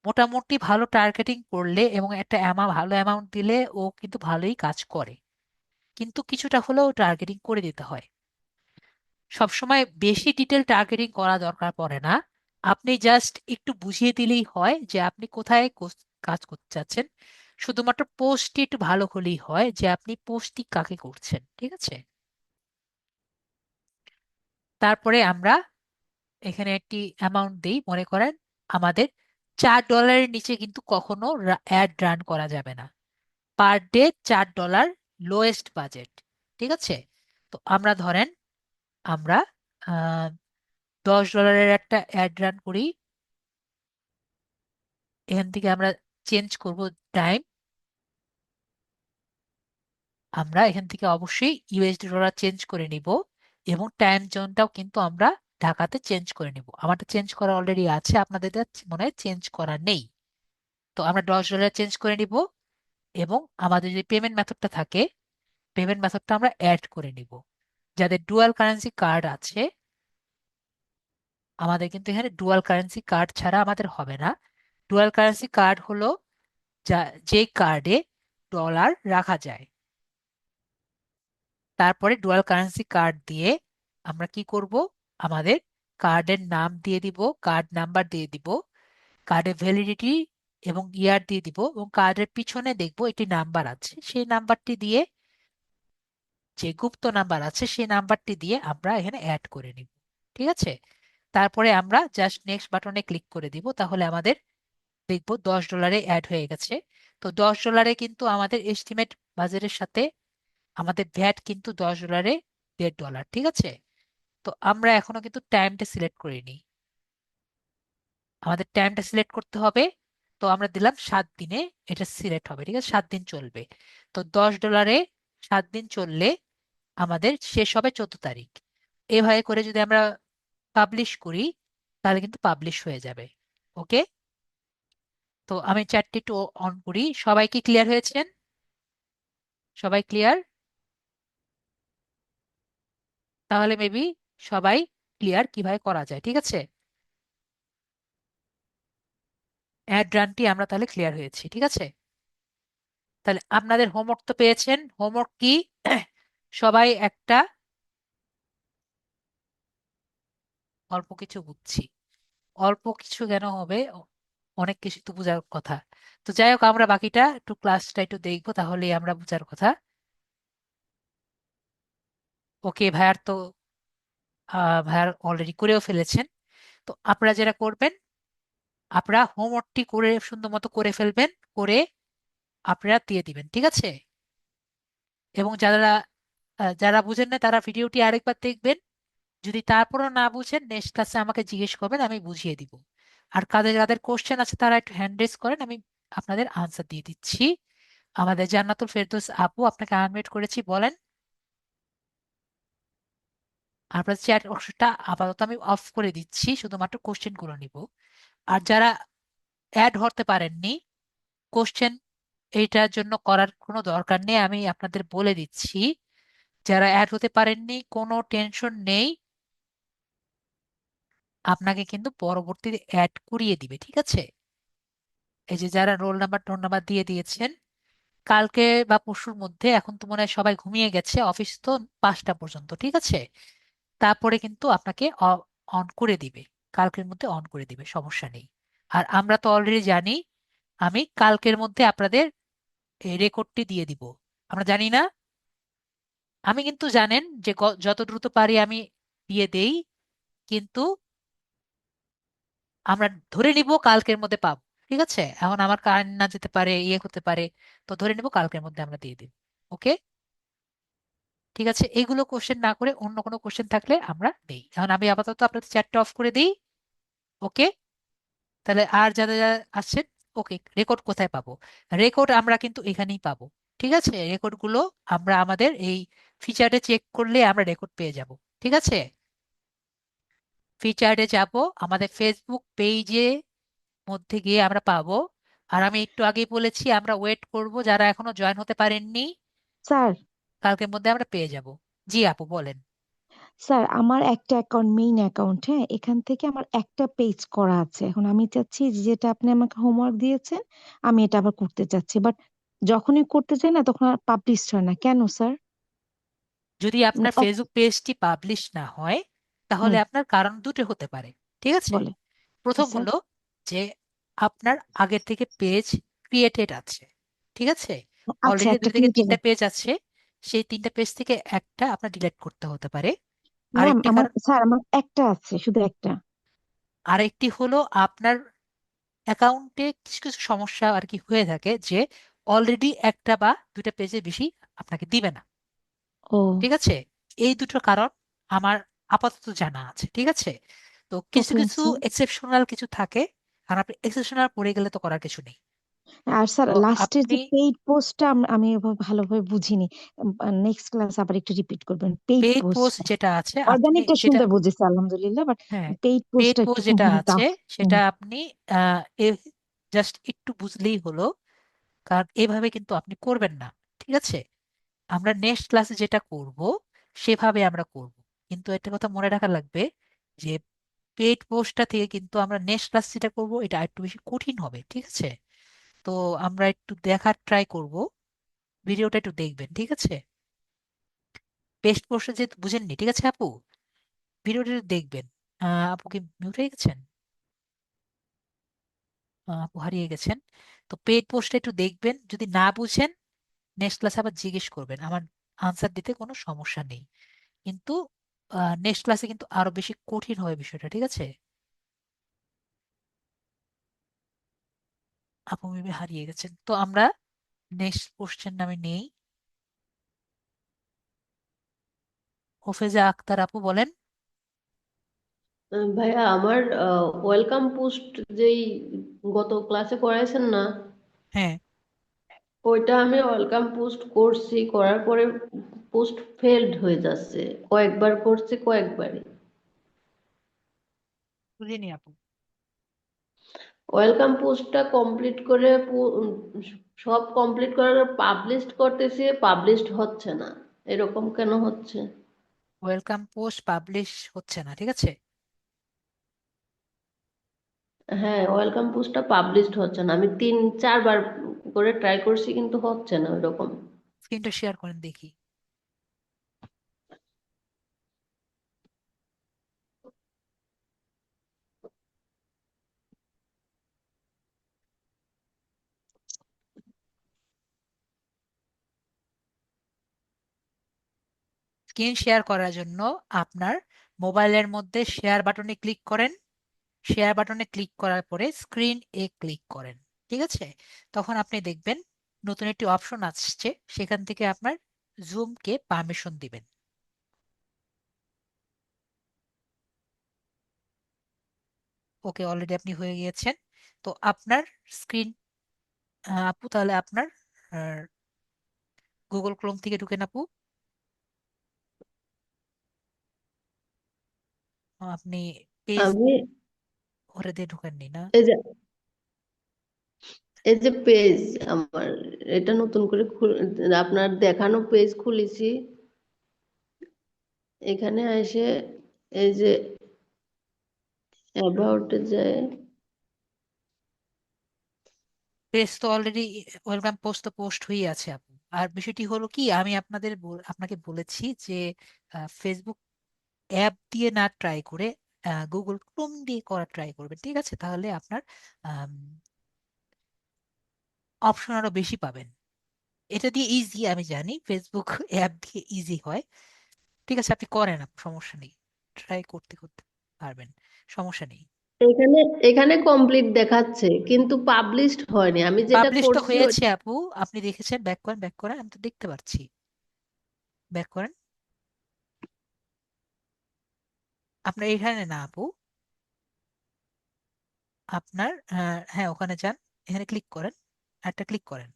মোটামুটি ভালো টার্গেটিং করলে এবং একটা ভালো অ্যামাউন্ট দিলে ও কিন্তু ভালোই কাজ করে, কিন্তু কিছুটা হলেও টার্গেটিং করে দিতে হয়। সবসময় বেশি ডিটেল টার্গেটিং করা দরকার পড়ে না। আপনি জাস্ট একটু বুঝিয়ে দিলেই হয় যে আপনি কোথায় কাজ করতে চাচ্ছেন। শুধুমাত্র পোস্টটি একটু ভালো হলেই হয় যে আপনি পোস্টটি কাকে করছেন, ঠিক আছে? তারপরে আমরা এখানে একটি অ্যামাউন্ট দিই। মনে করেন আমাদের $4 নিচে কিন্তু কখনো অ্যাড রান করা যাবে না। পার ডে $4, লোয়েস্ট বাজেট, ঠিক আছে? তো আমরা ধরেন আমরা $10 একটা অ্যাড রান করি। এখান থেকে আমরা চেঞ্জ করব টাইম। আমরা এখান থেকে অবশ্যই ইউএসডি ডলার চেঞ্জ করে নিব, এবং টাইম জোনটাও কিন্তু আমরা ঢাকাতে চেঞ্জ করে নিব। আমারটা চেঞ্জ করা অলরেডি আছে, আপনাদের মনে হয় চেঞ্জ করা নেই। তো আমরা $10 চেঞ্জ করে নিব, এবং আমাদের যে পেমেন্ট মেথডটা থাকে, পেমেন্ট মেথডটা আমরা অ্যাড করে নিব। যাদের ডুয়াল কারেন্সি কার্ড আছে, আমাদের কিন্তু এখানে ডুয়াল কারেন্সি কার্ড ছাড়া আমাদের হবে না। ডুয়াল কারেন্সি কার্ড হলো যা যে কার্ডে ডলার রাখা যায়। তারপরে ডুয়াল কারেন্সি কার্ড দিয়ে আমরা কি করব? আমাদের কার্ডের নাম দিয়ে দিব, কার্ড নাম্বার দিয়ে দিব, কার্ডের ভ্যালিডিটি এবং ইয়ার দিয়ে দিব, এবং কার্ডের পিছনে দেখব একটি নাম্বার আছে, সেই নাম্বারটি দিয়ে, যে গুপ্ত নাম্বার আছে সেই নাম্বারটি দিয়ে আমরা এখানে অ্যাড করে নিব, ঠিক আছে? তারপরে আমরা জাস্ট নেক্সট বাটনে ক্লিক করে দিব, তাহলে আমাদের দেখবো $10 অ্যাড হয়ে গেছে। তো $10 কিন্তু আমাদের এস্টিমেট বাজারের সাথে আমাদের ভ্যাট কিন্তু $10, $1.5, ঠিক আছে? তো আমরা এখনো কিন্তু টাইমটা সিলেক্ট করিনি। আমাদের টাইমটা সিলেক্ট করতে হবে। তো আমরা দিলাম 7 দিনে এটা সিলেক্ট হবে, ঠিক আছে? 7 দিন চলবে। তো $10 7 দিন চললে আমাদের শেষ হবে 14 তারিখ। এভাবে করে যদি আমরা পাবলিশ করি, তাহলে কিন্তু পাবলিশ হয়ে যাবে। ওকে, তো আমি চ্যাটটি একটু অন করি। সবাই কি ক্লিয়ার হয়েছেন? সবাই ক্লিয়ার? তাহলে মেবি সবাই ক্লিয়ার কিভাবে করা যায়, ঠিক আছে। অ্যাড রানটি আমরা তাহলে ক্লিয়ার হয়েছি, ঠিক আছে। তাহলে আপনাদের হোমওয়ার্ক তো পেয়েছেন। হোমওয়ার্ক কি? সবাই একটা, অল্প কিছু বুঝছি, অল্প কিছু কেন হবে, অনেক কিছু তো বোঝার কথা। তো যাই হোক, আমরা বাকিটা একটু ক্লাসটা একটু দেখবো, তাহলেই আমরা বোঝার কথা। ওকে, ভাইয়ার তো ভাইয়ার অলরেডি করেও ফেলেছেন। তো আপনারা যেটা করবেন, আপনারা হোমওয়ার্কটি করে সুন্দর মতো করে ফেলবেন, করে আপনারা দিয়ে দিবেন, ঠিক আছে। এবং যারা যারা বুঝেন না তারা ভিডিওটি আরেকবার দেখবেন। যদি তারপরও না বুঝেন, নেক্সট ক্লাসে আমাকে জিজ্ঞেস করবেন, আমি বুঝিয়ে দিব। আর কাদের যাদের কোশ্চেন আছে তারা একটু হ্যান্ড রেজ করেন, আমি আপনাদের আনসার দিয়ে দিচ্ছি। আমাদের জান্নাতুল ফেরদৌস আপু, আপনাকে আনমিউট করেছি, বলেন। আপনার চ্যাট অংশটা আপাতত আমি অফ করে দিচ্ছি, শুধুমাত্র কোশ্চেন গুলো নিব। আর যারা অ্যাড হতে পারেননি, কোশ্চেন এইটার জন্য করার কোনো দরকার নেই, আমি আপনাদের বলে দিচ্ছি। যারা অ্যাড হতে পারেননি, কোনো টেনশন নেই, আপনাকে কিন্তু পরবর্তীতে অ্যাড করিয়ে দিবে, ঠিক আছে। এই যে যারা রোল নাম্বার টোল নাম্বার দিয়ে দিয়েছেন, কালকে বা পরশুর মধ্যে, এখন তো মনে হয় সবাই ঘুমিয়ে গেছে, অফিস তো 5টা পর্যন্ত, ঠিক আছে। তারপরে কিন্তু আপনাকে অন করে দিবে, কালকের মধ্যে অন করে দিবে, সমস্যা নেই। আর আমরা তো অলরেডি জানি, আমি কালকের মধ্যে আপনাদের রেকর্ডটি দিয়ে দিব। আমরা জানি না, আমি কিন্তু জানেন যে যত দ্রুত পারি আমি দিয়ে দেই, কিন্তু আমরা ধরে নিব কালকের মধ্যে পাবো, ঠিক আছে। এখন আমার কারেন্ট না যেতে পারে, ইয়ে করতে পারে, তো ধরে নিব কালকের মধ্যে আমরা দিয়ে দিব। ওকে, ঠিক আছে। এইগুলো কোশ্চেন না করে অন্য কোনো কোশ্চেন থাকলে আমরা দেই। এখন আমি আপাতত আপনাদের চ্যাটটা অফ করে দিই। ওকে, তাহলে আর যারা যারা আছেন, ওকে, রেকর্ড কোথায় পাবো? রেকর্ড আমরা কিন্তু এখানেই পাবো, ঠিক আছে। রেকর্ড গুলো আমরা আমাদের এই ফিচারে চেক করলে আমরা রেকর্ড পেয়ে যাব, ঠিক আছে। ফিচারে যাব, আমাদের ফেসবুক পেজে মধ্যে গিয়ে আমরা পাবো। আর আমি একটু আগেই বলেছি, আমরা ওয়েট করব, যারা এখনো জয়েন হতে পারেননি,
স্যার
কালকের মধ্যে আমরা পেয়ে যাব। জি আপু, বলেন।
স্যার আমার একটা অ্যাকাউন্ট, মেইন অ্যাকাউন্ট, হ্যাঁ, এখান থেকে আমার একটা পেজ করা আছে। এখন আমি চাচ্ছি যে যেটা আপনি আমাকে হোমওয়ার্ক দিয়েছেন, আমি এটা আবার করতে চাচ্ছি, বাট যখনই করতে চাই না তখন আর পাবলিশ হয় না, কেন স্যার?
যদি
মানে
আপনার ফেসবুক পেজটি পাবলিশ না হয়, তাহলে
হুম,
আপনার কারণ দুটো হতে পারে, ঠিক আছে।
বলে কি
প্রথম
স্যার?
হলো যে আপনার আগের থেকে পেজ ক্রিয়েটেড আছে, ঠিক আছে।
আচ্ছা,
অলরেডি
একটা
2 থেকে 3টা
ক্রিয়েটিভ।
পেজ আছে, সেই 3টা পেজ থেকে একটা আপনার ডিলিট করতে হতে পারে।
ম্যাম
আরেকটি
আমার,
কারণ,
স্যার আমার একটা আছে, শুধু একটা।
আরেকটি হলো আপনার অ্যাকাউন্টে কিছু কিছু সমস্যা আর কি হয়ে থাকে, যে অলরেডি একটা বা 2টা পেজে বেশি আপনাকে দিবে না,
ও,
ঠিক আছে। এই দুটো কারণ আমার আপাতত জানা আছে, ঠিক আছে। তো কিছু
ওকে
কিছু
স্যার।
এক্সেপশনাল কিছু থাকে, আর আপনি এক্সেপশনাল পড়ে গেলে তো করার কিছু নেই।
আর স্যার
তো
লাস্টের
আপনি
যে পেইড পোস্টটা আমি এভাবে ভালোভাবে বুঝিনি, নেক্সট ক্লাস আবার একটু রিপিট করবেন পেইড
পেইড পোস্ট
পোস্টটা।
যেটা আছে আপনি
অর্গানিকটা
যেটা,
শুনতে বুঝেছি আলহামদুলিল্লাহ, বাট
হ্যাঁ,
পেইড
পেইড
পোস্টটা একটু
পোস্ট যেটা আছে
টাফ।
সেটা আপনি জাস্ট একটু বুঝলেই হলো, কারণ এভাবে কিন্তু আপনি করবেন না, ঠিক আছে। আমরা নেক্সট ক্লাসে যেটা করব সেভাবে আমরা করব। কিন্তু একটা কথা মনে রাখা লাগবে, যে পেইড পোস্টটা থেকে কিন্তু আমরা নেক্সট ক্লাস যেটা করব এটা একটু বেশি কঠিন হবে, ঠিক আছে। তো আমরা একটু দেখার ট্রাই করব, ভিডিওটা একটু দেখবেন, ঠিক আছে। পেস্ট পোস্টটা যেহেতু বুঝেননি, ঠিক আছে আপু, ভিডিওটা একটু দেখবেন। আপু কি মিউট হয়ে গেছেন? আপু হারিয়ে গেছেন। তো পেইড পোস্টটা একটু দেখবেন, যদি না বুঝেন নেক্সট ক্লাসে আবার জিজ্ঞেস করবেন, আমার আনসার দিতে কোনো সমস্যা নেই। কিন্তু নেক্সট ক্লাসে কিন্তু আরো বেশি কঠিন হবে বিষয়টা, ঠিক আছে। আপু মেবি হারিয়ে গেছেন, তো আমরা নেক্সট কোশ্চেন নামে নেই। হোফেজা আক্তার আপু, বলেন।
ভাইয়া আমার ওয়েলকাম পোস্ট যেই গত ক্লাসে করাইছেন না,
হ্যাঁ,
ওইটা আমি ওয়েলকাম পোস্ট করছি, করার পরে পোস্ট ফেলড হয়ে যাচ্ছে। কয়েকবার করছি, কয়েকবারই।
বুঝিনি আপু।
ওয়েলকাম পোস্টটা কমপ্লিট করে সব কমপ্লিট করার পাবলিশ করতেছি, পাবলিশড হচ্ছে না, এরকম কেন হচ্ছে?
ওয়েলকাম পোস্ট পাবলিশ হচ্ছে না, ঠিক আছে।
হ্যাঁ, ওয়েলকাম পোস্টটা পাবলিশড হচ্ছে না, আমি 3-4 বার করে ট্রাই করছি কিন্তু হচ্ছে না ওইরকম।
স্ক্রিনটা শেয়ার করেন দেখি। স্ক্রিন শেয়ার করার জন্য আপনার মোবাইলের মধ্যে শেয়ার বাটনে ক্লিক করেন। শেয়ার বাটনে ক্লিক করার পরে স্ক্রিন এ ক্লিক করেন, ঠিক আছে। তখন আপনি দেখবেন নতুন একটি অপশন আসছে, সেখান থেকে আপনার জুমকে পারমিশন দিবেন। ওকে, অলরেডি আপনি হয়ে গিয়েছেন। তো আপনার স্ক্রিন, আপু তাহলে আপনার গুগল ক্রোম থেকে ঢুকেন আপু। আপনি পেজ
আমি
ওরে দিয়ে ঢুকেননি না?
এই যে এই যে পেজ আমার, এটা নতুন করে আপনার দেখানো পেজ খুলেছি, এখানে এসে এই যে অ্যাবাউটে যায়।
পেজ তো অলরেডি, ওয়েলকাম পোস্ট তো পোস্ট হয়ে আছে আপু। আর বিষয়টি হলো কি, আমি আপনাকে বলেছি যে ফেসবুক অ্যাপ দিয়ে না ট্রাই করে গুগল ক্রোম দিয়ে করা ট্রাই করবেন, ঠিক আছে। তাহলে আপনার অপশন আরো বেশি পাবেন। এটা দিয়ে ইজি, আমি জানি ফেসবুক অ্যাপ দিয়ে ইজি হয়, ঠিক আছে। আপনি করেন, সমস্যা নেই, ট্রাই করতে করতে পারবেন, সমস্যা নেই।
এখানে এখানে কমপ্লিট দেখাচ্ছে কিন্তু পাবলিশড হয়নি, আমি যেটা
পাবলিশ তো
করছি
হয়েছে আপু, আপনি দেখেছেন। ব্যাক করেন, ব্যাক করেন, আমি তো দেখতে পাচ্ছি। ব্যাক করেন। আপনার এখানে না আপু, আপনার হ্যাঁ ওখানে যান, এখানে ক্লিক করেন, আরেকটা ক্লিক করেন,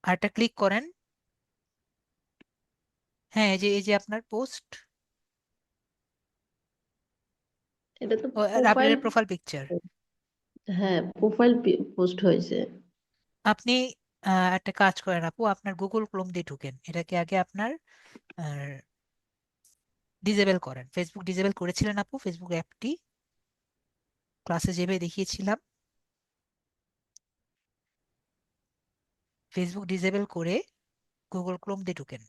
আরেকটা ক্লিক করেন। হ্যাঁ, এই যে আপনার পোস্ট,
এটা তো
ও আর
প্রোফাইল।
আপনার প্রোফাইল পিকচার।
হ্যাঁ, প্রোফাইল পোস্ট হয়েছে।
আপনি একটা কাজ করেন আপু, আপনার গুগল ক্রোম দিয়ে ঢুকেন, এটাকে আগে আপনার ডিজেবল করেন। ফেসবুক ডিজেবল করেছিলেন আপু, ফেসবুক অ্যাপটি ক্লাসে যেভাবে দেখিয়েছিলাম। ফেসবুক ডিজেবল করে গুগল ক্রোম দিয়ে ঢুকেন।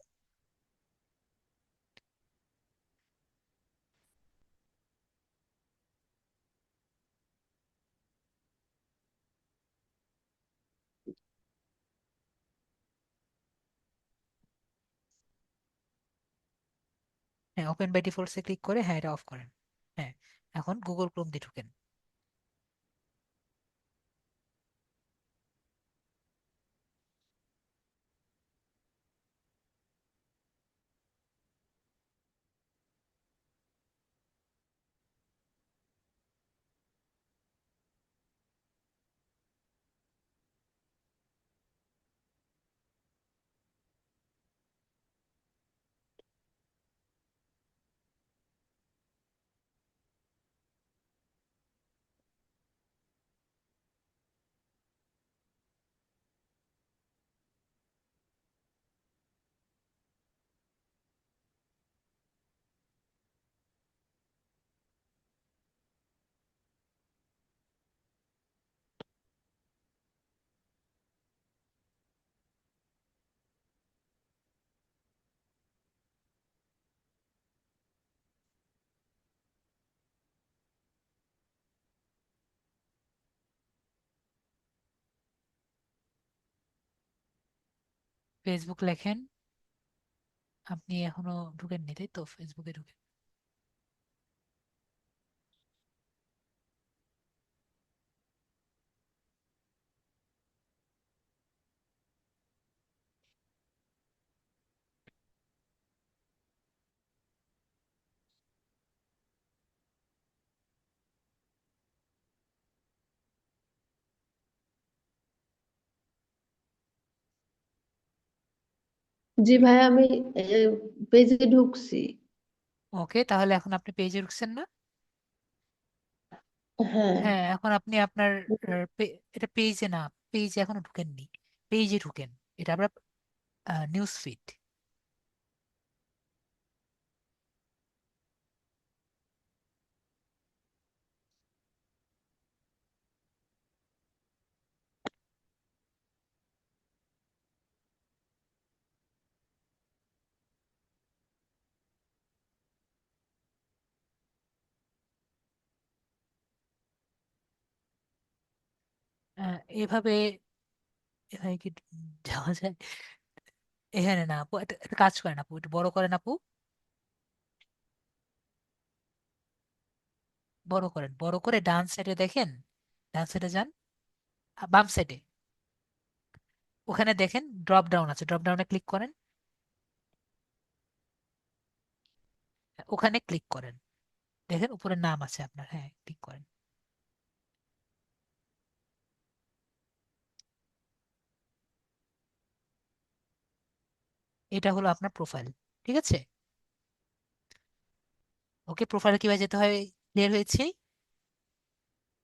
হ্যাঁ, ওপেন বাই ডিফল্টসে ক্লিক করে হ্যাঁ এটা অফ করেন। হ্যাঁ, এখন গুগল ক্রোম দিয়ে ঢুকেন। ফেসবুক লেখেন, আপনি এখনো ঢুকেননি তাই তো? ফেসবুকে ঢুকেন।
জি ভাই, আমি পেজে ঢুকছি।
ওকে, তাহলে এখন আপনি পেজে ঢুকছেন না?
হ্যাঁ।
হ্যাঁ, এখন আপনি আপনার এটা পেজে না, পেজে এখনো ঢুকেননি, পেজে ঢুকেন। এটা আমরা নিউজ ফিড। এভাবে এভাবে কি যাওয়া যায়? এখানে না আপু, একটা কাজ করেন আপু, একটু বড় করেন আপু, বড় করেন, বড় করে ডান সাইডে দেখেন, ডান সাইডে যান, বাম সাইডে ওখানে দেখেন ড্রপ ডাউন আছে, ড্রপ ডাউনে ক্লিক করেন, ওখানে ক্লিক করেন, দেখেন উপরে নাম আছে আপনার, হ্যাঁ ক্লিক করেন। এটা হলো আপনার প্রোফাইল, ঠিক আছে? ওকে, প্রোফাইলে কিভাবে যেতে হয় ক্লিয়ার হয়েছে?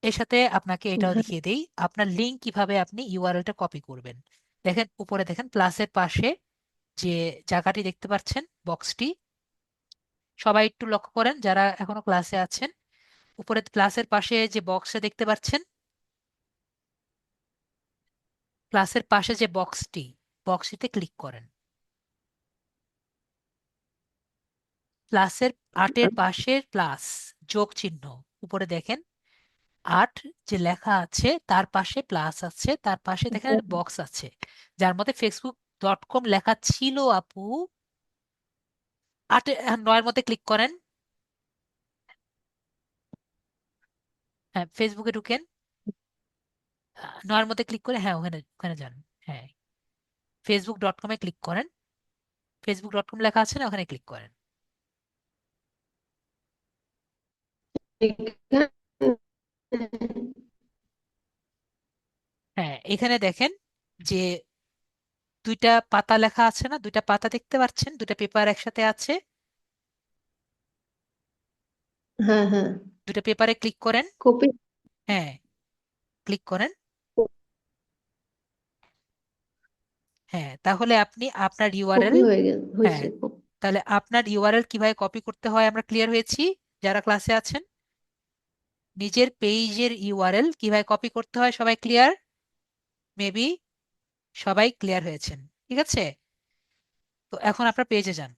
এর সাথে আপনাকে এটাও
হ্যাঁ,
দেখিয়ে দেই, আপনার লিঙ্ক কিভাবে আপনি ইউআরএলটা কপি করবেন। দেখেন উপরে দেখেন প্লাসের পাশে যে জায়গাটি দেখতে পাচ্ছেন, বক্সটি, সবাই একটু লক্ষ্য করেন যারা এখনো ক্লাসে আছেন। উপরে প্লাসের পাশে যে বক্সটা দেখতে পাচ্ছেন, প্লাসের পাশে যে বক্সটি, বক্সটিতে ক্লিক করেন। প্লাসের আটের পাশের প্লাস, যোগ চিহ্ন, উপরে দেখেন আট যে লেখা আছে তার পাশে প্লাস আছে, তার পাশে দেখেন বক্স আছে যার মধ্যে facebook.com লেখা ছিল আপু। আটে, নয়ের মধ্যে ক্লিক করেন। হ্যাঁ, ফেসবুকে ঢুকেন, নয়ের মধ্যে ক্লিক করে, হ্যাঁ ওখানে ওখানে যান। হ্যাঁ, facebook.com-এ ক্লিক করেন, facebook.com লেখা আছে না, ওখানে ক্লিক করেন।
এখানে
হ্যাঁ, এখানে দেখেন যে দুইটা পাতা লেখা আছে না, দুইটা পাতা দেখতে পাচ্ছেন, দুইটা পেপার একসাথে আছে,
হ্যাঁ, হ্যাঁ,
দুইটা পেপারে ক্লিক করেন।
কপি
হ্যাঁ, ক্লিক করেন। হ্যাঁ, তাহলে আপনি আপনার ইউআরএল,
কপি হয়ে গেছে,
হ্যাঁ
হয়েছে।
তাহলে আপনার ইউআরএল কিভাবে কপি করতে হয় আমরা ক্লিয়ার হয়েছি। যারা ক্লাসে আছেন, নিজের পেজের ইউআরএল কিভাবে কপি করতে হয় সবাই ক্লিয়ার? মেবি সবাই ক্লিয়ার হয়েছেন, ঠিক আছে? তো এখন আপনার পেজে যান,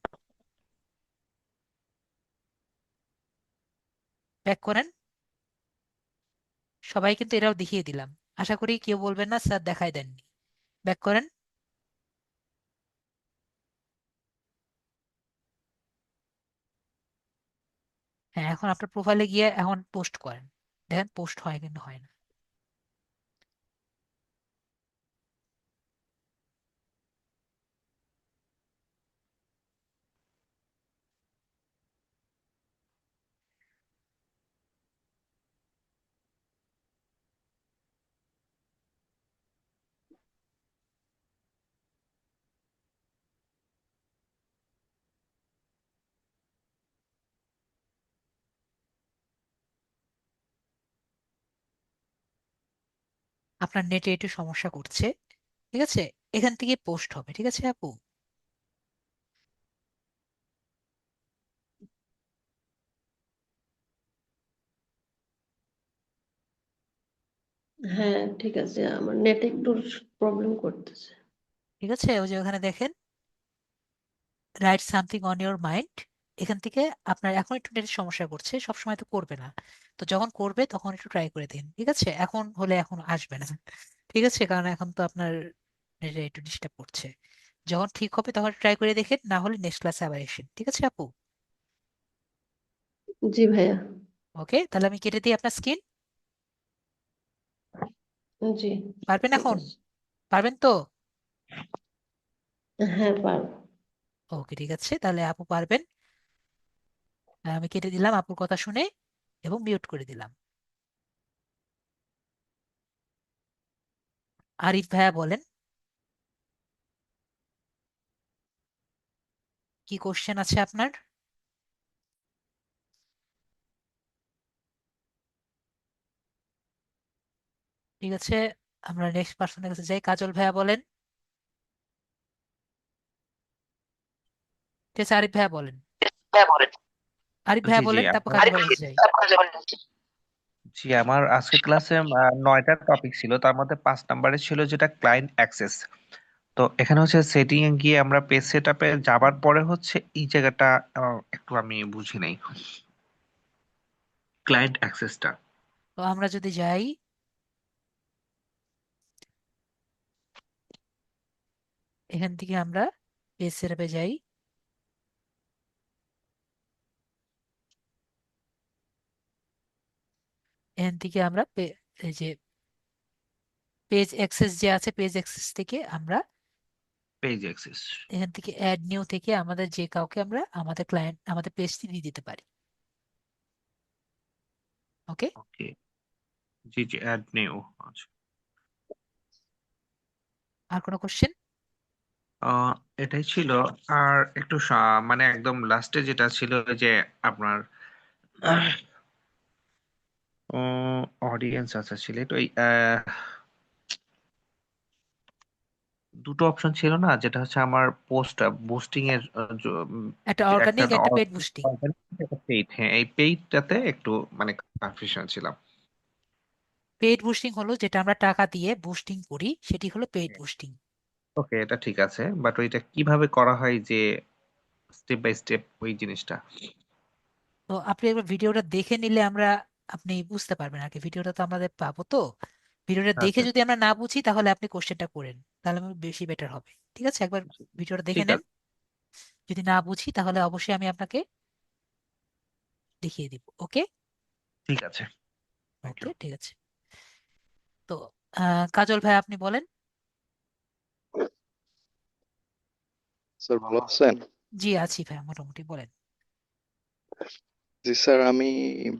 ব্যাক করেন। সবাই কিন্তু এটাও দেখিয়ে দিলাম, আশা করি কেউ বলবেন না স্যার দেখাই দেননি। ব্যাক করেন। হ্যাঁ, এখন আপনার প্রোফাইলে গিয়ে এখন পোস্ট করেন, দেখেন পোস্ট হয় কিন্তু হয় না। আপনার নেটে একটু সমস্যা করছে, ঠিক আছে? এখান থেকে পোস্ট হবে, ঠিক আছে আপু?
হ্যাঁ, ঠিক আছে, আমার নেট একটু প্রবলেম করতেছে।
ঠিক আছে, ওই যে ওখানে দেখেন right something on your mind, এখান থেকে আপনার এখন একটু নেটের সমস্যা করছে, সব সময় তো করবে না, তো যখন করবে তখন একটু ট্রাই করে দিন, ঠিক আছে? এখন হলে এখন আসবে না, ঠিক আছে, কারণ এখন তো আপনার নেটে একটু ডিস্টার্ব করছে। যখন ঠিক হবে তখন ট্রাই করে দেখেন, না হলে নেক্সট ক্লাসে আবার এসেন, ঠিক আছে আপু?
জি ভাইয়া।
ওকে, তাহলে আমি কেটে দিই আপনার স্ক্রিন।
জি,
পারবেন
ঠিক
এখন?
আছে।
পারবেন তো?
হ্যাঁ, পারবো।
ওকে, ঠিক আছে, তাহলে আপু পারবেন। আমি কেটে দিলাম আপুর কথা শুনে এবং মিউট করে দিলাম। আরিফ ভাইয়া বলেন, কি কোশ্চেন আছে আপনার? ঠিক আছে, আমরা নেক্সট পার্সনের কাছে যাই। কাজল ভাইয়া বলেন। ঠিক আছে, আরিফ ভাইয়া বলেন। আরিফ
জি
ভাইয়া
জি
বলেন, তারপর
আমার
কাজল ভাইয়ের কাছে যাই।
জি আমার আজকে ক্লাসে 9টা টপিক ছিল, তার মধ্যে 5 নম্বরে ছিল যেটা ক্লায়েন্ট অ্যাক্সেস। তো এখানে হচ্ছে সেটিং এ গিয়ে আমরা পেজ সেট আপে যাবার পরে হচ্ছে এই জায়গাটা একটু আমি বুঝি নাই, ক্লায়েন্ট অ্যাক্সেসটা।
তো আমরা যদি যাই, এখান থেকে আমরা পেজ সেটআপে যাই। এখান থেকে আমরা এই যে পেজ অ্যাক্সেস যে আছে, পেজ অ্যাক্সেস থেকে আমরা
পেজ অ্যাক্সেস।
এখান থেকে অ্যাড নিউ থেকে আমাদের যে কাউকে আমরা আমাদের ক্লায়েন্ট আমাদের পেজটি দিয়ে দিতে পারি। ওকে,
ওকে, জি জি অ্যাড নিউ। আচ্ছা,
আর কোনো কোশ্চেন?
আহ, এটাই ছিল। আর একটু মানে একদম লাস্টে যেটা ছিল যে আপনার অডিয়েন্স আচ্ছা ছিল তো এই দুটো অপশন ছিল না, যেটা হচ্ছে আমার পোস্ট বুস্টিং এর
একটা
যে একটা
অর্গানিক, একটা পেড বুস্টিং।
পেইড, হ্যাঁ এই পেইডটাতে একটু মানে কনফিউশন ছিলাম।
পেড বুস্টিং হলো যেটা আমরা টাকা দিয়ে বুস্টিং করি, সেটি হলো পেড বুস্টিং।
ওকে, এটা ঠিক আছে, বাট ওইটা কিভাবে করা হয় যে স্টেপ বাই স্টেপ ওই জিনিসটা।
তো আপনি একবার ভিডিওটা দেখে নিলে আপনি বুঝতে পারবেন আর কি। ভিডিওটা তো আমাদের পাবো, তো ভিডিওটা দেখে
আচ্ছা
যদি আমরা না বুঝি তাহলে আপনি কোশ্চেনটা করেন, তাহলে বেশি বেটার হবে। ঠিক আছে, একবার ভিডিওটা দেখে
ঠিক
নেন।
আছে।
যদি না বুঝি তাহলে অবশ্যই আমি আপনাকে দেখিয়ে দিব। ওকে,
ঠিক আছে, থ্যাংক
ওকে,
ইউ।
ঠিক আছে। তো কাজল ভাই আপনি বলেন।
স্যার ভালো আছেন?
জি আছি ভাই, মোটামুটি বলেন।
জি স্যার, আমি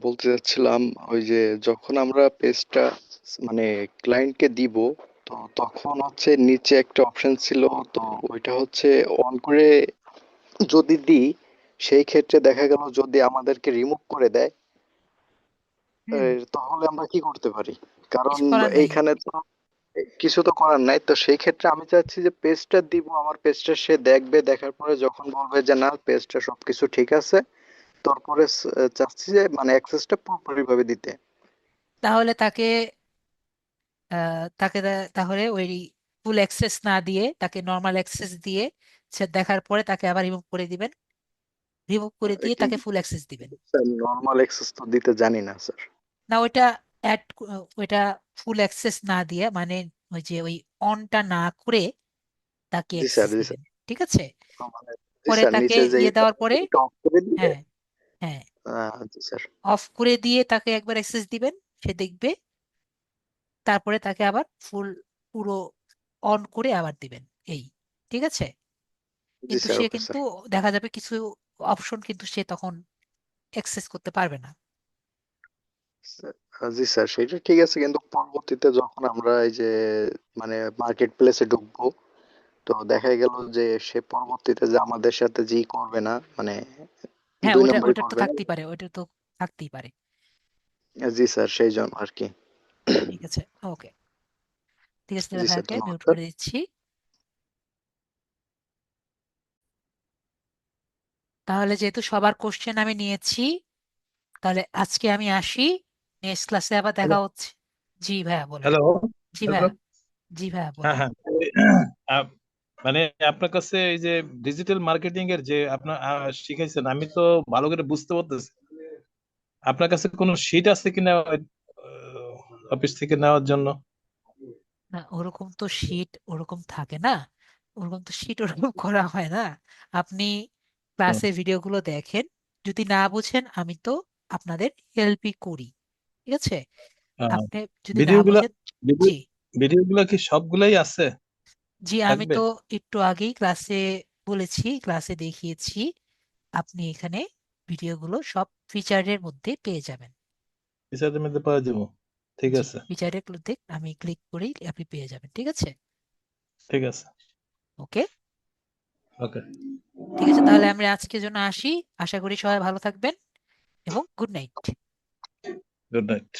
বলতে চাচ্ছিলাম ওই যে যখন আমরা পেজটা মানে ক্লায়েন্টকে দিব, তো তখন হচ্ছে নিচে একটা অপশন ছিল, তো ওইটা হচ্ছে অন করে যদি দিই, সেই ক্ষেত্রে দেখা গেল যদি আমাদেরকে রিমুভ করে দেয়,
হুম,
তাহলে আমরা কি করতে পারি? কারণ
কিছু করার নেই।
এইখানে তো কিছু তো করার নাই। তো সেই ক্ষেত্রে আমি চাচ্ছি যে পেজটা দিব, আমার পেজটা সে দেখবে, দেখার পরে যখন বলবে যে না পেজটা সবকিছু ঠিক আছে, তারপরে চাচ্ছি যে মানে অ্যাক্সেসটা পুরোপুরি ভাবে দিতে।
তাহলে তাহলে ওই ফুল অ্যাক্সেস না দিয়ে তাকে নর্মাল অ্যাক্সেস দিয়ে সে দেখার পরে তাকে আবার রিমুভ করে দিবেন। রিমুভ করে দিয়ে তাকে
কিন্তু
ফুল অ্যাক্সেস দিবেন।
স্যার নর্মাল অ্যাক্সেস তো দিতে জানি না স্যার।
না, ওইটা ফুল অ্যাক্সেস না দিয়ে, মানে ওই যে ওই অনটা না করে তাকে
জি স্যার,
অ্যাক্সেস
জি স্যার।
দিবেন। ঠিক আছে,
মানে জি
পরে
স্যার,
তাকে
নিচে যে
ইয়ে দেওয়ার পরে,
এটা অফ করে দিয়ে,
হ্যাঁ, হ্যাঁ,
জি স্যার।
অফ করে দিয়ে তাকে একবার অ্যাক্সেস দিবেন, সে দেখবে। তারপরে তাকে আবার পুরো অন করে আবার দিবেন। এই, ঠিক আছে।
জি
কিন্তু
স্যার,
সে
ওকে
কিন্তু
স্যার।
দেখা যাবে কিছু অপশন কিন্তু সে তখন অ্যাক্সেস করতে পারবে না।
জি স্যার, সেটা ঠিক আছে, কিন্তু পরবর্তীতে যখন আমরা এই যে মানে মার্কেট প্লেসে ঢুকবো, তো দেখা গেল যে সে পরবর্তীতে যে আমাদের সাথে যেই করবে না, মানে
হ্যাঁ,
দুই
ওইটা
নম্বরই
ওইটা তো
করবে না।
থাকতেই পারে, ওইটা তো থাকতেই পারে।
জি স্যার, সেই জন্য আর কি।
ঠিক আছে, ওকে, ঠিক আছে, তাহলে
জি স্যার,
ভাইয়াকে
ধন্যবাদ
মিউট
স্যার।
করে দিচ্ছি। তাহলে যেহেতু সবার কোশ্চেন আমি নিয়েছি, তাহলে আজকে আমি আসি। নেক্সট ক্লাসে আবার
হ্যালো।
দেখা হচ্ছে। জি ভাইয়া বলেন।
হ্যালো।
জি
হ্যালো।
ভাইয়া, জি ভাইয়া
হ্যাঁ
বলেন।
হ্যাঁ আপ- মানে আপনার কাছে এই যে ডিজিটাল মার্কেটিং এর যে আপনার শিখাইছেন, আমি তো ভালো করে বুঝতে পারতেছি। আপনার কাছে কোনো শিট আছে কিনা অফিস থেকে নেওয়ার জন্য?
না, ওরকম তো শীট ওরকম থাকে না, ওরকম তো শীট ওরকম করা হয় না। আপনি
হুম,
ক্লাসে ভিডিওগুলো দেখেন, যদি না বুঝেন আমি তো আপনাদের হেল্পই করি। ঠিক আছে,
আহ,
আপনি যদি না
ভিডিওগুলা
বুঝেন।
ভিডিও
জি,
ভিডিওগুলা কি সবগুলাই আছে,
জি, আমি
থাকবে?
তো একটু আগেই ক্লাসে বলেছি, ক্লাসে দেখিয়েছি। আপনি এখানে ভিডিওগুলো সব ফিচারের মধ্যে পেয়ে যাবেন।
টিচারদের মধ্যে পাওয়া যাবো? ঠিক
জি,
আছে,
ফিচারের মধ্যে আমি ক্লিক করেই আপনি পেয়ে যাবেন। ঠিক আছে,
ঠিক আছে,
ওকে,
ওকে,
ঠিক আছে, তাহলে আমরা আজকের জন্য আসি। আশা করি সবাই ভালো থাকবেন এবং গুড নাইট।
Good night.